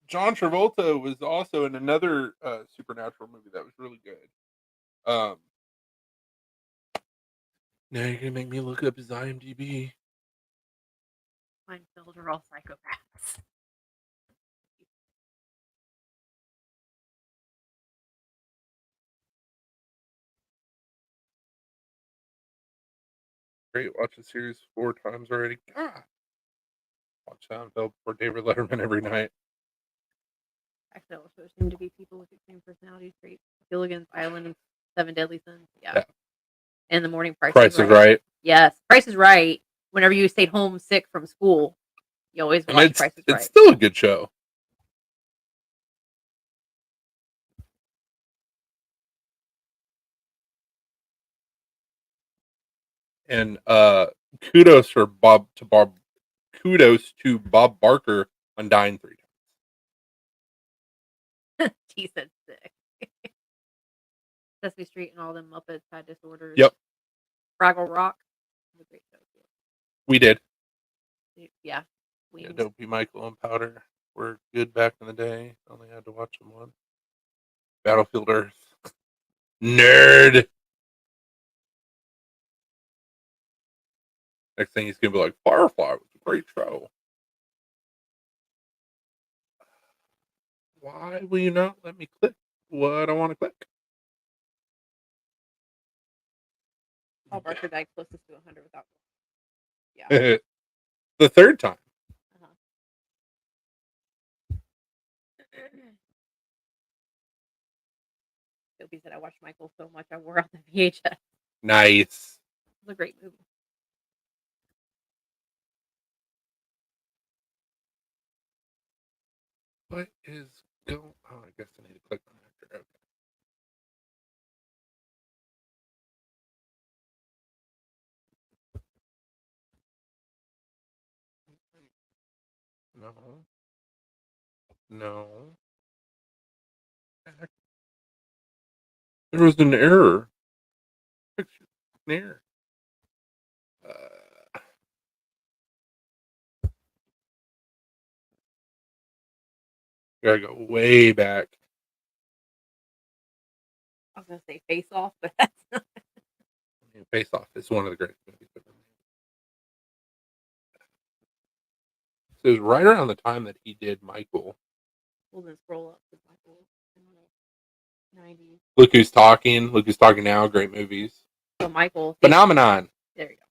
John Travolta was also in another Supernatural movie that was really good. Now you're gonna make me look up his IMDb. Seinfeld are all psychopaths. Great, watch the series 4 times already. God. Watch Seinfeld for David Letterman every night. Actually, also seem to be people with extreme personality traits. Gilligan's Island and Seven Deadly Sins. Yeah. Yeah. And The Morning Price Price is Right. Yes, Price is Right. Whenever you stayed home sick from school, you always And watch it's Price is Right. still a good show. And kudos to Bob Barker on dying 3 times. He said sick. Sesame Street and all them Muppets had disorders. Yep. Fraggle Rock. Was a great show too. We did. Yeah. Yeah, Dopey Michael and Powder were good back in the day. Only had to watch them once. Battlefield Earth. Nerd. Next thing he's gonna be like, Firefly was a great show. Why will you not let me click what I want to click? Paul Barker died closest to 100 without. Yeah. The third time. Dopey said I watched Michael so much I wore out the VHS. Nice. It was a great movie. What is going on? I guess I need to click on actor. Okay. No. No. There was an error. Picture. An error. Gotta go way back. I was gonna say Face Off, but that's not. Face Off is one of the greatest movies ever made. So it was right around the time that he did Michael. We'll then scroll up to Michael in the 90s. Look Who's Talking. Look Who's Talking Now. Great movies. So Michael. Phenomenon. There you go.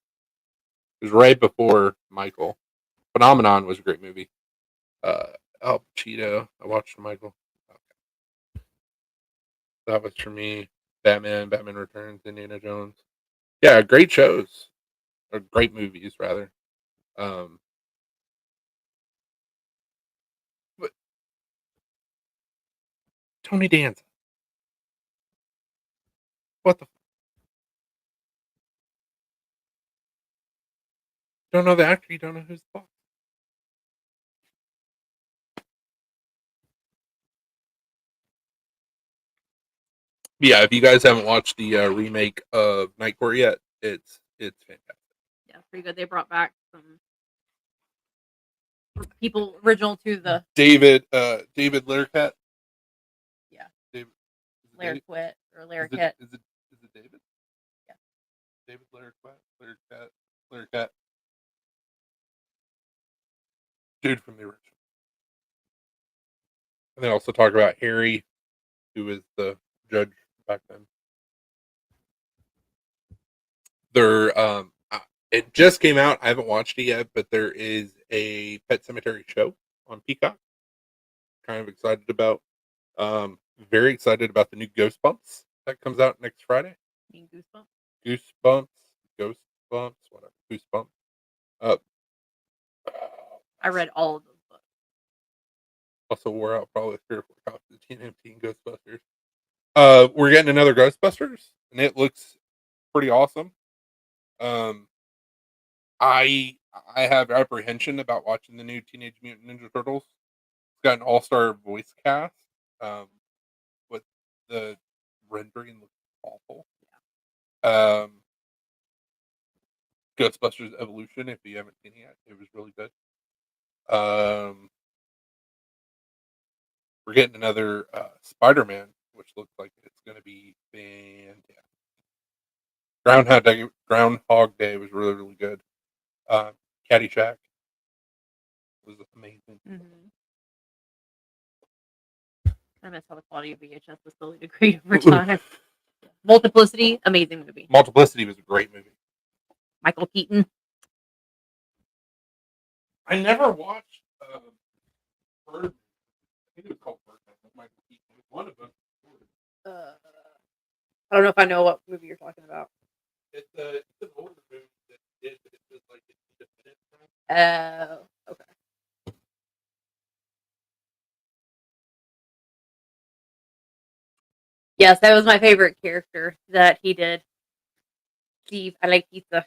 It was right before Michael. Phenomenon was a great movie. Al Pacino. I watched Michael. Okay. That was for me. Batman Returns, Indiana Jones. Yeah, great shows. Or great movies, rather. But Tony Danza. What the? Don't know the actor. You don't know who's the boss. Yeah, if you guys haven't watched the remake of Night Court yet, it's fantastic. Yeah, pretty good. They brought back some people original to the David Larroquette. Yeah. David Larroquette or Larroquette. Is it David? Yeah. David Larroquette. Dude from the original. And they also talk about Harry, who was the judge back then. It just came out. I haven't watched it yet, but there is a Pet Cemetery show on Peacock. Kind of excited about. Very excited about the new Ghostbumps that comes out next Friday. You mean Goosebumps? Ghostbumps, whatever. Goosebumps. I read all of those books. Also wore out probably 3 or 4 copies of TNT and Ghostbusters. We're getting another Ghostbusters, and it looks pretty awesome. I have apprehension about watching the new Teenage Mutant Ninja Turtles. It's got an all-star voice cast, but the rendering looks awful. Yeah. Ghostbusters Evolution, if you haven't seen it yet, it was really good. We're getting another Spider-Man, which looks like it's going to be fantastic. Groundhog Day was really, really good. Caddyshack was amazing. Mm-hmm. I miss how the quality of VHS was slowly degraded over time. Multiplicity, amazing movie. Multiplicity was a great movie. Michael Keaton. I never watched Birdman. I think it was called Birdman. one of them. I don't know if I know what movie you're talking about. It's an older movie that he did, but it's just like an independent film. Oh, okay. Yes, that was my favorite character that he did. Steve, I like pizza.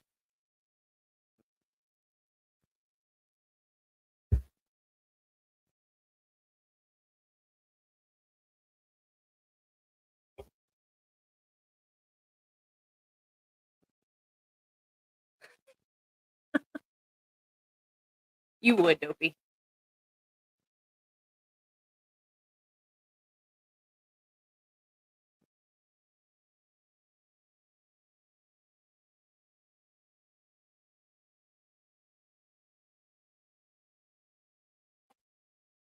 You would, Dopey.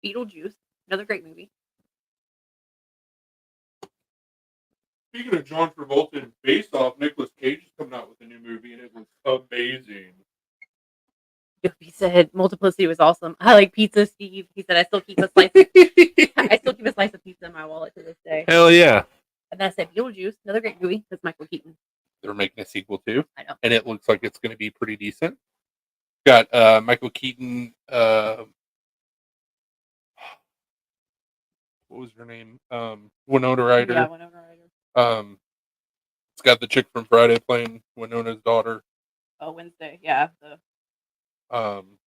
Beetlejuice, another great movie. Speaking of John Travolta and Face Off, Nicolas Cage is coming out with a new movie, and it was amazing. Dopey said Multiplicity was awesome. I like pizza, Steve. He said I still keep a slice. I still keep a slice of pizza in my wallet to this day. Hell yeah! And then I said Beetlejuice, another great movie. That's Michael Keaton. They're making a sequel too. I know. And it looks like it's going to be pretty decent. Got Michael Keaton. What was her name? Winona Ryder. Yeah, Winona Ryder. It's got the chick from Friday playing Winona's daughter. Oh, Wednesday. Yeah. And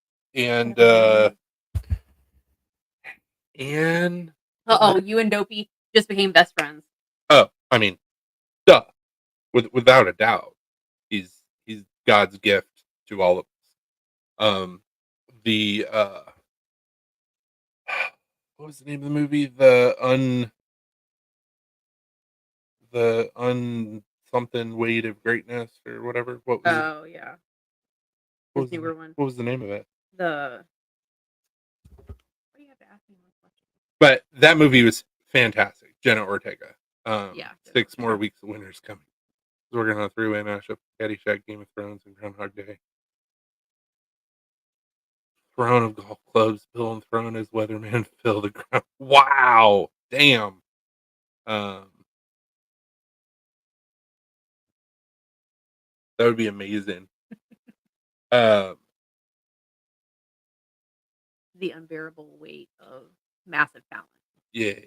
you and Dopey just became best friends. Oh, I mean, duh. Without a doubt, he's God's gift to all of us. What was the name of the movie? The something weight of greatness or whatever. What was it? Oh yeah. What This was, newer one. What was the name of it? What do you have to ask me more questions? But that movie was fantastic. Jenna Ortega. Yeah. 6 more weeks of winter's coming. We're gonna three-way mashup Caddyshack, Game of Thrones, and Groundhog Day. Throne of golf clubs, Bill and Throne as weatherman fill the ground. Wow, damn. That would be amazing. The unbearable weight of massive talent. Yeah.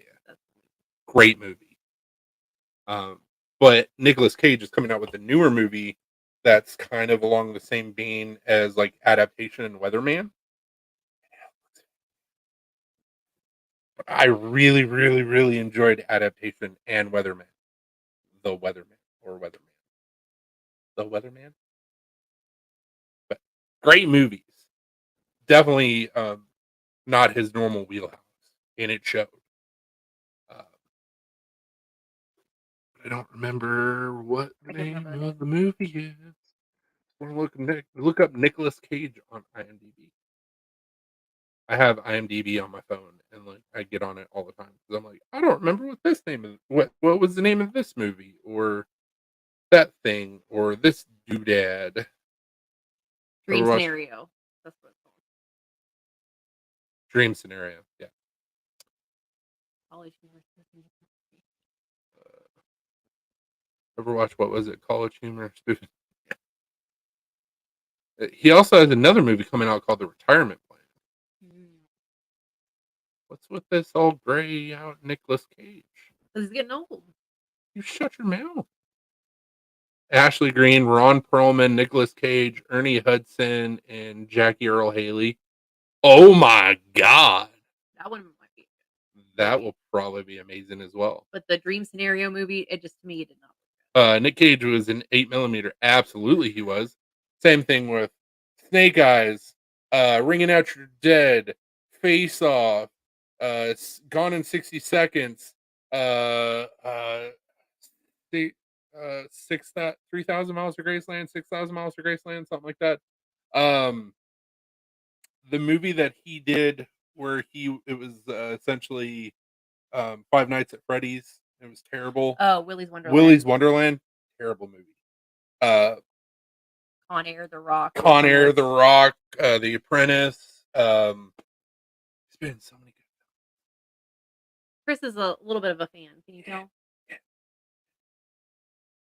Great movie. But Nicolas Cage is coming out with a newer movie that's kind of along the same vein as like Adaptation and Weatherman. I really, really, really enjoyed Adaptation and Weatherman. The Weatherman or Weatherman. The Weatherman. But great movies. Definitely not his normal wheelhouse, and it showed. I don't remember what the name of the movie is. I want to look up Nicolas Cage on IMDb. I have IMDb on my phone, and like I get on it all the time because I'm like, I don't remember what this name is. What was the name of this movie or that thing or this doodad? Dream Scenario. That's what it's called. Dream Scenario. Yeah. College Ever watch what was it? College Humor. He also has another movie coming out called The Retirement Plan. What's with this all gray out Nicolas Cage? He's getting old. You shut your mouth. Ashley Greene, Ron Perlman, Nicolas Cage, Ernie Hudson, and Jackie Earle Haley. Oh my god. That one might be good. That will probably be amazing as well. But the Dream Scenario movie, it just to me did not. Nick Cage was in 8mm. Absolutely he was. Same thing with Snake Eyes, Ringing Out Your Dead, Face Off, Gone in 60 Seconds, 3,000 Miles to Graceland, 6,000 Miles to Graceland, something like that. The movie that he did where it was essentially Five Nights at Freddy's. It was terrible. Oh, Willy's Wonderland. Willy's Wonderland, terrible movie. Con Air, The Rock. The Apprentice. It's been so many good. Chris is a little bit of a fan. Can you tell?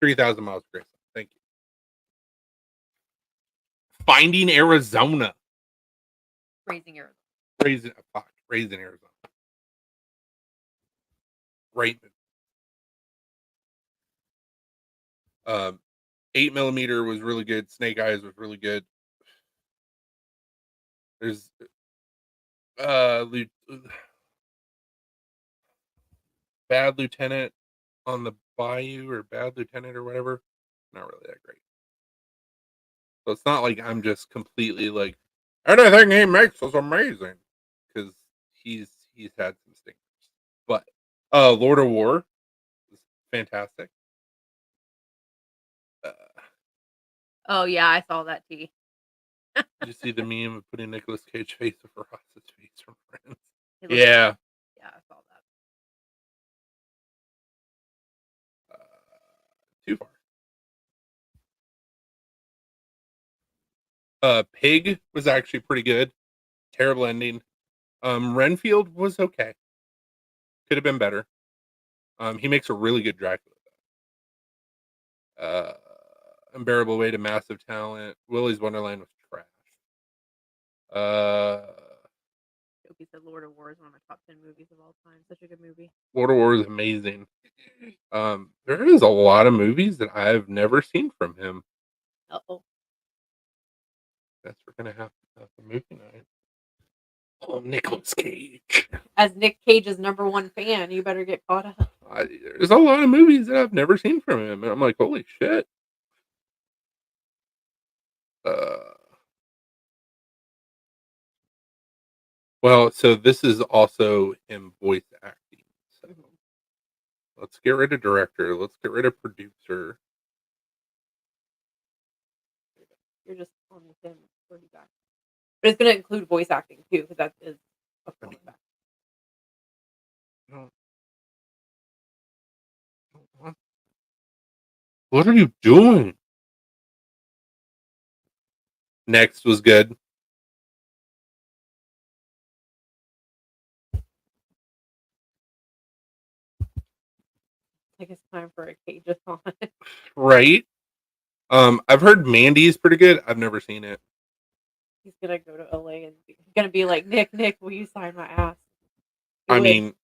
3,000 miles of grace. Thank you. Finding Arizona. Raising Arizona. Raising Arizona. Great movie. 8mm was really good. Snake Eyes was really good. There's Bad Lieutenant on the Bayou or Bad Lieutenant or whatever. Not really that great. So it's not like I'm just completely like anything he makes is amazing because he's had some stinkers. But Lord of War is fantastic. Oh yeah, I saw that too. Did you see the meme of putting Nicolas Cage face over Ross's face from Friends? Yeah, I saw that. Too far. Pig was actually pretty good. Terrible ending. Renfield was okay. Could have been better. He makes a really good Dracula. Unbearable Weight of Massive Talent. Willy's Wonderland was trash. He said Lord of War is one of my top 10 movies of all time. Such a good movie. Lord of War is amazing. There is a lot of movies that I've never seen from him. Uh-oh. Guess we're gonna have to have a movie night. Oh, Nicolas Cage. As Nick Cage's #1 fan, you better get caught up. There's a lot of movies that I've never seen from him, and I'm like, holy shit. Well, so this is also him voice acting. So let's get rid of director. Let's get rid of producer. You're just on with him. But it's going to include voice acting too, because that is a fun fact. What are you doing? Next was good. I think it's time for a Cage-a-thon. Right. I've heard Mandy is pretty good. I've never seen it. He's gonna go to LA and he's gonna be like, Nick, will you sign my ass? I mean,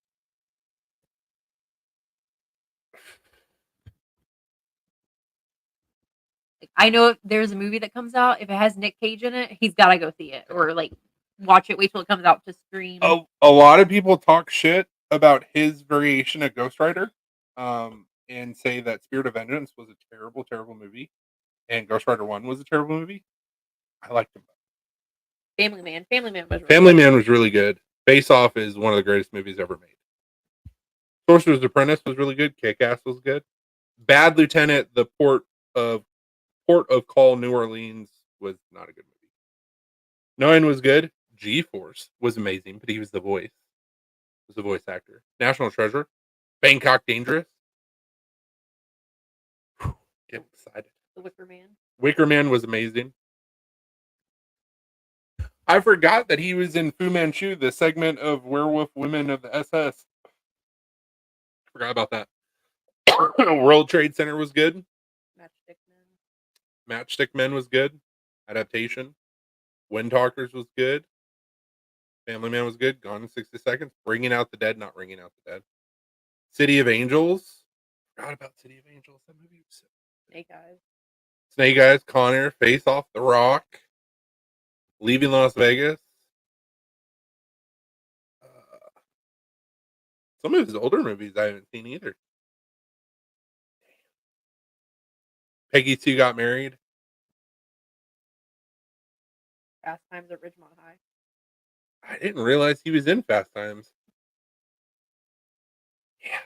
I know if there's a movie that comes out, if it has Nick Cage in it, he's gotta go see it or like watch it. Wait till it comes out to stream. a lot of people talk shit about his variation of Ghost Rider, and say that Spirit of Vengeance was a terrible, terrible movie, and Ghost Rider 1 was a terrible movie. I liked him. Family Man was really good. Face Off is one of the greatest movies ever made. Sorcerer's Apprentice was really good. Kick Ass was good. Bad Lieutenant, the Port of Call, New Orleans was not a good movie. Knowing was good. G-Force was amazing, but he was the voice. He was the voice actor. National Treasure. Bangkok Dangerous. Get excited. The Wicker Man. Wicker Man was amazing. I forgot that he was in Fu Manchu, the segment of Werewolf Women of the SS. Forgot about that. World Trade Center was good. Matchstick Men was good. Adaptation. Wind Talkers was good. Family Man was good. Gone in 60 Seconds. Bringing Out the Dead, not Ringing Out the Dead. City of Angels. Forgot about City of Angels. That movie was so Snake Eyes. Snake Eyes, Con Air, Face Off, The Rock. Leaving Las Vegas. Some of his older movies I haven't seen either. Peggy 2 Got Married. Fast Times at Ridgemont High. I didn't realize he was in Fast Times. Yeah.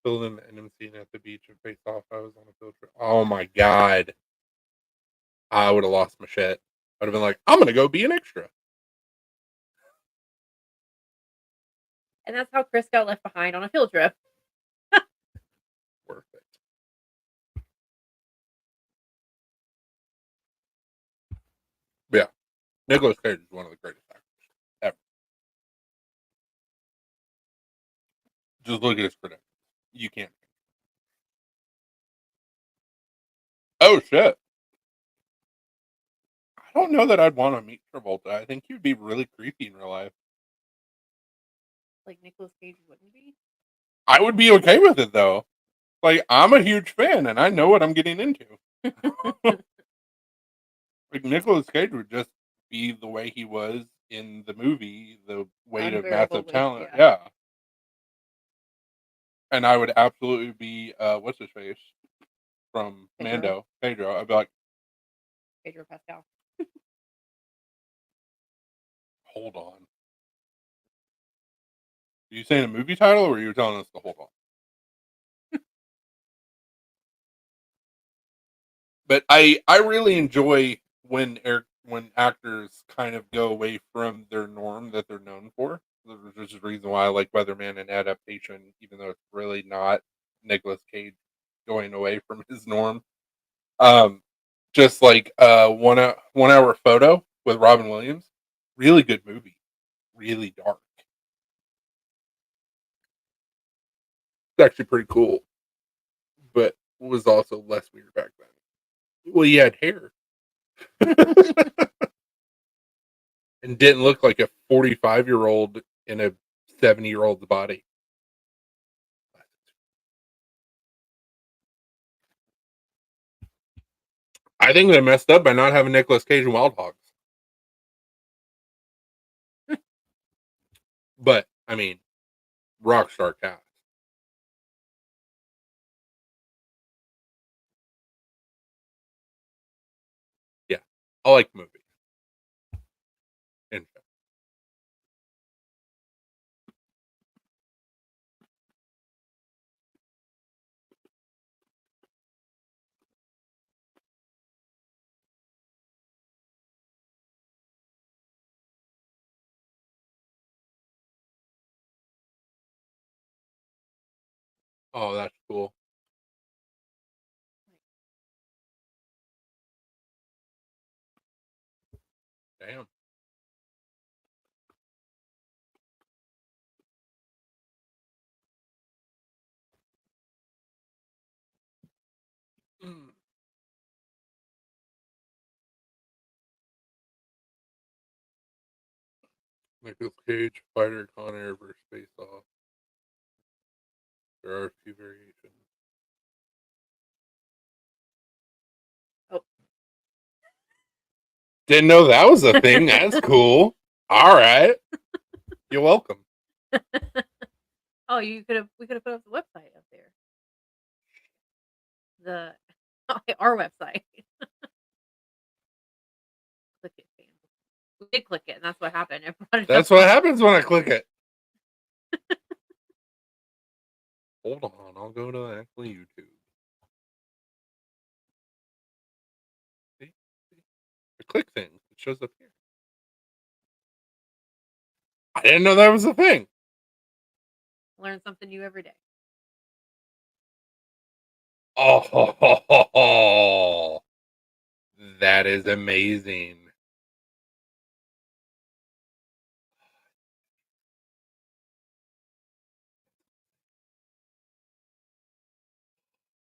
Filming and him scene at the beach and Face Off. I was on a field trip. Oh my god. I would have lost my shit. I'd have been like, I'm gonna go be an extra. And that's how Chris got left behind on a field trip. Worth it. Yeah. Nicolas Cage is one of the greatest actors ever. Just look at his credentials. You can't. Oh shit! I don't know that I'd want to meet Travolta. I think he'd be really creepy in real life. Like Nicolas Cage wouldn't be. I would be okay with it though. Like I'm a huge fan, and I know what I'm getting into. Like Nicolas Cage would just be the way he was in the movie, the weight of Unbearable massive weight, talent. yeah. Yeah. And I would absolutely be what's his face from Pedro. Mando, Pedro. I'd be like, Pedro Pascal. hold on. Are you saying a movie title, or are you telling us to hold on? But I really enjoy when actors kind of go away from their norm that they're known for. There's a reason why I like Weatherman and Adaptation, even though it's really not Nicolas Cage going away from his norm. Just like 1 hour photo with Robin Williams, really good movie, really dark. It's actually pretty cool, but was also less weird back then. Well, he had hair and didn't look like a 45-year-old in a 70-year-old's body. I think they messed up by not having Nicolas Cage in Wild Hogs. But I mean, rock star cast. Yeah, I like movies. And oh, that's cool. Damn. Mm. Nicolas Cage, Fighter, Con Air versus Face Off. There are a few variations. Oh. Didn't know that was a thing. That's cool. All right. You're welcome. Oh, we could have put up the website up there. Our website. Click it, fam. We did click it, and that's what happened. It brought it That's up. what happens when I click it. Hold on, I'll go to actually YouTube. See? I click things. It shows up here. I didn't know that was a thing. Learn something new every day. Oh, that is amazing.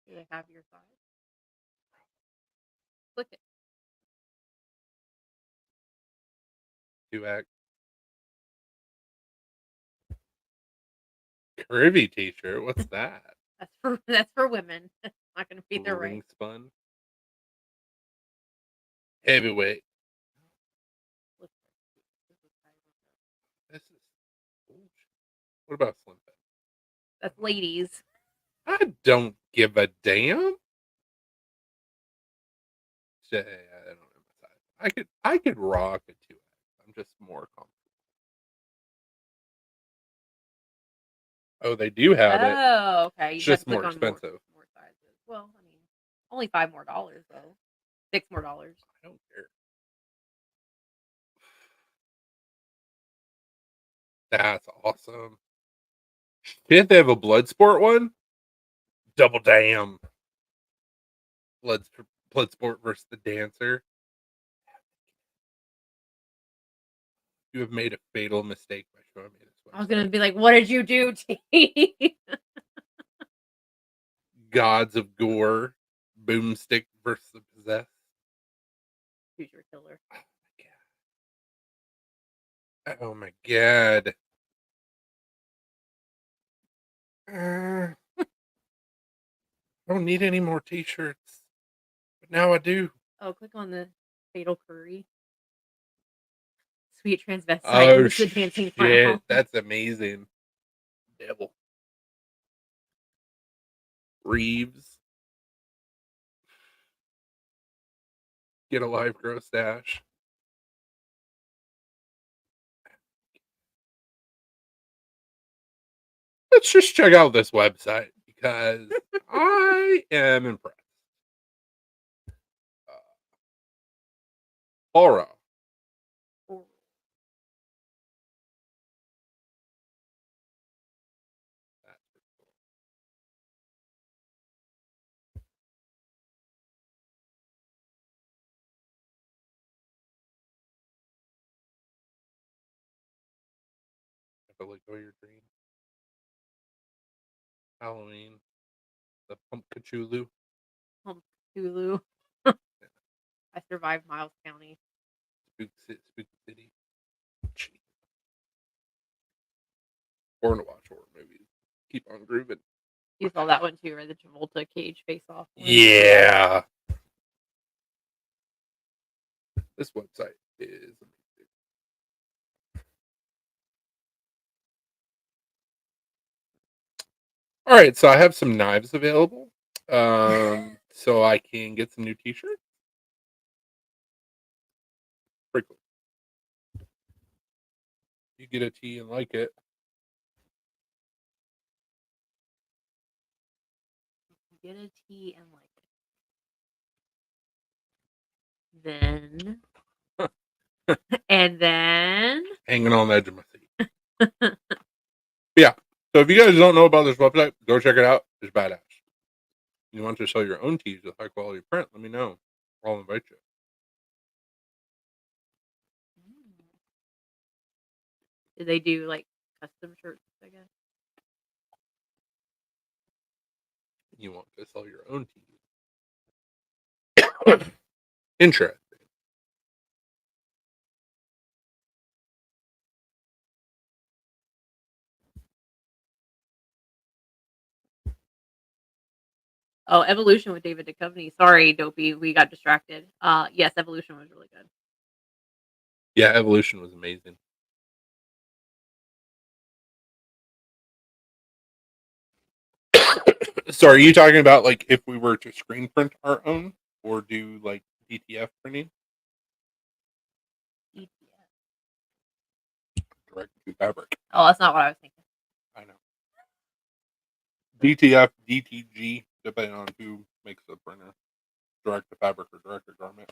Do they have your size? Click it. 2X. Curvy t-shirt. What's that? That's for women. It's not going to be their right. Ring spun. Heavyweight. This is bullshit. What about Slim Fit? That's ladies. I don't give a damn. I don't know my size. I could rock a 2X. I'm just more comfortable. Oh, they do have it. Oh, okay. It's You got to just click more on expensive. more sizes. Well, I mean, only $5 more though. $6 more. I don't care. That's awesome. Didn't they have a Bloodsport one? Double damn. Bloodsport versus the Dancer. You have made a fatal mistake by showing me this I was gonna be like, what did you do, T? Gods of Gore, Boomstick versus the Possessed. Who's your killer? Oh my god. I don't need any more t-shirts. But now I do. Oh, click on the Fatal Curry. Sweet transvestite Oh and the dancing shit, clown. that's amazing. Devil. Reeves. Get a live grow stash. Let's just check out this website because I am impressed. Horror. That's pretty cool. Have to let go of your dream. Halloween. The Pumpkachulu. Hulu. I survived Miles County. Spook City. Jeez. Born to watch horror movies. Keep on grooving. You saw that one too, right? The Travolta cage face off. Yeah. This website is amazing. All right, so I have some knives available. So I can get some new t-shirts. Pretty cool. You get a tee and like it. Get a tea and like it. Then and then Hanging on the edge of my seat. Yeah. So if you guys don't know about this website, go check it out. It's badass. You want to sell your own tees with high quality print, let me know. I'll invite you. do they do like custom shirts, I guess? You want to sell your own tees. Interesting. Oh, Evolution with David Duchovny. Sorry, Dopey, we got distracted. Yes, Evolution was really good. Yeah, Evolution was amazing. So are you talking about like if we were to screen print our own or do like DTF printing? ETF. Direct to fabric. Oh, that's not what I was thinking. I know. DTF, DTG, depending on who makes the printer. Direct to fabric or direct to garment.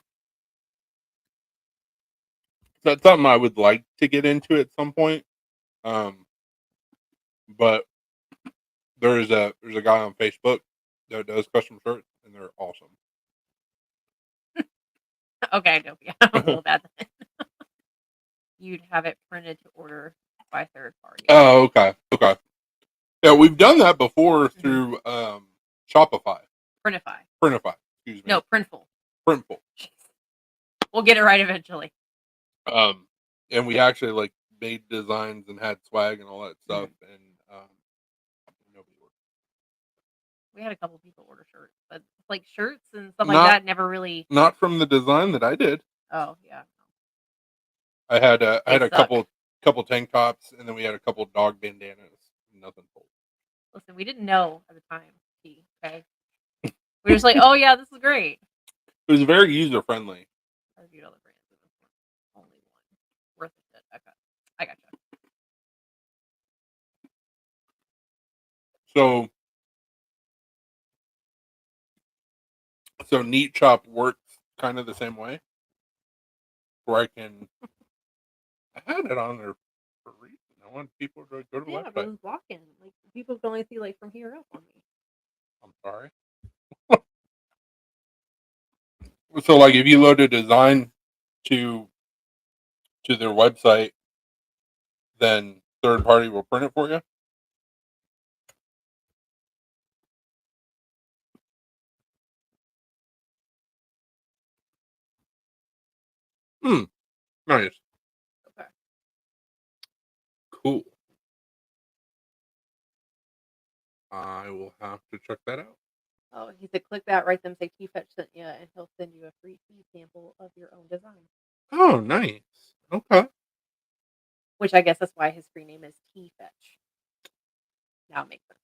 That's something I would like to get into at some point. But there's a guy on Facebook that does custom shirts and they're awesome. Okay, Dopey, I don't feel bad then. You'd have it printed to order by third party. Oh, okay. Okay. Yeah, we've done that before through Shopify. Printify. Printify, excuse me. No, Printful. Printful. We'll get it right eventually. And we actually like made designs and had swag and all that stuff, and nobody ordered. We had a couple people order shirts, but like shirts and stuff like that never really. Not from the design that I did. Oh yeah. I had a suck. couple tank tops, and then we had a couple dog bandanas. Nothing full. Listen, we didn't know at the time. Okay, we were just like, oh yeah, this is great. It was very user friendly. I reviewed all the brands. Only one worth it. I got you. So Neat Shop works kind of the same way, where I can. I had it on there for a reason. I want people to go to the Yeah, website. but it was blocking. Like people can only see like from here up on me. I'm sorry. So, like, if you load a design to their website, then third party will print it for you. Nice. Okay. Cool. I will have to check that out. Oh, he said, click that, write them, say T-Fetch sent you, and he'll send you a free seed sample of your own design. Oh, nice. Okay. Which I guess that's why his free name is T-Fetch. Now it makes sense.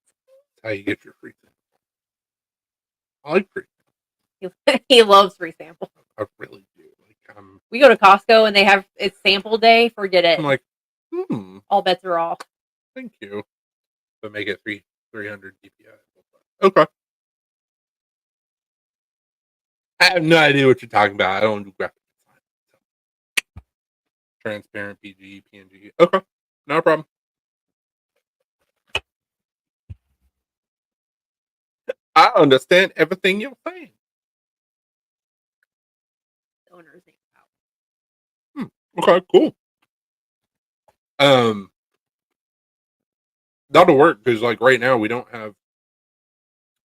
That's how you get your free thing. I like free. He loves free samples. I really do. Like, We go to Costco and they have it's sample day. Forget it. I'm like, all bets are off. Thank you. But make it 300 DPI. Okay. I have no idea what you're talking about. I don't do graphic design. So. Transparent PG, PNG. Okay. No problem. I understand everything you're saying. The owner's name out. Okay, cool. That'll work because like right now we don't have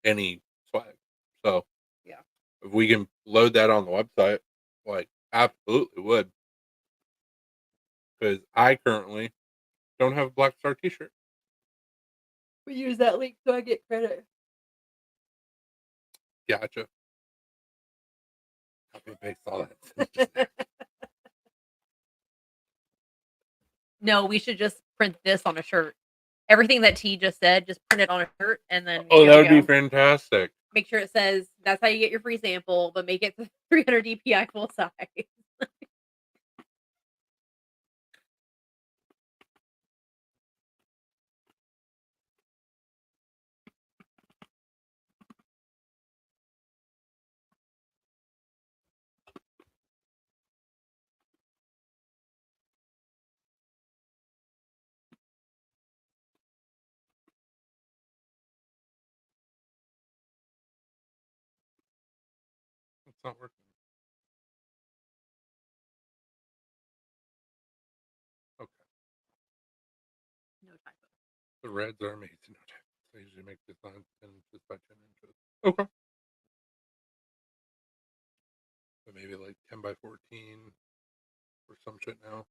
any swag. So yeah, if we can load that on the website, like absolutely would. Because I currently don't have a Black Star t-shirt. We use that link so I get credit. Gotcha. Copy and paste all that. No, we should just print this on a shirt. Everything that T just said, just print it on a shirt and then. Oh, that would be fantastic. Make sure it says that's how you get your free sample, but make it 300 DPI full size. It's not working. Okay. No typo. The reds are made to no typos. I usually make designs 10 inches by 10 inches. Okay. So maybe like 10 by 14 or some shit now.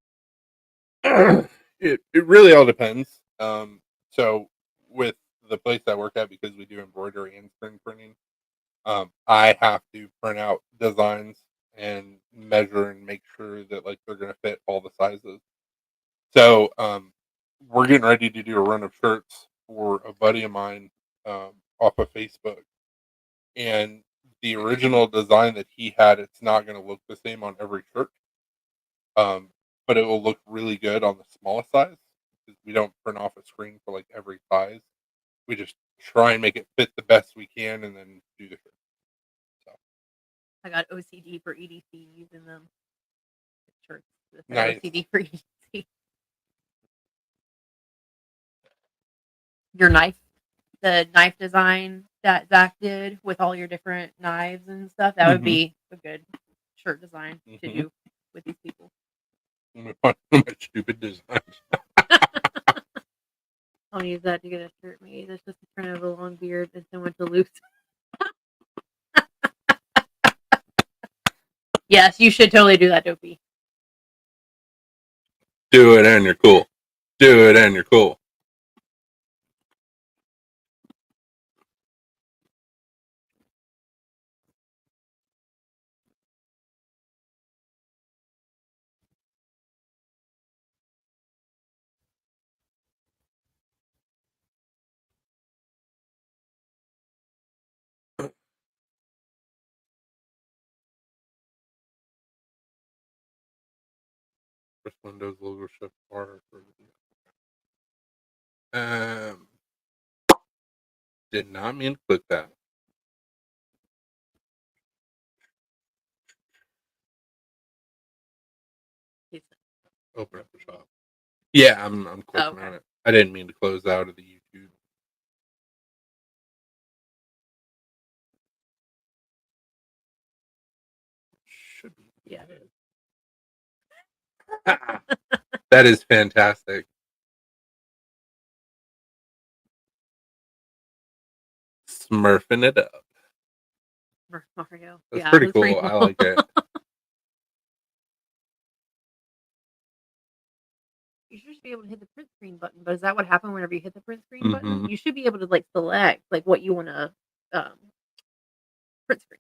it really all depends. So with the place I work at, because we do embroidery and screen printing, I have to print out designs and measure and make sure that like they're gonna fit all the sizes. So we're getting ready to do a run of shirts for a buddy of mine off of Facebook, and the original design that he had, it's not going to look the same on every shirt, but it will look really good on the smallest size because we don't print off a screen for like every size. We just try and make it fit the best we can, and then do the shirt. So I got OCD for EDCs and them shirts. nice. OCD for EDC. Your knife, the knife design that Zach did with all your different knives and stuff, that would be a good shirt design to do with these people. My stupid designs. I'll use that to get a shirt made. That's just a print of a long beard and someone to loose. Yes, you should totally do that, Dopey. Do it and you're cool. Do it and you're cool. Press Windows logo shift bar for did not mean to click that. Open up the shop. Yeah, I'm clicking on it. I didn't mean to close out of the YouTube. Should be. Yeah. That is fantastic. Smurfing it up. Mario. That's Yeah, pretty that's pretty cool. I cool. like it. You should just be able to hit the print screen button, but is that what happened whenever you hit the print screen button? Mhm. You should be able to like select like what you want to print screen.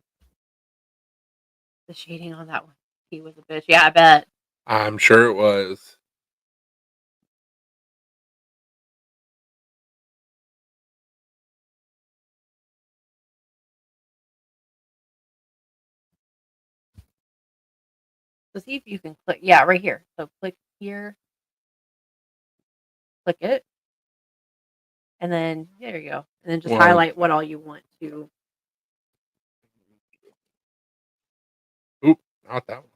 The shading on that one, he was a bitch. Yeah, I bet. I'm sure it was. So see if you can click. Yeah, right here. So click here, click it, and then there you go. And then just One. highlight what all you want to. Oop, not that one.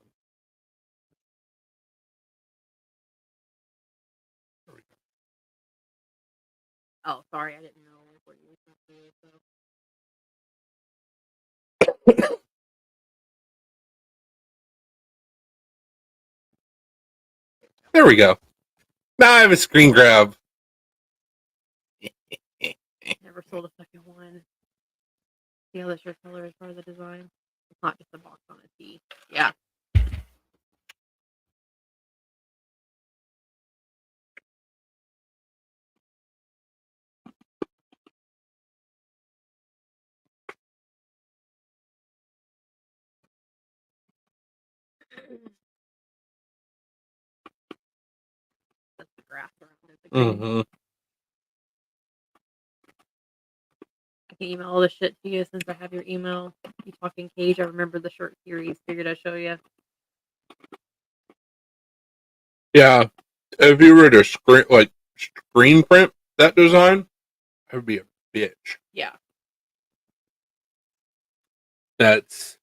There we Oh, sorry, I didn't know what you were supposed to do. So. There we go. Now I have a screen grab. Never sold a second one. See how that's your color as part of the design? It's not just a box on a tee. Yeah. That's the grass around it. The green. Mm-hmm. I can email all this shit to you since I have your email. You talking cage. I remember the shirt series. Figured I'd show you. Yeah. If you were to screen print that design, that would be a bitch. Yeah. That's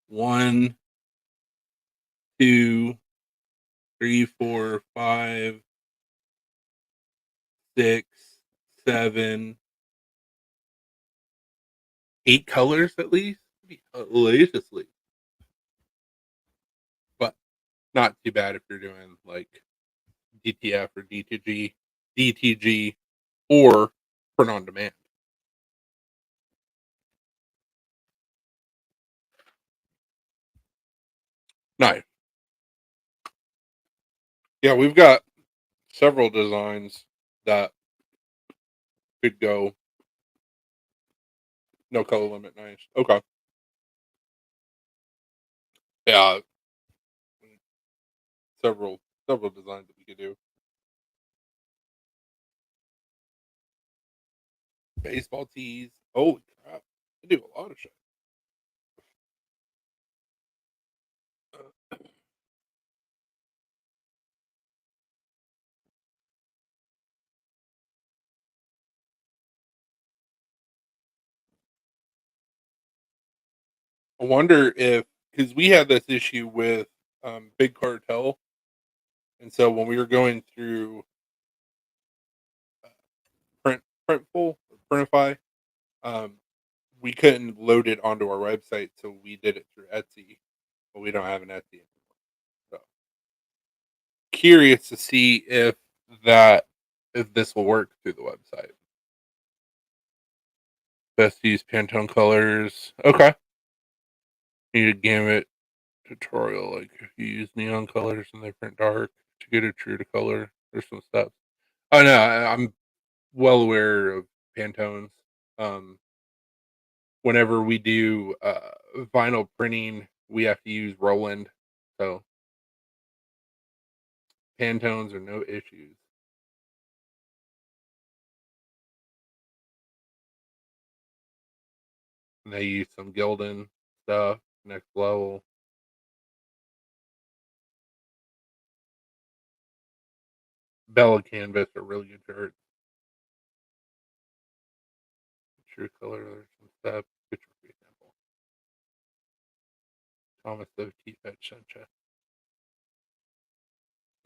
1, 2, 3, 4, 5, 6, 7, 8 colors at least. Hilariously. But not too bad if you're doing like DTF or DTG, or print on demand. Nice. Yeah, we've got several designs that could go no color limit. Nice. Okay. Yeah, several designs that we could do. Baseball tees. Holy crap! I do a lot of shit. I wonder if, because we had this issue with Big Cartel, and so when we were going through uh, Printful or Printify, um, we couldn't load it onto our website, so we did it through Etsy, but we don't have an Etsy anymore. So curious to see that if this will work through the website. Best use Pantone colors. Okay. Need a gamut tutorial. Like if you use neon colors and they print dark to get it true to color. There's some steps. Oh no, I'm well aware of Pantones. Um, Whenever we do vinyl printing, we have to use Roland. So Pantones are no issues. And they use some Gildan stuff, next level. Bella Canvas are really good shirts. True color, there's some stuff. Picture for example. Thomas O.T. Fetch Sunshine.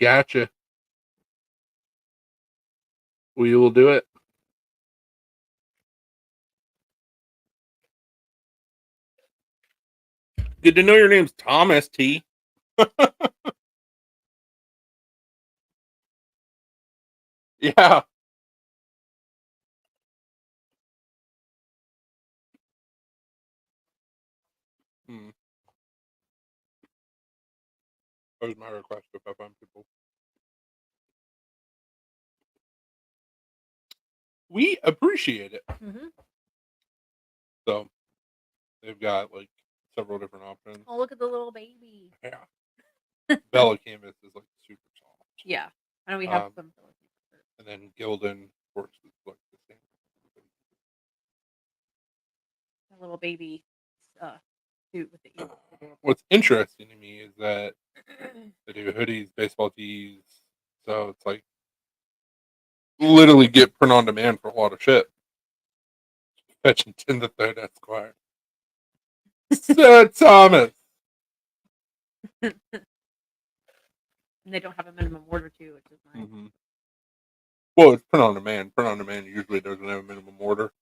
Gotcha. We will do it. Good to know your name's Thomas T. Yeah. Mm. That was my request if I find people. We appreciate it. Mhm. So they've got like several different options. Oh, look at the little baby. Yeah. Bella Canvas is like super soft. Yeah. I know we have Um, some. and then Gildan, of course, is like the same. A little baby suit with the ears. What's interesting to me is that they do hoodies, baseball tees. So it's like literally get print on demand for a lot of shit. Fetching 10 the third Esquire. Sir Thomas. And they don't have a minimum order too, which is nice. Mm-hmm. Well, it's print on demand. Print on demand usually doesn't have a minimum order.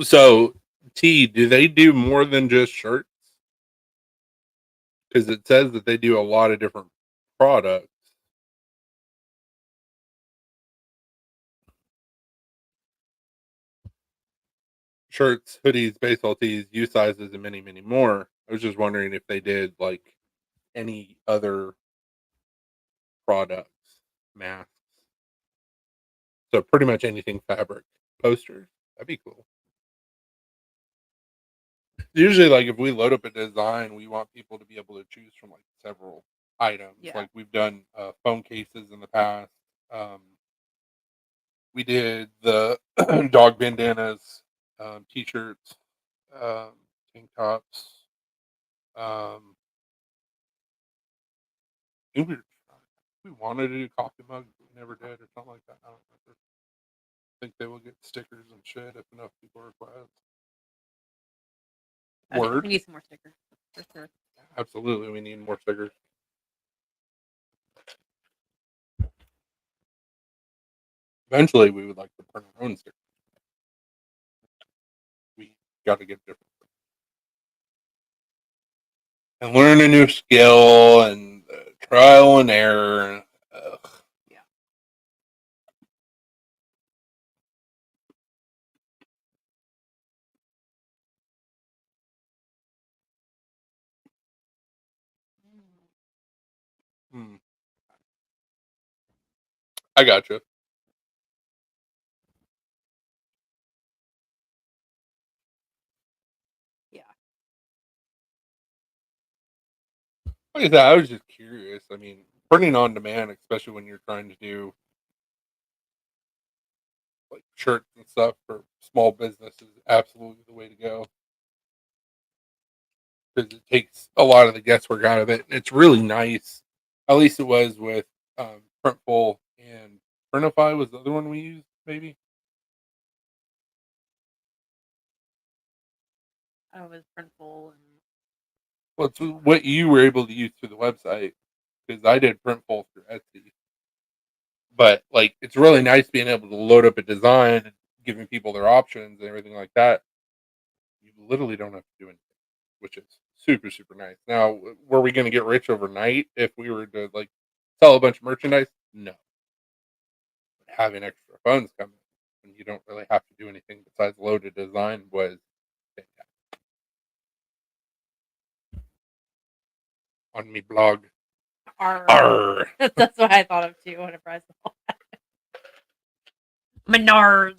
So, T, do they do more than just shirts? Because it says that they do a lot of different products. Shirts, hoodies, baseball tees, U sizes, and many, many more. I was just wondering if they did like any other products, masks. So pretty much anything fabric. Posters. That'd be cool. Usually, like if we load up a design, we want people to be able to choose from like several items. Yeah. Like we've done phone cases in the past. We did the dog bandanas, t-shirts, tank tops. I think we wanted to do coffee mugs, but we never did, or something like that. I don't remember. I think they will get stickers and shit if enough people request. Okay, Word. we need some more stickers for sure. Absolutely, we need more stickers. Eventually, we would like to print our own stickers. We got to get different and learn a new skill and trial and error. Ugh. Yeah. Hmm. I gotcha. Yeah. Like I said, I was just curious. I mean, printing on demand, especially when you're trying to do like shirts and stuff for small business, is absolutely the way to go because it takes a lot of the guesswork out of it. And it's really nice. At least it was with Printful and Printify was the other one we used, maybe. I was Printful and Well, it's what you were able to use through the website because I did Printful through Etsy. But like, it's really nice being able to load up a design and giving people their options and everything like that. You literally don't have to do anything, which is super super nice. Now, were we going to get rich overnight if we were to like sell a bunch of merchandise? No. But having extra funds coming when you don't really have to do anything besides load a design was fantastic. On me blog. R. That's what I thought of too whenever I saw that. Menards.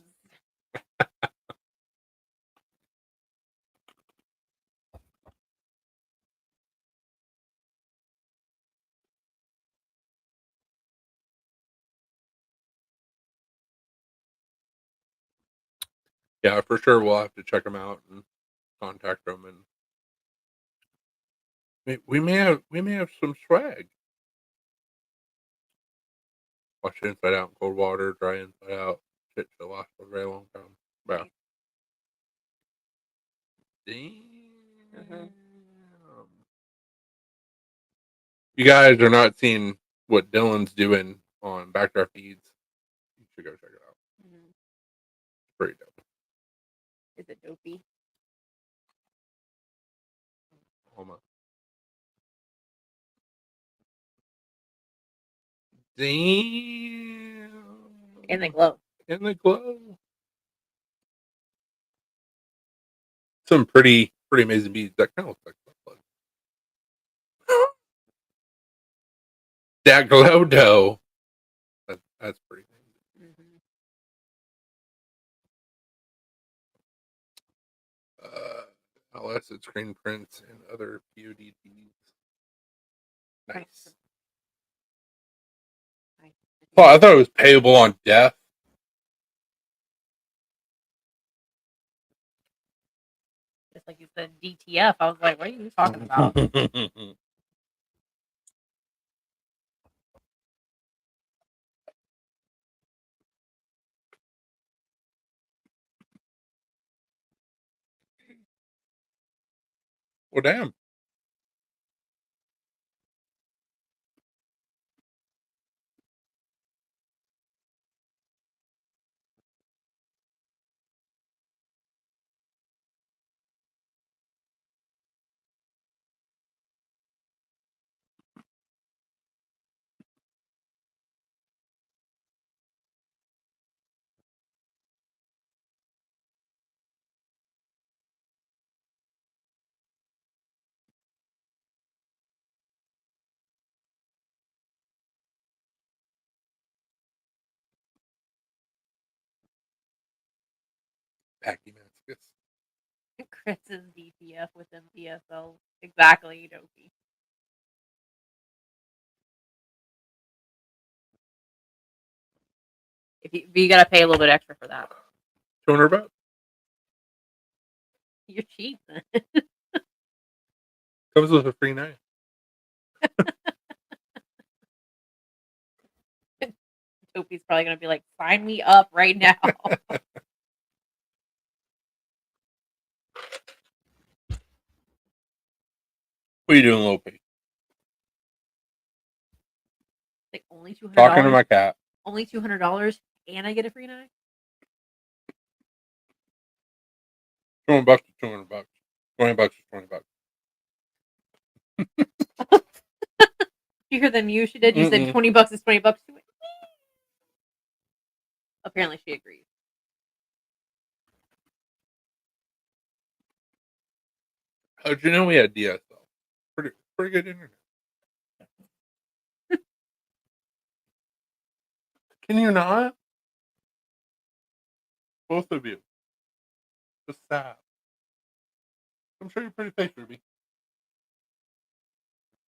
Yeah, for sure. We'll have to check them out and contact them, and we may have some swag. Wash it inside out in cold water, dry inside out. Shit should last for a very long time. Yeah. Damn. You guys are not seeing what Dylan's doing on Backdraft Feeds. You should go check it out. Mhm. It's pretty dope. Is it dopey? Almost. Damn. And they glow. In the glow. Some pretty amazing beads. That kind of looks like my plug. That glow dough. That's pretty amazing. LS screen prints and other POD beads. Nice. Oh, I thought it was payable on death. Just like you said, DTF. I was like, what are you talking about? Well, damn. Packy Mascus. Chris's DTF with MPSL. Exactly, dopey. But you gotta pay a little bit extra for that. $200. You're cheap. Comes with a free knife. Dopey's probably gonna be like, sign me up right now. What are you doing, Little P? Like only $200. Talking to my cat. Only $200, and I get a free knife. $200 is $200. $20 is $20. You hear the mew she did? You said $20 is $20. She went, apparently she agrees. How'd you know we had DSL? Pretty good internet. Can you not? Both of you. Just stop. I'm sure you're pretty face, Ruby.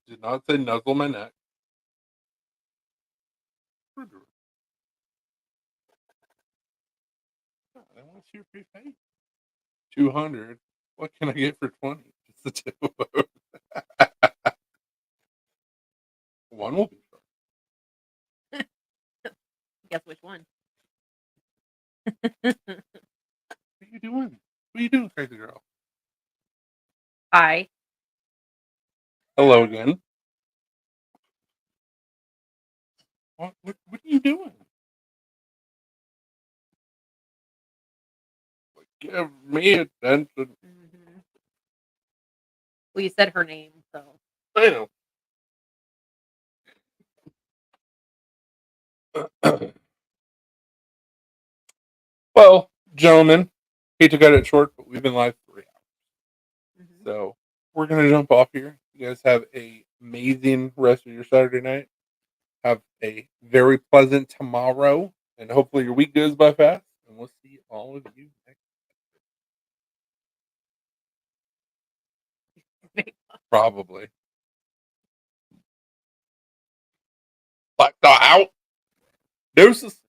Did not say nuzzle my neck. I want to see your pretty face. 200. What can I get for 20? Just the two of those. One will be short. Guess which one? What are you doing? What are you doing, crazy girl? Hi. Hello again. What are you doing? Give me attention. Mm-hmm. Well, you said her name, so. I know. Well, gentlemen, hate to cut it short, but we've been live 3 hours. Mm-hmm. So we're going to jump off here. You guys have an amazing rest of your Saturday night. Have a very pleasant tomorrow. And hopefully your week goes by fast. And we'll see all of you next. Probably. Black Dot out. Deuces.